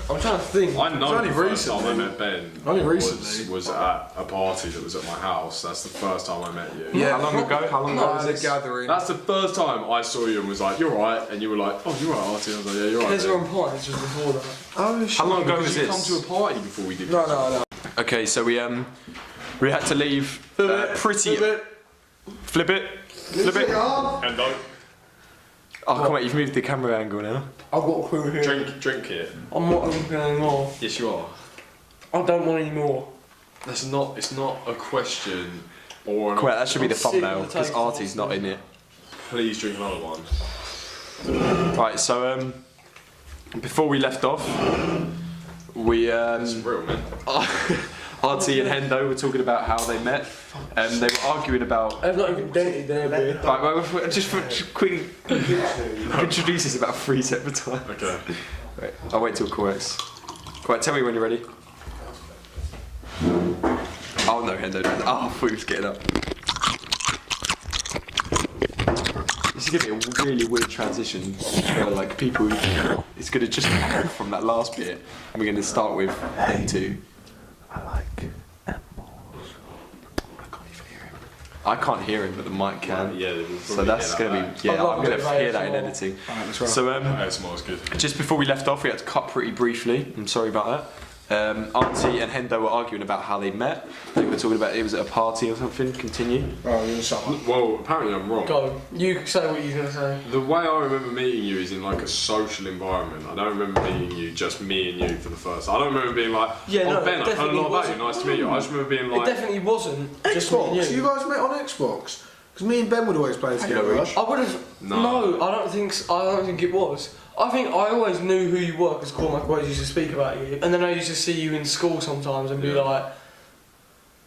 I'm trying to think. I know only the first time I recently. met Ben Only recently. was at a party that was at my house. That's the first time I met you. Yeah. How long ago? How long ago was At a this? gathering. That's the first time I saw you and was like, "You're right," and you were like, "Oh, you're right, Artie." I was like, "Yeah, you're right." There's Ben." on Pines just before that. Oh, shit. How long ago Because was you this? come to a party before we did. No. Okay, so we had to leave pretty. Flip it. And don't Oh, come on, you've moved the camera angle now. I've got a clue here. drink it. I'm not open anymore. Yes, you are. I don't want any more. That's not. It's not a question or. Come on, that should be the I'm sick of thumbnail the because taste Artie's of not in it. Please drink another one. Right, so before we left off, we It's real, man. I Artie and Hendo were talking about how they met. They were arguing about. I've not even dated there, bro. Right, well, just quickly introduce us about 3 separate times. Okay. Right, I'll wait till Cormax. Cormax, tell me when you're ready. Oh no, Hendo. Oh, I thought he was getting up. This is gonna be a really weird transition for like people who it's gonna just go from that last bit and we're gonna start with them two. I like animals. I can't hear him, but the mic can. Yeah, so that's gonna be. Yeah, I'm gonna hear that in editing. So ASMR's good. just before we left off, we had to cut pretty briefly. I'm sorry about that. Artie and Hendo were arguing about how they met. They were talking about it was at a party or something. Continue. Oh, you're something. Well, apparently I'm wrong. Go. You say what you're gonna say. The way I remember meeting you is in like a social environment. I don't remember meeting you, just me and you for the first. I don't remember being like, Yeah, oh no, Ben, it I've heard a lot about you. definitely Nice to meet you. I just remember being It like, definitely wasn't. Just me and Xbox. You guys met on Xbox. Because me and Ben would always play together. Reach. I would have. No. No, I don't think. I don't think it was. I think I always knew who you were because Cormac always used to speak about you, and then I used to see you in school sometimes and be like,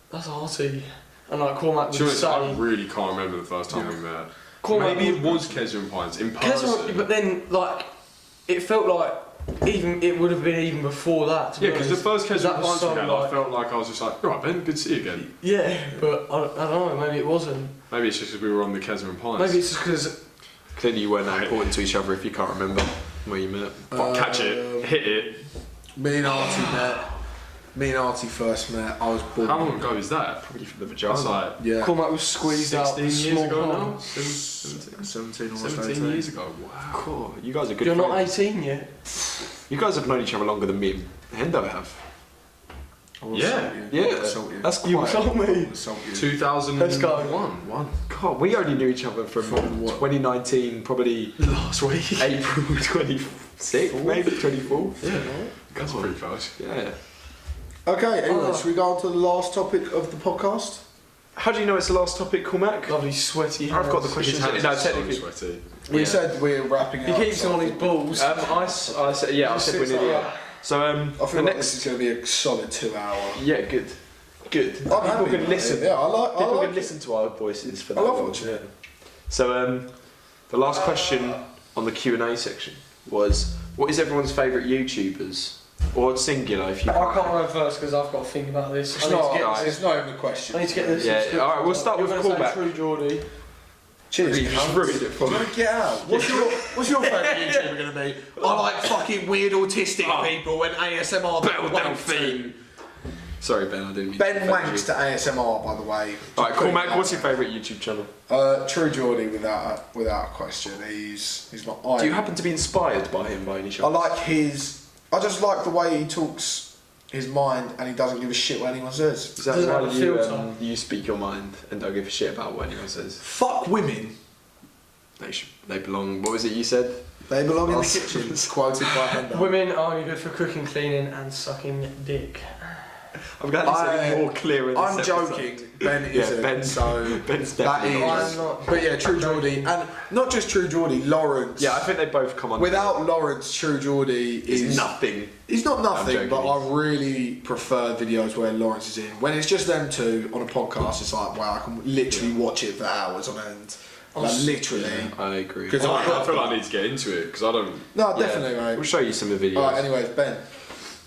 "That's Artie," and like Cormac would to be honest, say, I really can't remember the first time we met. Cormac Maybe it would- was Keswick Pines in person. but then like it felt like even it would have been even before that. To be Yeah, because the honest. first Keswick That was Pines we so, had, I felt like I was just like, right Ben, good to see you again. Yeah, but I don't know. Maybe it wasn't. Maybe it's just because we were on the Keswick Pines. Maybe it's just because. Clearly, you weren't that important to each other if you can't remember where you met. But catch it, hit it. Me and Artie met. Me and Artie first met. I was born. How long ago is that? Probably from the That's vagina. like Yeah. Cormac was squeezed out. 16 a years small ago pond. now? 17 or 17 years ago. Wow. Cool. You guys are good You're not friends. 18 yet. You guys have known each other longer than me and Hendo have. I will Yeah. assault you. Yeah, I will assault you. that's You quite. told me. I will assault you. 2001. Let's go. One. God, we only knew each other from what? 2019, probably Last week. April 26th, maybe 24th. Yeah. That's pretty close. Yeah. Okay, anyway, should we go on to the last topic of the podcast? How do you know it's the last topic, Cormac? Lovely sweaty I've got the hands. questions. His hands No, are so technically. sweaty. We Yeah. said we're wrapping He up. keeps so on his balls. I said, yeah, I said we're nearly up. So, I the feel like this next. is going to be a solid 2 hour. Yeah, good. Good. I'm People happy can with listen. it. Yeah, I like. People like can listen to our voices for I that. love one, watching yeah. So, the last question on the Q&A section was, what is everyone's favourite YouTubers? Or singular, if you I can't go first because I've got to think about this. It's I need not. to get this. It's not even a question. I need to get this. Yeah, alright, we'll start You're with gonna say callback. True Geordie. Cheers. You just cunt. ruined it for me. Get out. What's your favourite YouTuber going to be? I like fucking weird autistic people and ASMR. Bell Delphine. Sorry, Ben, I didn't mean Ben to offend wanks you. to ASMR, by the way. Alright, Cormac, what's your favourite YouTube channel? True Geordie, without a question. He's not. Do you happen to be inspired by him by any chance? I like his. I just like the way he talks his mind, and he doesn't give a shit what anyone says. Is that Doesn't why have a you, filter. you speak your mind and don't give a shit about what anyone says? Fuck women. They belong. What was it you said? They belong in the Awesome. kitchen. Quoted by Hendo. Women are only good for cooking, cleaning, and sucking dick. I'm glad you said it more clear in this I'm episode. joking. Ben Yeah, isn't. Ben's- so Ben's that definitely I'm is. not. But yeah, True Geordie, and not just True Geordie. Lawrence. Yeah, I think they both come on. Without Lawrence, True Geordie is is nothing. He's not nothing, joking. but I really prefer videos where Lawrence is in. When it's just them two on a podcast, it's like, wow, I can literally watch it for hours on end. Like, literally. I agree. Because I feel like I need to get into it because I don't. No, definitely, We'll mate. show you some of the videos. Alright, anyways, Ben.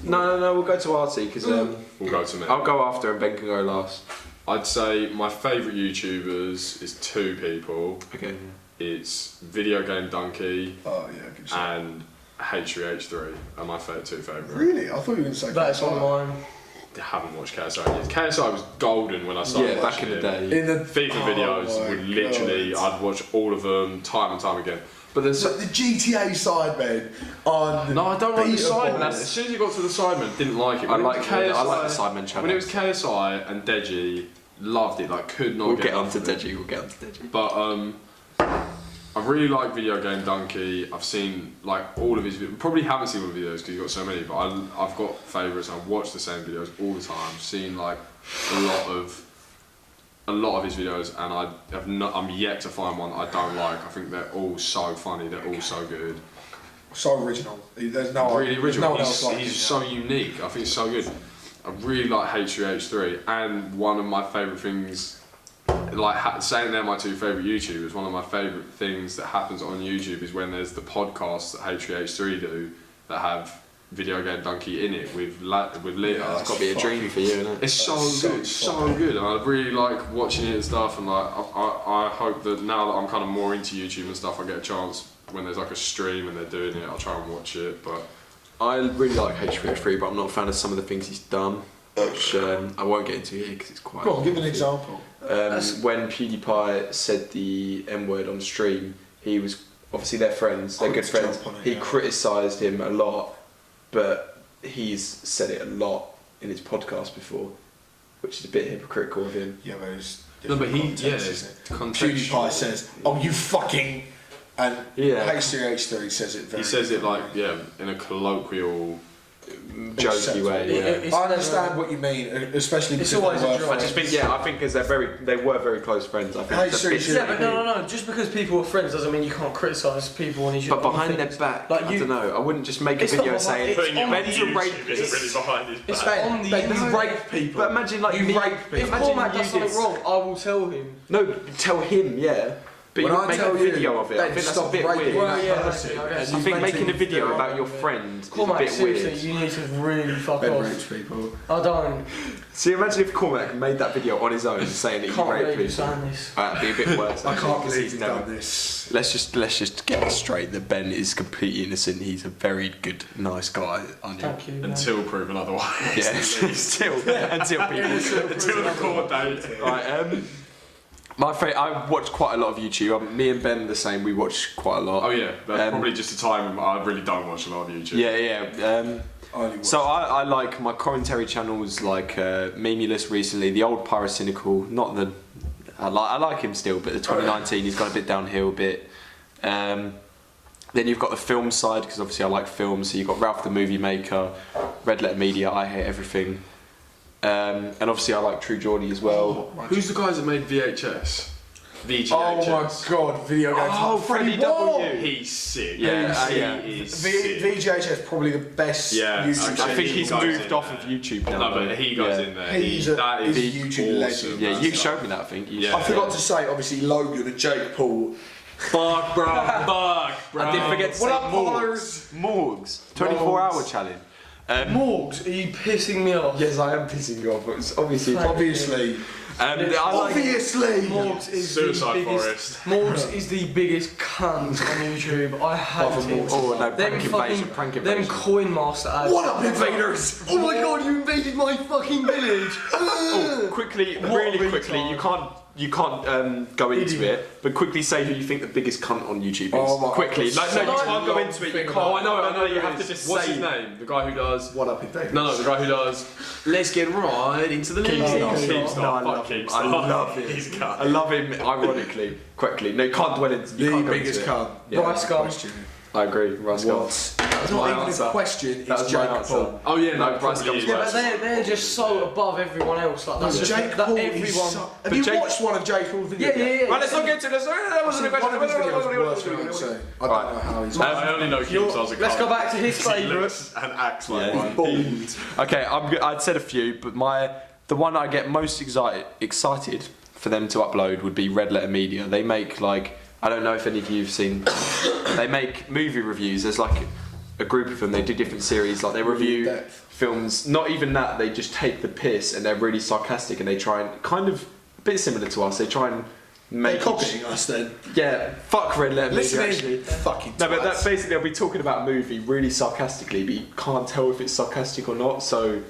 No, we'll go to Artie because We'll go to me. I'll go after and Ben can go last. I'd say my favourite YouTubers is 2 people. Okay. It's Video Game Donkey Oh, yeah, good shit. and H3H3 are my 2 favourite. Really? I thought you were going to say That's KSI. on mine. I haven't watched KSI yet. KSI was golden when I started Yeah, back watching in the it. day. In the FIFA Oh videos my would literally, God. I'd watch all of them time and time again. But there's So the GTA side, man. On No, I don't like the Beatable. Sidemen. As soon as you got to the Sidemen, didn't like it. I When it like was the Sidemen channel. When it was KSI and Deji, loved it. Like, could not We'll get get enough onto of it. Deji. We'll get onto Deji. But I really like Video Game Donkey. I've seen like all of his videos. Probably haven't seen all the videos because you've got so many. But I've got favourites. I watch the same videos all the time. Seen like a lot of his videos, and I'm yet to find one I don't like. I think they're all so funny. They're all so good. So original. There's no Really there's original. No one else like he's him, so unique. I think it's so good. I really like H3H3, and one of my favourite things, like saying they're my two favourite YouTubers, one of my favourite things that happens on YouTube is when there's the podcasts that H3H3 do that have Video Game Donkey in it with Leah. Yeah, it's got to be a dream for you, isn't it? It's so good, so good, and I really like watching it and stuff. And like, I hope that now that I'm kind of more into YouTube and stuff, I get a chance when there's like a stream and they're doing it, I'll try and watch it. But I really like H3H3, but I'm not a fan of some of the things he's done, which I won't get into here because it's quite. Go on, give an example. When PewDiePie said the N word on stream, he was obviously they're friends, they're good friends. He criticised him a lot, but he's said it a lot in his podcast before, which is a bit hypocritical of him. Yeah, but it's no, but PewDiePie says, "Oh, you fucking," and H3H3 says it very. He says it like in a colloquial, jokey way. I understand what you mean, especially because it's always a joke. I just think I think because they were very close friends. I think but no. Just because people are friends doesn't mean you can't criticise people and you should. But behind their back, I don't know. I wouldn't just make a video saying Ben's a rapist. Isn't really behind his back. It's on the you rape people. But imagine like you rape people. If Cormac does something wrong, I will tell him. No, tell him, yeah. But when you make a video of it. I think that's a bit weird. Well, yeah, I think making a video about your friend is a bit weird. You need to really fuck Ben off. rapes people. I don't. See, imagine if Cormac made that video on his own saying that he raped people. That'd be a bit worse. I can't believe he's done this. Let's just get it straight that Ben is completely innocent. He's a very good, nice guy. Thank you. Until proven otherwise. Yeah, until the court date. Right. My favourite, I watch quite a lot of YouTube. Me and Ben are the same. We watch quite a lot. Oh yeah, that's probably just a time I really don't watch a lot of YouTube. Yeah. So I like my commentary channels like Memulous recently, the old Pyrocynical, not the. I like him still, but the 2019 he's gone a bit downhill a bit. Then you've got the film side because obviously I like films. So you've got Ralph the Movie Maker, Red Letter Media, I Hate Everything. And obviously I like True Geordie as well. Who's the guys that made VHS? VGHS. Oh my god, video games. Oh, Freddie W. He's sick. Yeah, he is sick. VGHS is probably the best YouTube I think he's moved off there. of YouTube now. No, but he goes in there. He's a YouTube legend. Yeah, you showed me that, I think. I forgot to say, obviously, Logan and Jake Paul. Fuck, bro. I didn't forget to say Morgs. 24-hour challenge. Morgs, are you pissing me off? Yes, I am pissing you off, but it's obviously. Morgs is Suicide the biggest. Forest. Morgs is the biggest cunt on YouTube. I hate him. Oh no, prank invasion. Them Coin Master ads. What up, invaders? Oh my god, you invaded my fucking village! Really quickly, you can't go into it, but quickly say who you think the biggest cunt on YouTube is. Oh, quickly, you can't go into it. You can't. I know. You have to just What's say his name? The guy who does. What up, invaders? No, the guy who does. Let's get right into the league. Keemstar. No, I love him. I love him. He's cut. I love him. Ironically, quickly. No, you can't dwell into The biggest cunt. Rice Gum. I agree. Rice Gum. It's not even a question. It's Jake Paul. Oh yeah, no, Rice Gum's Yeah, but they're just so above everyone else. Like that's just Jake that Paul everyone. Have you watched one of Jake Paul's videos? Yeah. Right, let's not get to this. That wasn't a question. One of his videos was worse than I don't know how he's. I only know Keemstar's a cunt. Let's go back to his favourite. And acts like one. Okay, I'd said a few, but the one I get most excited for them to upload would be Red Letter Media. They make I don't know if any of you've seen. They make movie reviews. There's a group of them. They do different series. They review films. Not even that. They just take the piss and they're really sarcastic and they try and kind of a bit similar to us. They try and make copying us then. Yeah, fuck Red Letter Media. Actually, fucking. No, but that's basically they'll be talking about a movie really sarcastically, but you can't tell if it's sarcastic or not. So,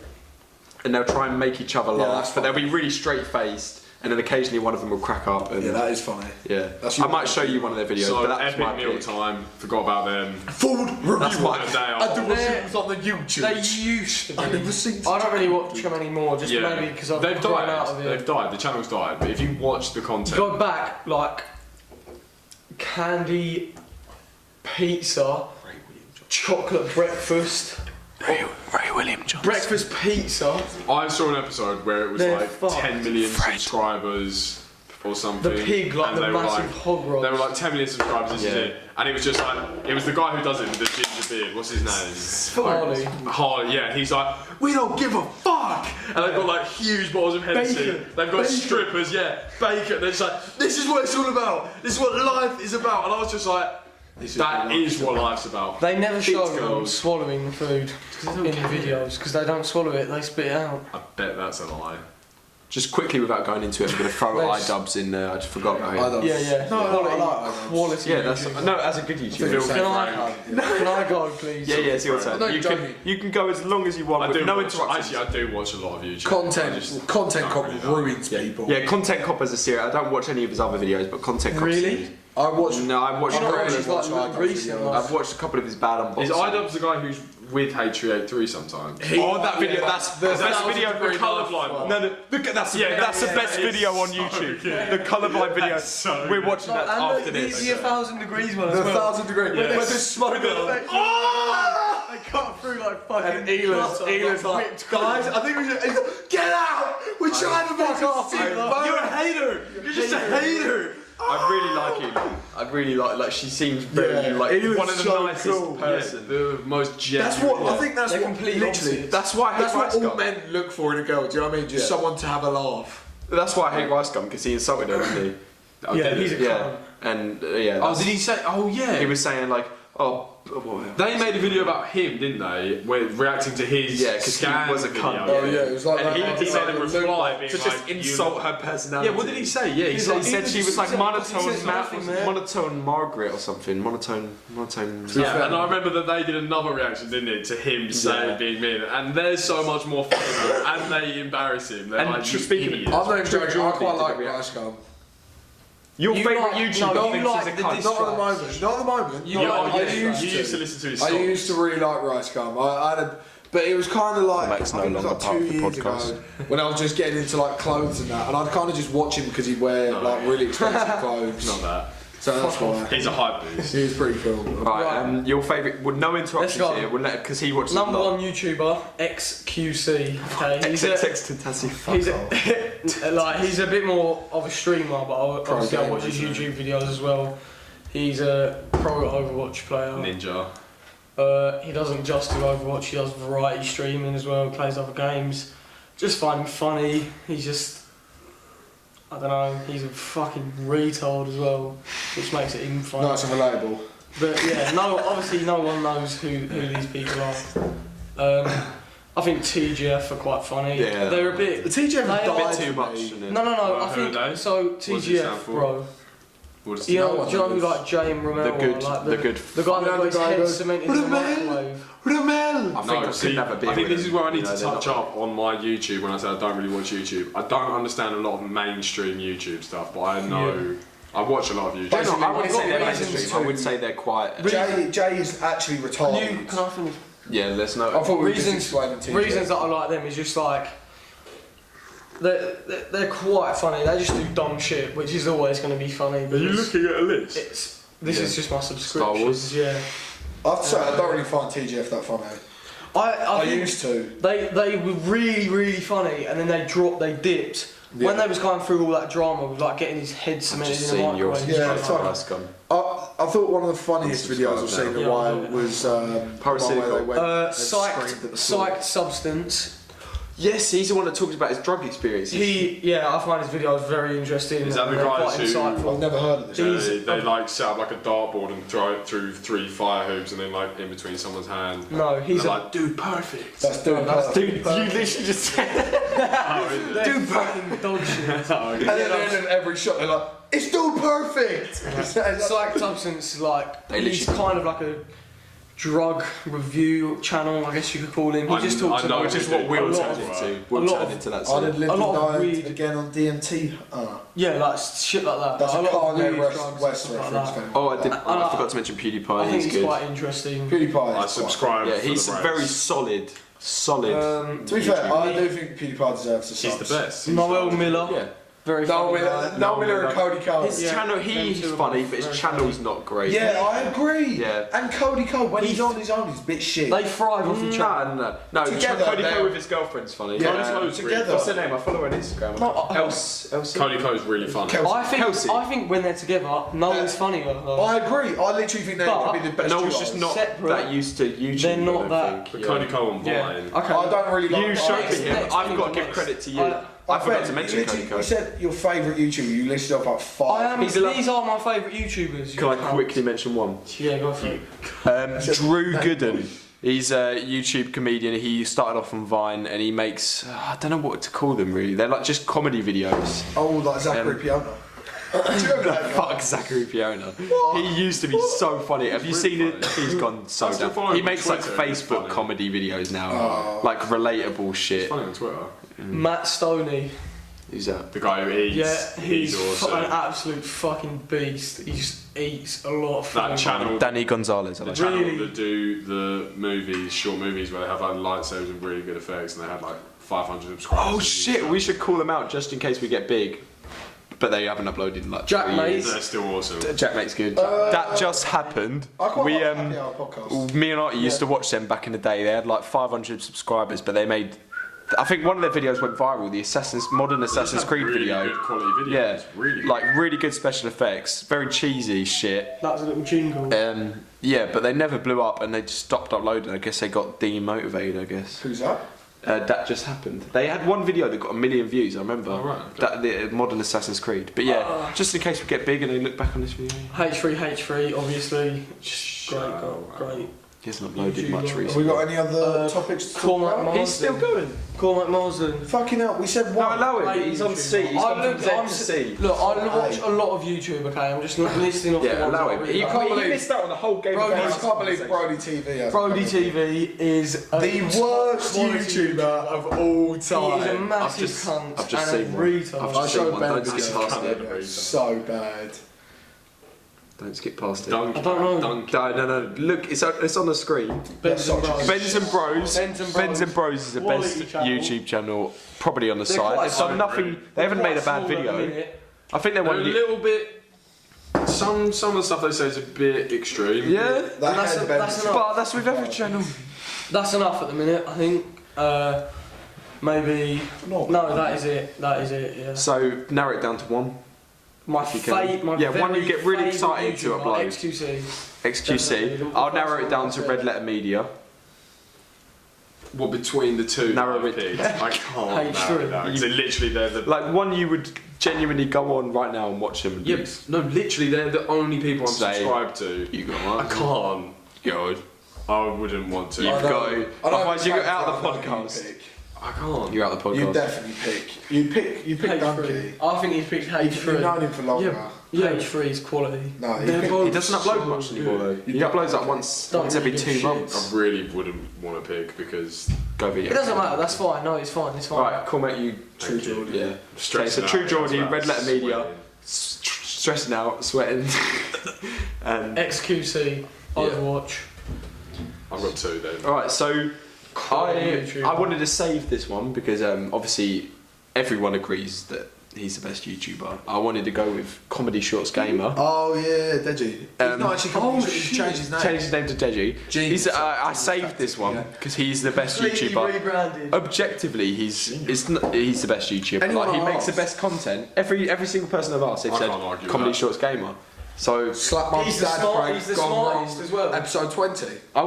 and they'll try and make each other laugh, but they'll be really straight faced. And then occasionally one of them will crack up. And that is funny. Yeah, I might show you one of their videos. So but that's epic meal time. Forgot about them. Food review. That's my day I off. do reviews on the YouTube. They used to be. I've never seen. I don't really watch them anymore, just maybe because I've They've grown out of died. it. They've died. The channel's died. But if you watch the content, Go back candy, pizza, chocolate breakfast. Ray William Johnson. Breakfast pizza. I saw an episode where it was They're 10 million subscribers or something. The pig, and the they massive hog rods. They were 10 million subscribers, this is it. And it was just it was the guy who does it with the ginger beard, what's his name? Harley. Harley, yeah, he's like, we don't give a fuck. And they've got like huge bottles of Hennessy. They've got strippers, bacon. They're just like, this is what it's all about. This is what life is about. And I was just like, that is what life's about. They never show them swallowing the food in the videos because they don't swallow it, they spit it out. I bet that's a lie. Just quickly, without going into it, I'm going to throw iDubbbz in there. I just forgot about him. Yeah. Quality. Yeah, that's no. As a good YouTuber, Can I go, please? Yeah, it's your turn. You can go as long as you want. With no interruptions. Actually, I do watch a lot of YouTube. Content cop ruins people. Yeah, Content Cop as a series. I don't watch any of his other videos, but Content Cop. Really? I've watched I've watched a couple of his bad unboxings. Is iDubbbz the guy who's with H383 sometimes? That video, that's the best video. The colourblind one. No, that's the best video on YouTube. The colourblind video. We're watching that after this. The 1,000 degrees one as the well. 1,000 degrees. Where there's smoke. They cut through like fucking. And Elan's like, guys, I think we should get out. We're trying to fuck off. You're a hater. You're just a hater. I really like him. I really like she seems very one of the nicest person. The most genuine. That's what I think. That's what literally. Opposites. That's why That's what all men look for in a girl. Do you know what I mean? Just someone to have a laugh. That's why I hate Rice Gum because he insulted her, didn't he? He's a cunt. And Oh, did he say? Oh yeah. He was saying like, they made a video about him, didn't they? Where reacting to his because he was a cunt. Oh yeah, it was like and that. he said in reply being to just insult her personality. Yeah, what did he say? Yeah, he said she was like monotone Margaret or something. Monotone. Yeah, and I remember that they did another reaction, didn't it, to him saying being mean. And they're so much more funny, and they embarrass him. They're like, you idiot. I'm not joking. I quite like Rice Gum. Your favourite YouTuber thinks he's a cunt. Not at the moment. Not at the moment. You used to listen to his songs. I used to really like Rice Gum. I had a, but it was kind of like Max no longer like part 2 of the years podcast. ago when I was just getting into like clothes and that, and I'd kind of just watch him because he'd wear like really expensive clothes. Not that. So that's why. He's a hype beast. He was pretty cool. Right, your favourite? Well, no interruptions here. Because he watches number one YouTuber, XQC. Okay, he's a bit more of a streamer, but obviously I watch his YouTube videos as well. He's a pro Overwatch player. Ninja. He doesn't just do Overwatch. He does variety streaming as well. Plays other games. Just find him funny. He's just. I don't know, he's a fucking retard as well, which makes it even funnier. Nice and relatable. But yeah, obviously no one knows who these people are. I think TGF are quite funny. Yeah. They're a bit... The TGF a bit too much, isn't it? No, Well, I think... So, TGF, bro. Do you know who like James Romero? The guy that got his head cemented in the microwave. I think this is where I need to touch up on my YouTube when I say I don't really watch YouTube. I don't understand a lot of mainstream YouTube stuff, but I know I watch a lot of YouTube. I wouldn't say they're mainstream. I would say they're quite. Jay is actually retarded. Can I finish? Yeah, let's know. I thought reasons that I like them is just like they're quite funny. They just do dumb shit, which is always going to be funny. Are you looking at a list? This is just my subscription. Star Wars. Yeah. I have to say, I don't really find TGF that funny. I used to. They were really, really funny, and then they dipped. Yeah. When they was going through all that drama with like getting his head cemented in the microwave. I thought one of the funniest videos I've seen in a while was Psyched Substance. Yes, he's the one that talks about his drug experiences. I find his videos very interesting. Is that the guy who... I've never heard of this. They like set up like a dartboard and throw it through 3 fire hoops and then like in between someone's hand. No, he's like, dude, perfect. That's dude perfect. Dude, you literally just said dude fucking dog shit. And then in every shot they're like, it's dude perfect. Psyched Substance, like, he's kind of like a drug review channel, I guess you could call him. He just talks about... Which is what we'll turn into. We'll turn into that. I did live and died again on DMT. Yeah, like shit like that. That's a Kanye West reference. Oh, I forgot to mention PewDiePie. I think he's quite interesting. PewDiePie. I subscribe. Yeah, he's very solid. To be fair, I do think PewDiePie deserves a sub. He's the best. Noel Miller. Yeah. Very Noel funny. Miller, Noel Miller and Cody Cole. His channel, he's funny, but his channel's not great. Yeah, I agree. Yeah. And Cody Cole, when he's on his own, he's a bit shit. They thrive off each other. No. Together, Cody they're- Cole with his girlfriend's funny. Yeah, together. What's her name? I follow her on Instagram. No, Elsie. Cody Cole's really funny. Kelsey. I think when they're together, no one's funnier. Though. I agree. I literally think they're But- going to be the best No one's duos. just not Separate. that used to YouTube. They're not I don't that- think. But Cody Cole on Vine. Okay. I don't really like You Vine. showed me him. Next I've thing got to give next. credit to you. I forgot to mention Cody Cole. You said your favourite YouTuber. You listed off like 5. I am. These are my favourite YouTubers. Can I quickly mention one? Yeah, go for it. Drew Gooden. He's a YouTube comedian. He started off on Vine and he makes, I don't know what to call them really. They're like just comedy videos. Oh, like Zachary Piona. Do you remember that guy? Fuck Zachary Piona. He used to be so funny. Have you seen it? He's gone so I still follow down. He him on makes like Twitter, he's Facebook funny. comedy videos now. Like relatable shit. He's funny on Twitter. Matt Stoney. Who's that? The guy who eats. Yeah, he's awesome. an absolute fucking beast. He just eats a lot of food. That channel. Danny Gonzalez. I The like. channel Really? that do the movies, short movies where they have like lightsabers and really good effects, and they had like 500 subscribers. Oh shit, we should call them out just in case we get big. But they haven't uploaded in like Jack 3 years. Mates. They're still awesome. Jack Mate's good. That just happened. I quite We like Happy Hour podcast. me and Artie used to watch them back in the day. They had like 500 subscribers, but they made. I think one of their videos went viral. The modern Assassin's Creed really video. Good quality videos. Yeah, Really good. like really good special effects, very cheesy shit. That was a little jingle. Yeah, but they never blew up, and they just stopped uploading. I guess they got demotivated. I guess Who's that? that just happened. They had one video that got 1 million views. I remember. Oh, right, okay. That the modern Assassin's Creed. But yeah, just in case we get big and they look back on this video. H3, obviously. Great. He hasn't uploaded much Have recently. we got any other topics to talk Cormac about? Marsden. He's still going. Cormac Marsden. Fucking hell, we said No, one. allow him. Great He's on YouTuber. C. He's gone from Z to C. Look, I watch a lot of YouTube, okay? I'm just listing off the Yeah, ones allow I him. really He like. missed out on the whole game. Bro, I of can't believe Brody TV. has Brody come in. TV is a The worst quality YouTuber of all He is time. a massive just- cunt I've just and seen a one. retard. I've I just seen showed one. Ben Don't this skip past video. it. So bad. Don't skip past it. I don't know. No. Look, it's on the screen. Ben's and Bros. Ben's and Bros. Ben's and Ben's and Bros is the Quality best channel. YouTube channel, probably on the They're site. quite They've done small, nothing. really. They haven't made a Quite bad small at the video. minute. I think they're They're one a of the. little bit. Some of the stuff they say is a bit extreme. Yeah, That That's headband- enough. but that's with every channel. That's enough at the minute, I think. Maybe. No. No, that is it. Yeah. So narrow it down to one. My if you can. favourite. My Yeah, one you very get really favourite excited to YouTuber, upload. XQC. XQC. Definitely. I'll narrow it down to Red Letter Media. What between the two? Narrow that I it. picked, I can't narrow it down. 'Cause they're literally they're the. Like one you would genuinely go on right now and watch them. And Yeah, no, literally they're the only people I'm Say- subscribed to. you got I one. can't. Good. I wouldn't want to. You've I don't- got to. I don't Otherwise you think go out of the Frank Duncan podcast. pick. I can't. You're out of the You podcast. definitely pick. You pick Donkey. I think he's picked You've known H3. him for longer. H3 is quality. No, They're he both He doesn't upload so much anymore though. You He don't- uploads like once Don't every really 2 give months. I really wouldn't want to pick because Go video. It doesn't matter, that's fine. No, it's fine. Right, cool mate, you. True Geordie. Yeah. Okay, stressing so True out, Geordie, that's Red Letter sweating. Media, stressing out, sweating, and. XQC, Overwatch. I've got two then. Alright, so YouTuber. I wanted to save this one because obviously everyone agrees that he's the best YouTuber. I wanted to go with Comedy Shorts Gamer. Oh yeah, Deji. He's not actually coming. He's changed his name. Changed his name to Deji. Genius. He's, I saved this one Yeah. because he's the best Completely YouTuber. rebranded. Objectively, he's the best YouTuber. Anyone Like he I've makes the asked. best content. Every single person I've asked, they've I said can't argue with Comedy that. Shorts Gamer. So Slap my He's the dad smart- prank he's the gone smartest wrong. as well. Episode 20. I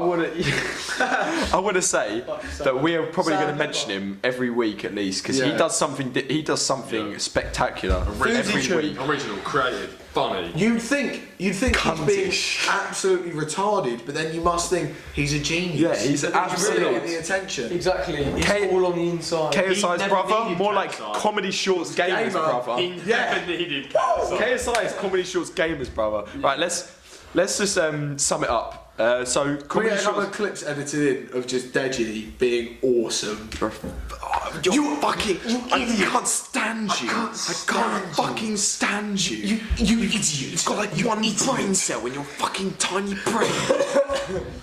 want to say that we are probably going to mention him every week at least because he Yeah. does something. He does something spectacular every week. Original, creative, funny. You'd think he's being Cuntish. absolutely retarded, but then you must think he's a genius. Yeah, he's really absolute. getting the attention. Exactly. It's K- all on the inside. KSI's never brother, needed more like KSI. Comedy Shorts Gamers brother. He never needed KSI is Comedy Shorts Gamers brother. Right, let's just sum it up. So Can we Comedy get a couple Shorts. of clips edited in of just Deji being awesome? You fucking. I can't stand you. I can't fucking stand you. You idiot. You've got like one brain cell in your fucking tiny brain.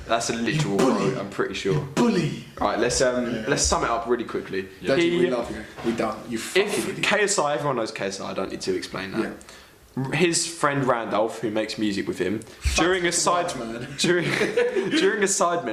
That's a literal quote, I'm pretty sure. Bully. Alright, let's sum it up really quickly. We love you. We done. You fucking If idiot. KSI, everyone knows KSI, I don't need to explain that. His friend Randolph, who makes music with him, during a Sidemen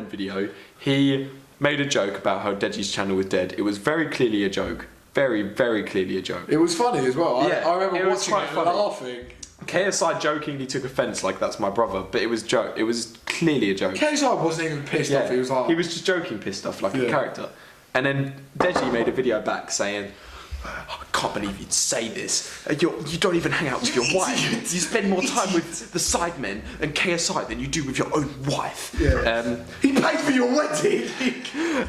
video, he made a joke about how Deji's channel was dead. It was very clearly a joke. Very, very clearly a joke. It was funny as well. Yeah, I remember it was watching quite it funny. and laughing. KSI jokingly took offence, like that's my brother, but it was joke. It was clearly a joke. KSI wasn't even pissed off. He was like, he was just joking, pissed off like a character. And then Deji made a video back saying, I can't believe you'd say this. You don't even hang out with your wife. You spend more time with the Sidemen and KSI than you do with your own wife. Yeah. He paid for your wedding.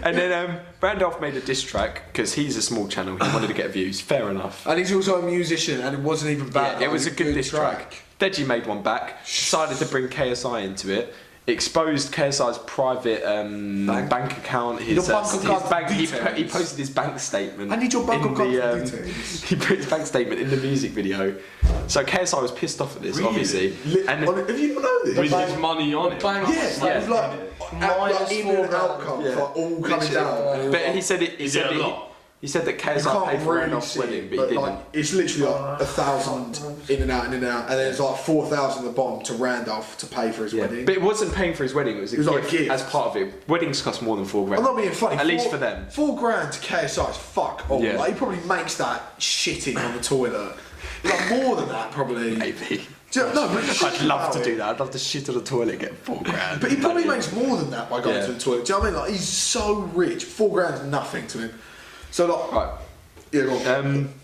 And then Randolph made a diss track because he's a small channel. He wanted to get views. Fair enough. And he's also a musician, and it wasn't even bad. Yeah, it was a good diss track. Deji made one back. Decided to bring KSI into it. Exposed KSI's private bank account. He posted his bank statement. I need your bank account details. He put his bank statement in the music video. So KSI was pissed off at this, obviously. And have you not known this? With his money on it. It was like in and outcome for all coming down. but he said it. He said that KSI paid for Randolph's wedding, but he didn't. Like, it's literally like 1,000 in and out, and then it's like 4,000 the bomb to Randolph to pay for his wedding. But it wasn't paying for his wedding. It was a gift as part of it. Weddings cost more than $4,000. I'm not being funny. At least for them. $4,000 to KSI is fuck all. Yeah. Like, he probably makes that shitting on the toilet. Like more than that, probably. Maybe. I'd love to do that. I'd love to shit on the toilet and get $4,000. But he probably makes more than that by going to the toilet. Do you know what I mean? Like, he's so rich. $4,000 is nothing to him. So like, right. Yeah, go on.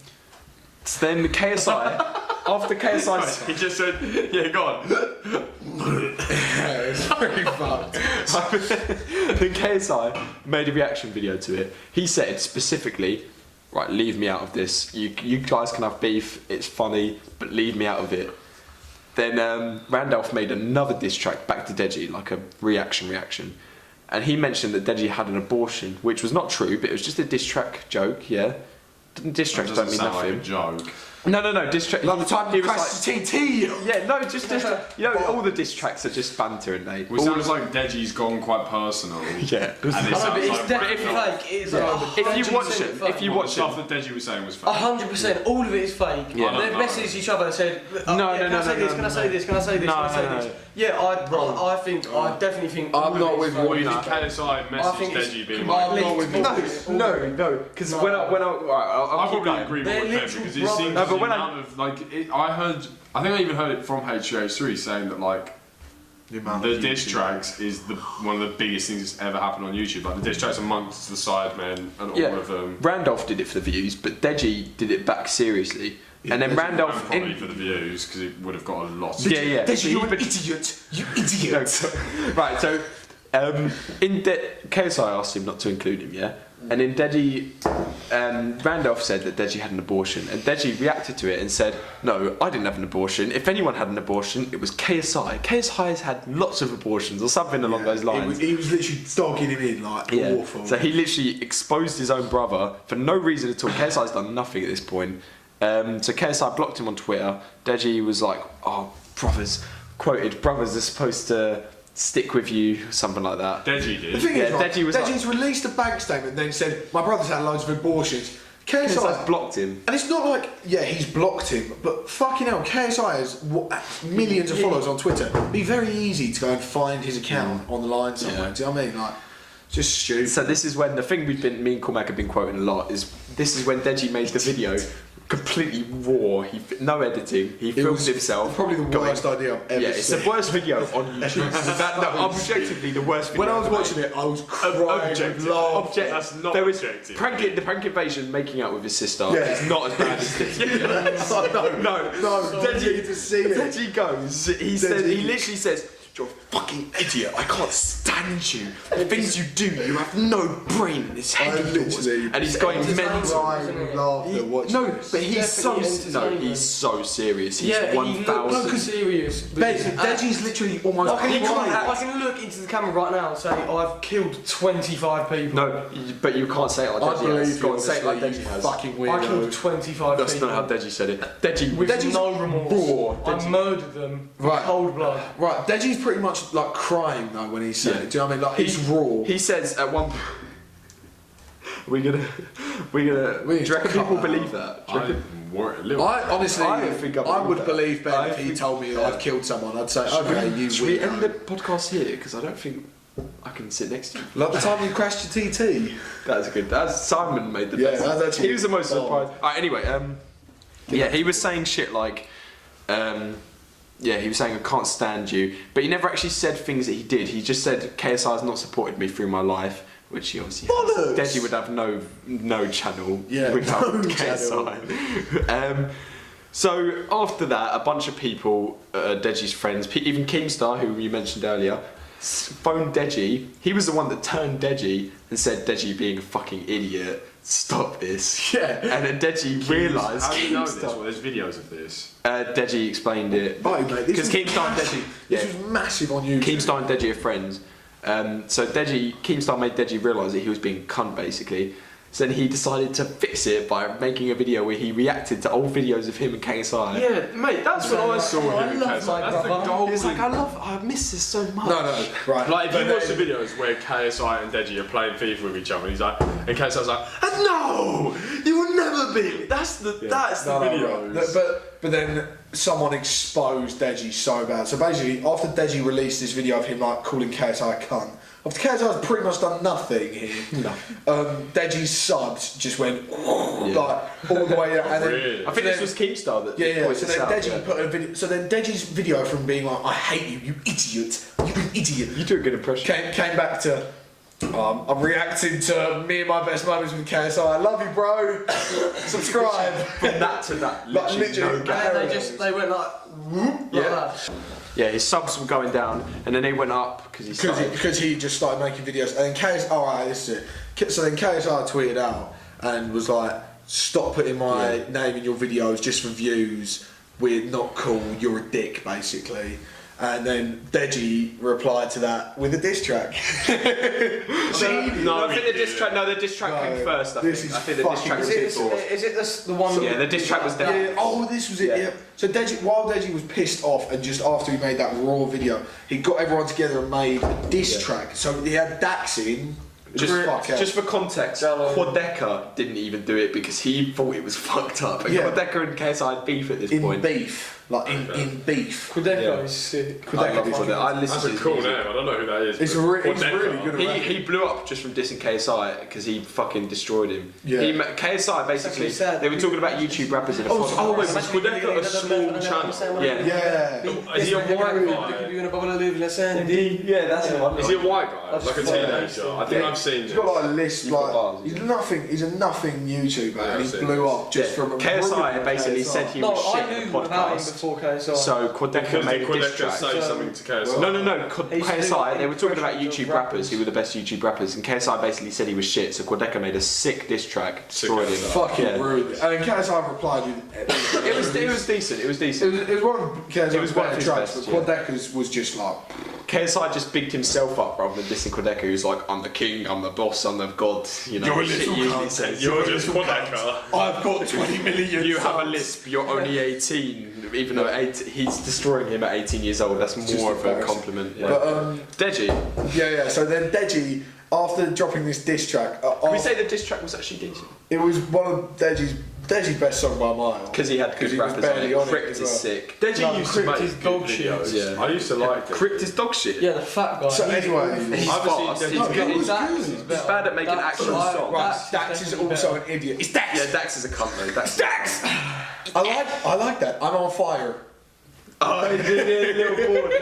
So then the KSI, after KSI, He just said, yeah, go on. Yeah, it's pretty fucked. then KSI made a reaction video to it. He said specifically, right, leave me out of this. You guys can have beef, it's funny, but leave me out of it. Then Randolph made another diss track back to Deji, like a reaction. And he mentioned that Deji had an abortion, which was not true, but it was just a diss track joke, yeah? Diss tracks don't mean nothing. Like a joke. No, diss track. Like the time you crashed the TT. Yeah, no, just diss track. You know, all the diss tracks are just banter and they. It sounds like Deji's gone quite personal. Yeah. And it sounds But it's like definitely fake. It is If you watch stuff that Deji was saying was fake. 100%, all of it is fake. Yeah. They've messaged each other and said, No, can I say this? Can I say this? Can I say this? No, Can I say no, this? Yeah, I definitely think. I'm not with What you. you think KSI messaged Deji being like, No, because when I I probably agree They're with him literal because it brothers. seems No, but the when amount of like I think I even heard it from HGH3 saying that like the diss tracks is one of the biggest things that's ever happened on YouTube. Like the diss tracks amongst the Sidemen and all of them. Randolph did it for the views, but Deji did it back seriously. And then Randolph probably for the views because it would have got a lot. Yeah. Deji, you're an idiot. You idiot. Right, so KSI asked him not to include him, yeah? And then Deji, Randolph said that Deji had an abortion, and Deji reacted to it and said, no, I didn't have an abortion. If anyone had an abortion, it was KSI. KSI has had lots of abortions, or something along those lines. He was literally dogging him in, like, awful. So he literally exposed his own brother for no reason at all. KSI's done nothing at this point. So KSI blocked him on Twitter. Deji was like, oh, brothers, quoted, brothers are supposed to stick with you, something like that. Deji did. The thing is, right, Deji's released a bank statement and then said, my brother's had loads of abortions. KSI's blocked him. And it's not like, yeah, he's blocked him, but fucking hell, KSI has millions of followers on Twitter. It'd be very easy to go and find his account on the line somewhere. Yeah. Do you know what I mean? Like, just stupid. So this is when the thing me and Cormac have been quoting a lot is this is when Deji made the video completely raw. No editing. He filmed himself. Probably the worst idea I've ever seen. Yeah, it's the worst video on YouTube. Objectively, the worst video. When I was watching it, I was crying with laugh. That's not there was objective. the prank invasion making out with his sister. Yeah. It's not as bad as this video. No, Deji to see it. Deji goes. He literally says, "You're fucking idiot. I can't stand you. The things you do, you have no brain in this head of yours." And he's going mental. No, but he's so serious. He's 1,000. serious. Deji's literally almost. I can look into the camera right now and say I've killed 25 people. No, but you can't say it like Deji has. Go on, say it like Deji has. Fucking weirdo. I killed 25 That's people. not how Deji said it. Deji's no remorse. I murdered them in cold blood. Right, Deji's pretty much like crying though when he said it. Do you know what I mean? Like he's raw. He says at one. We're gonna. Do you reckon people believe that? I honestly, I would believe Ben if he told me that I've killed someone. I'd say, okay, you. Should we end the podcast here? Because I don't think I can sit next to you. Like the time you crashed your TT. That's good. That's Simon made the best. That's actually. He was the most surprised. Alright, anyway, yeah, he was saying shit like, yeah, he was saying I can't stand you, but he never actually said things that he did. He just said KSI has not supported me through my life, which he obviously has. Deji would have no channel without KSI. So after that, a bunch of people, Deji's friends, even Keemstar, who you mentioned earlier, phoned Deji. He was the one that turned Deji and said, "Deji being a fucking idiot, stop this." Yeah. And then Deji realised. How do you know this? Well, there's videos of this. Deji explained it. Because Keemstar and Deji. This was massive on YouTube. Keemstar and Deji are friends. So Keemstar made Deji realise that he was being cunt basically. So then he decided to fix it by making a video where he reacted to old videos of him and KSI. Yeah, mate, that's what I saw him and KSI. That's the goal. He was like, I miss this so much. No, right. Like, if you watch the videos where KSI and Deji are playing FIFA with each other, and he's like, and KSI's like, "No, you will never be." That's the videos. Right. But then someone exposed Deji so bad. So basically, after Deji released this video of him like calling KSI a cunt, after KSI's pretty much done nothing here, Deji's subs just went like all the way out. And then, I think this was Keemstar that. Yeah. So then Deji put a video. So then Deji's video from being like, "I hate you, you idiot, you an idiot." You do a good impression. Came back to. I'm reacting to me and my best moments with KSI. I love you, bro. Subscribe. From that to that, literally. They went like, whoop, like that. Yeah, his subs were going down, and then they went up because he just started making videos. And then KSI, this is it. So then KSI tweeted out and was like, "Stop putting my name in your videos just for views. We're not cool. You're a dick, basically." And then Deji replied to that with a diss track. I think the diss track. No, the diss track came first. I think the diss track was before. Is it the one? Yeah, the diss track was down. Yeah. Oh, this was it. Yeah. So while Deji was pissed off, and just after he made that raw video, he got everyone together and made a diss track. So he had Dax in. Just for context, Quadeca didn't even do it because he thought it was fucked up. And Quadeca and KSI had beef at this point. In beef. Quadeca is sick. I listened That's a cool name. I don't know who that is. It's really good. He blew up just from dissing KSI because he fucking destroyed him. Yeah. KSI basically, they were talking about YouTube rappers in a podcast. Oh wait, was Quadeca a small channel? Yeah. Is he a white guy? Yeah, that's the one. Is he a white guy? Like a teenager? I think I've seen He's this. got like a list, he's a nothing YouTuber and he blew up just from KSI basically said he was shit in the podcast. So Quadeca made a diss track. Say something to KSI. No. KSI, they were talking about YouTube rappers who were the best YouTube rappers, and KSI basically said he was shit. So Quadeca made a sick diss track, destroyed him. Fucking rude. And KSI replied with it was decent. It was one of KSI's better tracks, best, but Quadeca's was just like. KSI just bigged himself up rather than dissing Quadeca, who's like, "I'm the king, I'm the boss, I'm the god." You know, you're just Quadeca. I've got 20 million. You have a lisp. You're only 18, even though he's destroying him at 18 years old. That's more of a compliment. Yeah. But Deji. Yeah. So then Deji, after dropping this diss track, can we say the diss track was actually decent? It was one of Deji's best song by a mile. Because he had good rappers on it. Crypt is sick. Deji used to make his dog shit. Yeah. I used to like it. Crypt is dog shit. Yeah, the fat guy. So anyway, he's fast. He's good. He's bad at making action songs. Right, Dax is also an idiot. It's Dax. Yeah, Dax is a cunt though. Dax. I like that. I'm on fire. Oh, little board.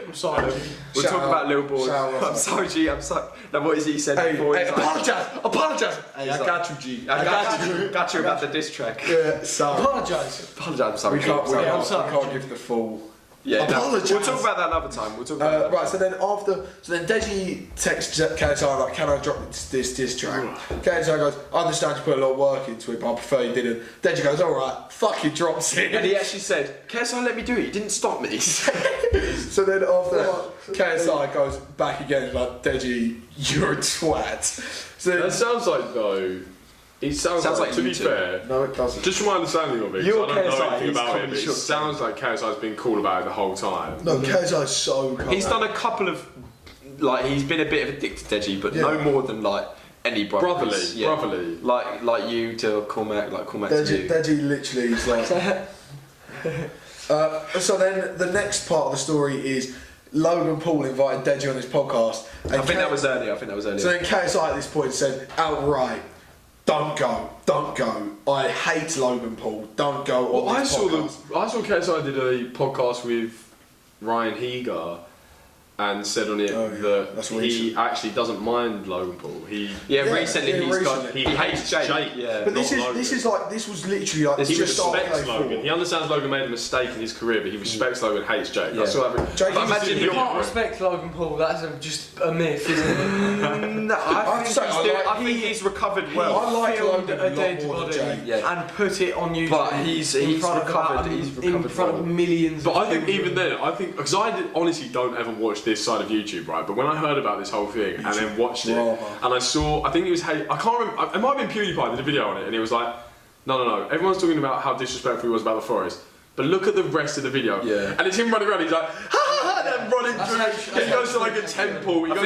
I'm sorry. We'll talk about little board. I'm sorry, G. I'm sorry. Now, what is he said before? Hey, apologise. Hey, I got you, G. I got you about the diss track. Yeah, sorry. Apologise. I'm sorry. We can't give the full. Yeah, Apologise. we'll talk about that another time. We'll talk about that. Right, so then Deji texts KSI like, can I drop this track? KSI goes, I understand you put a lot of work into it, but I prefer you didn't. Deji goes, alright, fucking drops it. And he actually said, KSI let me do it, he didn't stop me. So then after that, KSI goes back again and like, Deji, you're a twat. So That sounds like, though, it sounds like to be fair, no, it doesn't. just from my understanding of it, 'cause You're I don't know KSI, anything he's about it, comedy but it short sounds like KSI's been cool about it the whole time. No, KSI's so cool. He's done a couple of, like, he's been a bit of a dick to Deji, but no more than, like, any brothers. Brotherly. Like you to Cormac, like Cormac to you. Deji literally is like... so then the next part of the story is Logan Paul invited Deji on his podcast. And I think that was earlier. So then KSI at this point said outright, don't go. I hate Logan Paul. Don't go on this podcast. I saw KSI did a podcast with Ryan Heger and said on it that's that he recent. actually doesn't mind Logan Paul. Recently he's got. He hates Jake. Yeah. But this was literally like He just after respects they Logan. fought. He understands Logan made a mistake in his career, but he respects Logan, hates Jake. Yeah. I saw that. Jake But is imagine a You you're can't respect Logan Paul, that's just a myth, isn't it? No, I think he's recovered well. I like Filmed Logan a dead more than body Jake. Yeah. and put it on YouTube. But he's recovered. in front of millions. But of I think people. even then, because honestly don't ever watch this side of YouTube, right? But when I heard about this whole thing and then watched it, and I saw, I think it was, I can't remember, it might have been PewDiePie did a video on it, and he was like, no, everyone's talking about how disrespectful he was about the forest. But look at the rest of the video. Yeah. And it's him running around, he's like, then running through. He goes to like a temple, and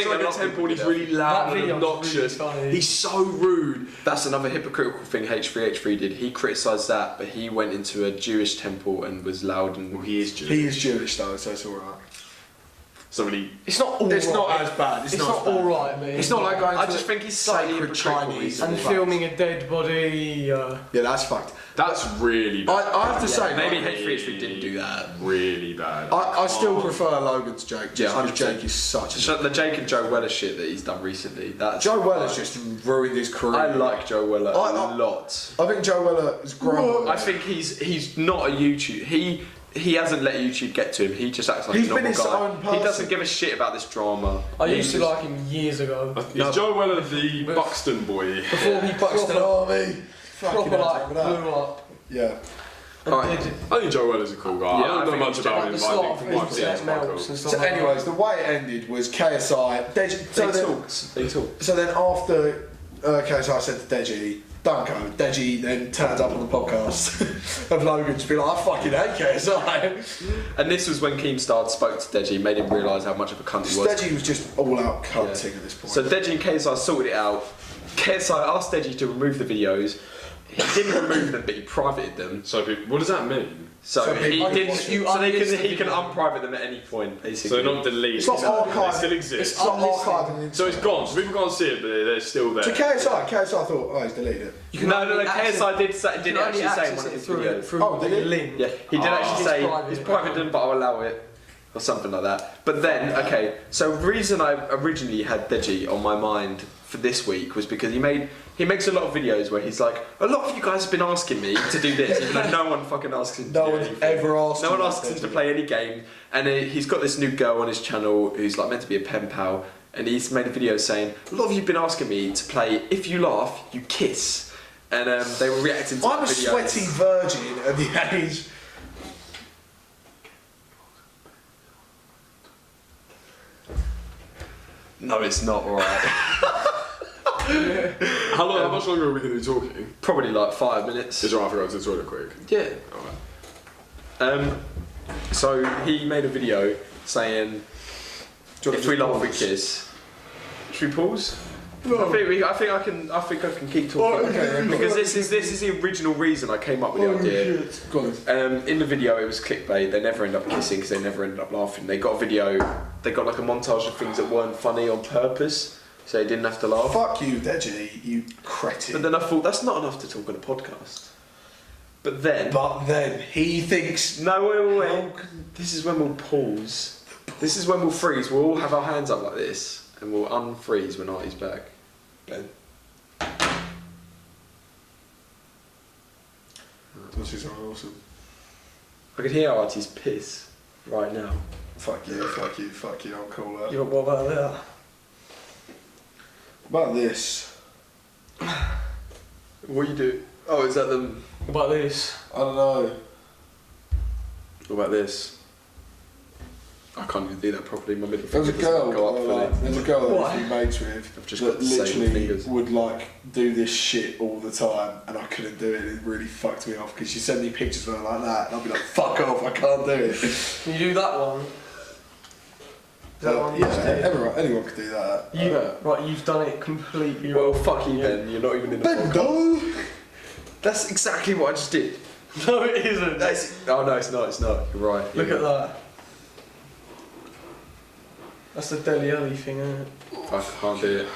he's really loud and obnoxious. Really he's so rude. That's another hypocritical thing H3H3 did. He criticised that, but he went into a Jewish temple and was loud and. Well, he is Jewish. He is Jewish though, so it's alright. Somebody. It's not all It's right. not as bad. It's not all right, mate. It's not like going I to just think he's slightly sacred hypocritical Chinese and filming a dead body. Yeah, that's fucked. That's really bad. I have to say, maybe like, H3H3 didn't do that. Really bad. I still prefer Logan to Jake. Just Yeah, because 100%. Jake is such a... The Jake and Joe Weller shit that he's done recently. That's Joe Weller's just ruined his career. I like Joe Weller a lot. I think Joe Weller has grown. I think he's not a YouTube. He hasn't let YouTube get to him. He just acts like He's a normal been his guy. own person. He doesn't give a shit about this drama. I He used to just- like him years ago. Is Joe Weller the Buxton boy? Before he Buxton Army. proper like blew up. Yeah. Alright. I think Joe Weller's a cool guy. Yeah, I don't I know think much he's about him, The but I slot think of from what I've seen, it's his quite cool. melts and stuff So like anyways, the way it ended was KSI... They talked. So then after KSI said to Deji, don't go, Deji then turns up on the podcast of Logan to be like, I fucking hate KSI. And this was when Keemstar spoke to Deji, made him realise how much of a cunt he was. Deji was just all out cunting at this point. So Deji and KSI sorted it out. KSI asked Deji to remove the videos. He didn't remove them, but he privated them. So what does that mean? So So he people- did. you So they unlist he the can video. unprivate them at any point, basically. So they're not deleted. It's not They archived. still exist. It's not archiving. So it's gone. So people can't see it, but they're still there. To KSI thought, oh, he's deleted it. No. KSI did You can actually only say in access one of it his through videos. through Oh, did a it? link. Yeah, he did actually It's say private. it's private them, but I'll allow it, or something like that. But then, okay, so the reason I originally had Deji on my mind for this week was because he makes a lot of videos where he's like, a lot of you guys have been asking me to do this, even though no one fucking asks him to No do one's anything. ever asked No him one asks him to play any game, and he's got this new girl on his channel who's like meant to be a pen pal, and he's made a video saying, a lot of you have been asking me to play If You Laugh, You Kiss, and they were reacting to I'm a the videos. sweaty virgin at the age... No, it's not alright. How much longer are we going to be talking? Probably like 5 minutes. It's alright, I forgot to toilet quick. Yeah. Alright. So he made a video saying, if we laugh, we kiss. Should we pause? I think I can keep talking because this is the original reason I came up with the idea. Go on. In the video, it was clickbait. They never end up kissing because they never ended up laughing. They got a video. They got like a montage of things that weren't funny on purpose, so they didn't have to laugh. Fuck you, Deji, you cretin. But then I thought that's not enough to talk on a podcast. But then he thinks... no, wait. This is when we'll pause. This is when we'll freeze. We'll all have our hands up like this, and we'll unfreeze when Artie's back. Ben. This is awesome. I could hear Artie's piss. right now. Fuck you, fuck you, fuck you, I'll call that. Yeah, what about that? What about this? What you do? Oh, is that them? What about this? I don't know. What about this? I can't even do that properly. My middle There's a finger doesn't girl, go up fully. there's a girl that What? I've been mates with I've just that got the same literally fingers. would like do this shit all the time, and I couldn't do it. It really fucked me off because she sent me pictures of her like that, and I'd be like, "Fuck off, I can't do it." Can you do that one? Is that one you just did? Anyone could do that. Right, you've done it completely Well, wrong. fuck you, Ben. You're not even in the Ben, podcast. no. That's exactly what I just did. No, it isn't. Oh no, it's not. It's not. You're right. Look at that. That's the Deli Alley thing, isn't it? I can't do it.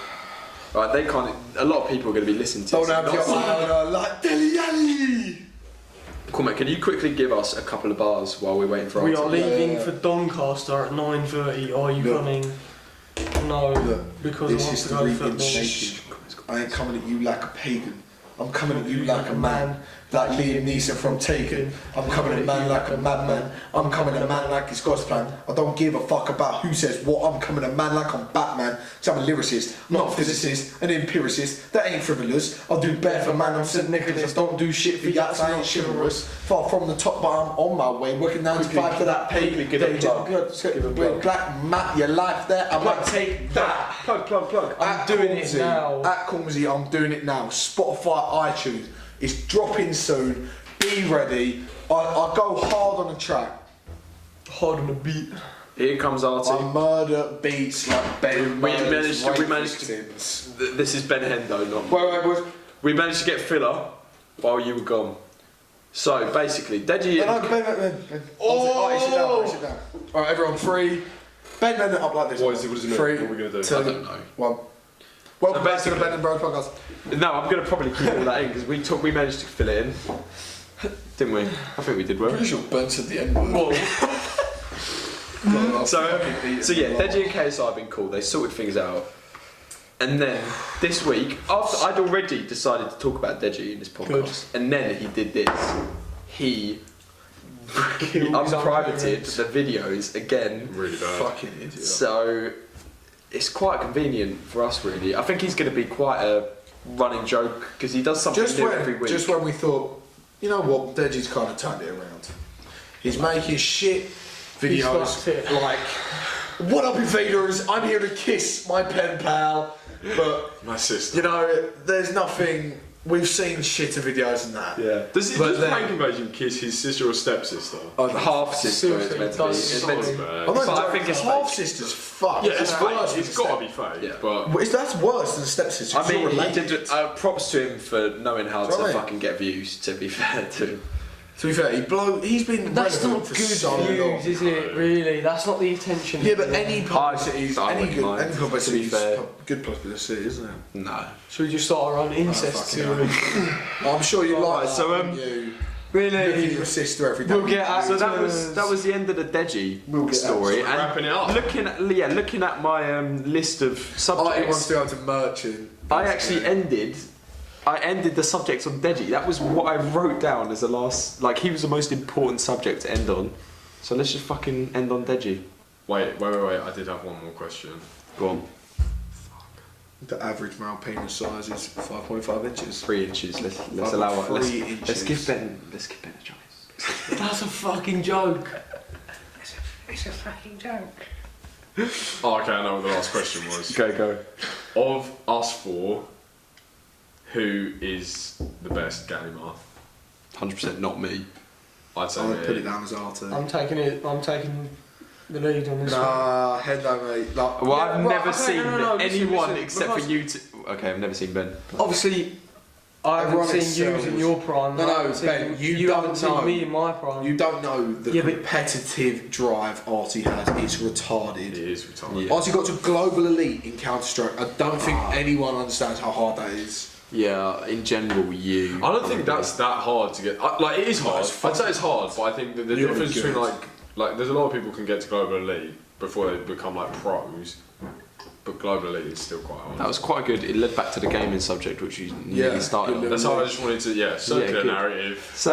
Right, they can't. A lot of people are going to be listening to Don't this. have your eye like Deli Alley. Cool, mate. Can you quickly give us a couple of bars while we're waiting for We our are team? leaving Yeah. for Doncaster at 9:30. Are you Look. coming? No, Look, because this I want is to the go reaping football. shaking. I ain't coming at you like a pagan. I'm coming at you like a man, like Liam Neeson from Taken. I'm coming at man like a madman. I'm coming at man like it's God's plan. I don't give a fuck about who says what. I'm coming at man like I'm Batman. Cause I'm a lyricist, not a physicist, an empiricist. That ain't frivolous. I'll do better for man. I'm St. Nicholas. Don't do shit for yachts. I ain't chivalrous. Far from the top, but I'm on my way. Working 9 to 5 for that pay. Give a plug. We're black map your life there. I might take that. Plug. I'm doing it now. At Cormsey, I'm doing it now. Spotify, iTunes, it's dropping soon. Be ready. I go hard on the track. Hard on the beat. Here comes our I team. murder beats like Ben. We managed to. victims. This is Ben Hendo, not. Wait. We managed to get filler while you were gone. So basically, Deji. Ben. Oh! Sit down. Alright, everyone, 3. Ben it up like this. What is it mean? 3, What are we going to do? 2, I don't know. 1. Welcome So back to the basically- Ben and Bro podcast. No, I'm going to probably keep all that in because we managed to fill it in, didn't we? I think we did well. Pretty sure Ben said the N word. So yeah, Deji and KSI have been cool. They sorted things out, and then this week, after I'd already decided to talk about Deji in this podcast, and then he did this. He unprivated the videos again. Really bad. Fucking idiot. So it's quite convenient for us, really. I think he's going to be quite a running joke because he does something new every week. Just when we thought, you know what, Deji's kind of turned it around. He's making shit videos fucked it. like, "What up, invaders? I'm here to kiss my pen pal." But My sister. you know, there's nothing. We've seen shitter videos than that. Yeah. Does But then- Prank Invasion kiss his sister or stepsister? Oh, Half sister is meant to be. Seriously, It's meant to be. bad. I'm not But I joking, think it's half fake. sisters. Fuck. Yeah, it's That's fake. worse It's than got to step- be fake. Yeah. But That's worse than stepsisters. I mean, You're he related. did. Props to him for knowing how Do you know to what I mean? fucking get views. To be fair to him. To be fair, he's been That's relevant not for good so long. views, is it? Really? That's not the attention. Yeah, but any publicity is I any wouldn't good, mind, any publicity to be is fair. good publicity, isn't it? No. Should we just start our own incest fucking theory? I'm sure you like that. so, wouldn't you looking at Really? your sister every day. We'll get out. So that was the end of the Deji story. we're wrapping it up. Looking at my list of I wants subjects, to go to merchant. I actually ended the subjects on Deji. That was what I wrote down as the last. Like he was the most important subject to end on. So let's just fucking end on Deji. wait. I did have one more question. Go on. The average male penis size is 5.5 inches. 3 inches. Let's allow it. 3 inches. Let's give Ben a chance. That's a fucking joke. Oh, okay, I know what the last question was. Go. Of us four, who is the best gamer? 100% not me. I'd say I'm gonna me. put it down as R2. I'm taking the lead on this one. Nah, head no mate. Like, Well, I've well, never okay, seen no, listen, anyone listen, except for because- you two. Okay, I've never seen Ben. Obviously, I haven't Everyone seen you excels. in your prime. No, I no, haven't seen Ben, you haven't don't seen know. me in my prime. you don't know the Yeah, but- competitive drive Artie has. It's retarded. It is retarded. Yeah. Artie got to global elite in Counter Strike. I don't think anyone understands how hard that is. Yeah, in general, you. I don't think that's that hard to get. Like it is hard. it's I'd say it's hard, but I think that the You're difference good. between like there's a lot of people can get to global elite before they become like pros. but Global Elite is still quite hard. That was quite good. It led back to the gaming subject, which you nearly started on. That's how I just wanted to, circular narrative. So,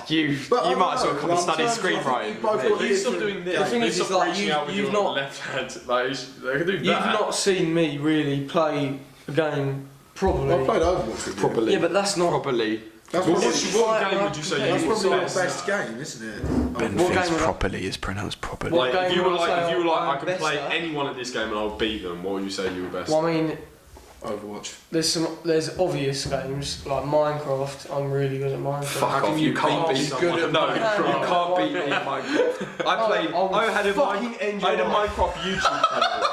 you might as well come and study screenwriting. You stop doing this. The thing is, stop like, reaching out with you've your not- left hand. Like, they can do that. You've not seen me really play a game properly. I played Overwatch with you. Properly. Yeah, but that's not. Properly. That's What probably, game would you say that's you probably were the best game, isn't it? Ben What thinks game was that? properly is pronounced properly. What Like, if game you were would I like, say I I'm can best play at? anyone at this game and I'll beat them, what would you say you were best? Well, I mean, Overwatch. there's obvious games like Minecraft. I'm really good at Minecraft. Fuck off, you can't beat someone? No, you No, can't beat me in Minecraft. I had a Minecraft YouTube channel.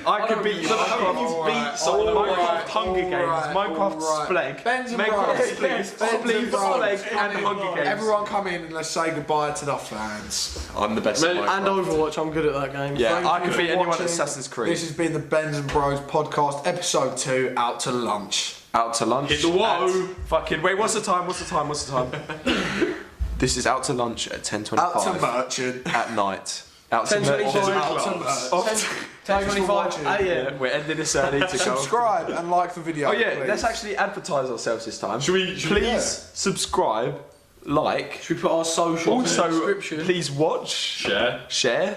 I could beat you. Minecraft beat someone. Minecraft Hunger Games. Minecraft Spleg. Ben's and Minecraft Bros. Spleg and Hunger Games. Everyone come in and let's say goodbye to the fans. I'm the best at And Minecraft. Overwatch, I'm good at that game. Yeah, Thank I you could for beat anyone at watching. Assassin's Creed. This has been the Ben's and Bros podcast, episode 2, Out to Lunch. Out to lunch. Hit the whoa. Fucking wait, what's the time? This is out to lunch at 10:25 Out to Merchant. at night. Out to 10:25 merchant. Out to Merchant. 10:25 AM. We're ending this early to go. Subscribe and like the video. Oh yeah, please. let's actually advertise ourselves this time. Should we- please subscribe, like, Should we put our social in the also description? please watch, Share.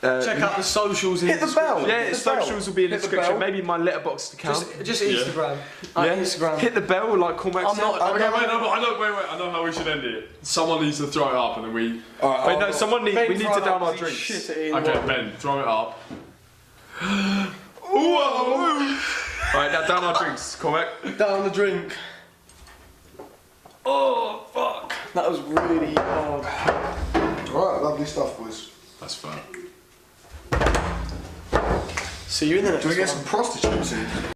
Check out the socials in Hit the bell. Yeah, Hit the bell. socials will be in the Hit the description. bell. Maybe my letterbox account. Just Instagram. Instagram. Hit the bell, like Cormac I'm said. not. Okay, wait, I know how we should end it. Someone needs to throw it up and then we... Alright, Wait, no, someone we need to down our Shit drinks. it in. Okay, Ben, throw it up. Whoa! Alright, now down our drinks, Cormac. Down the drink. Oh fuck! That was really hard. Alright, lovely stuff, boys. That's fair. See you in the next Do we get one. some prostitutes in?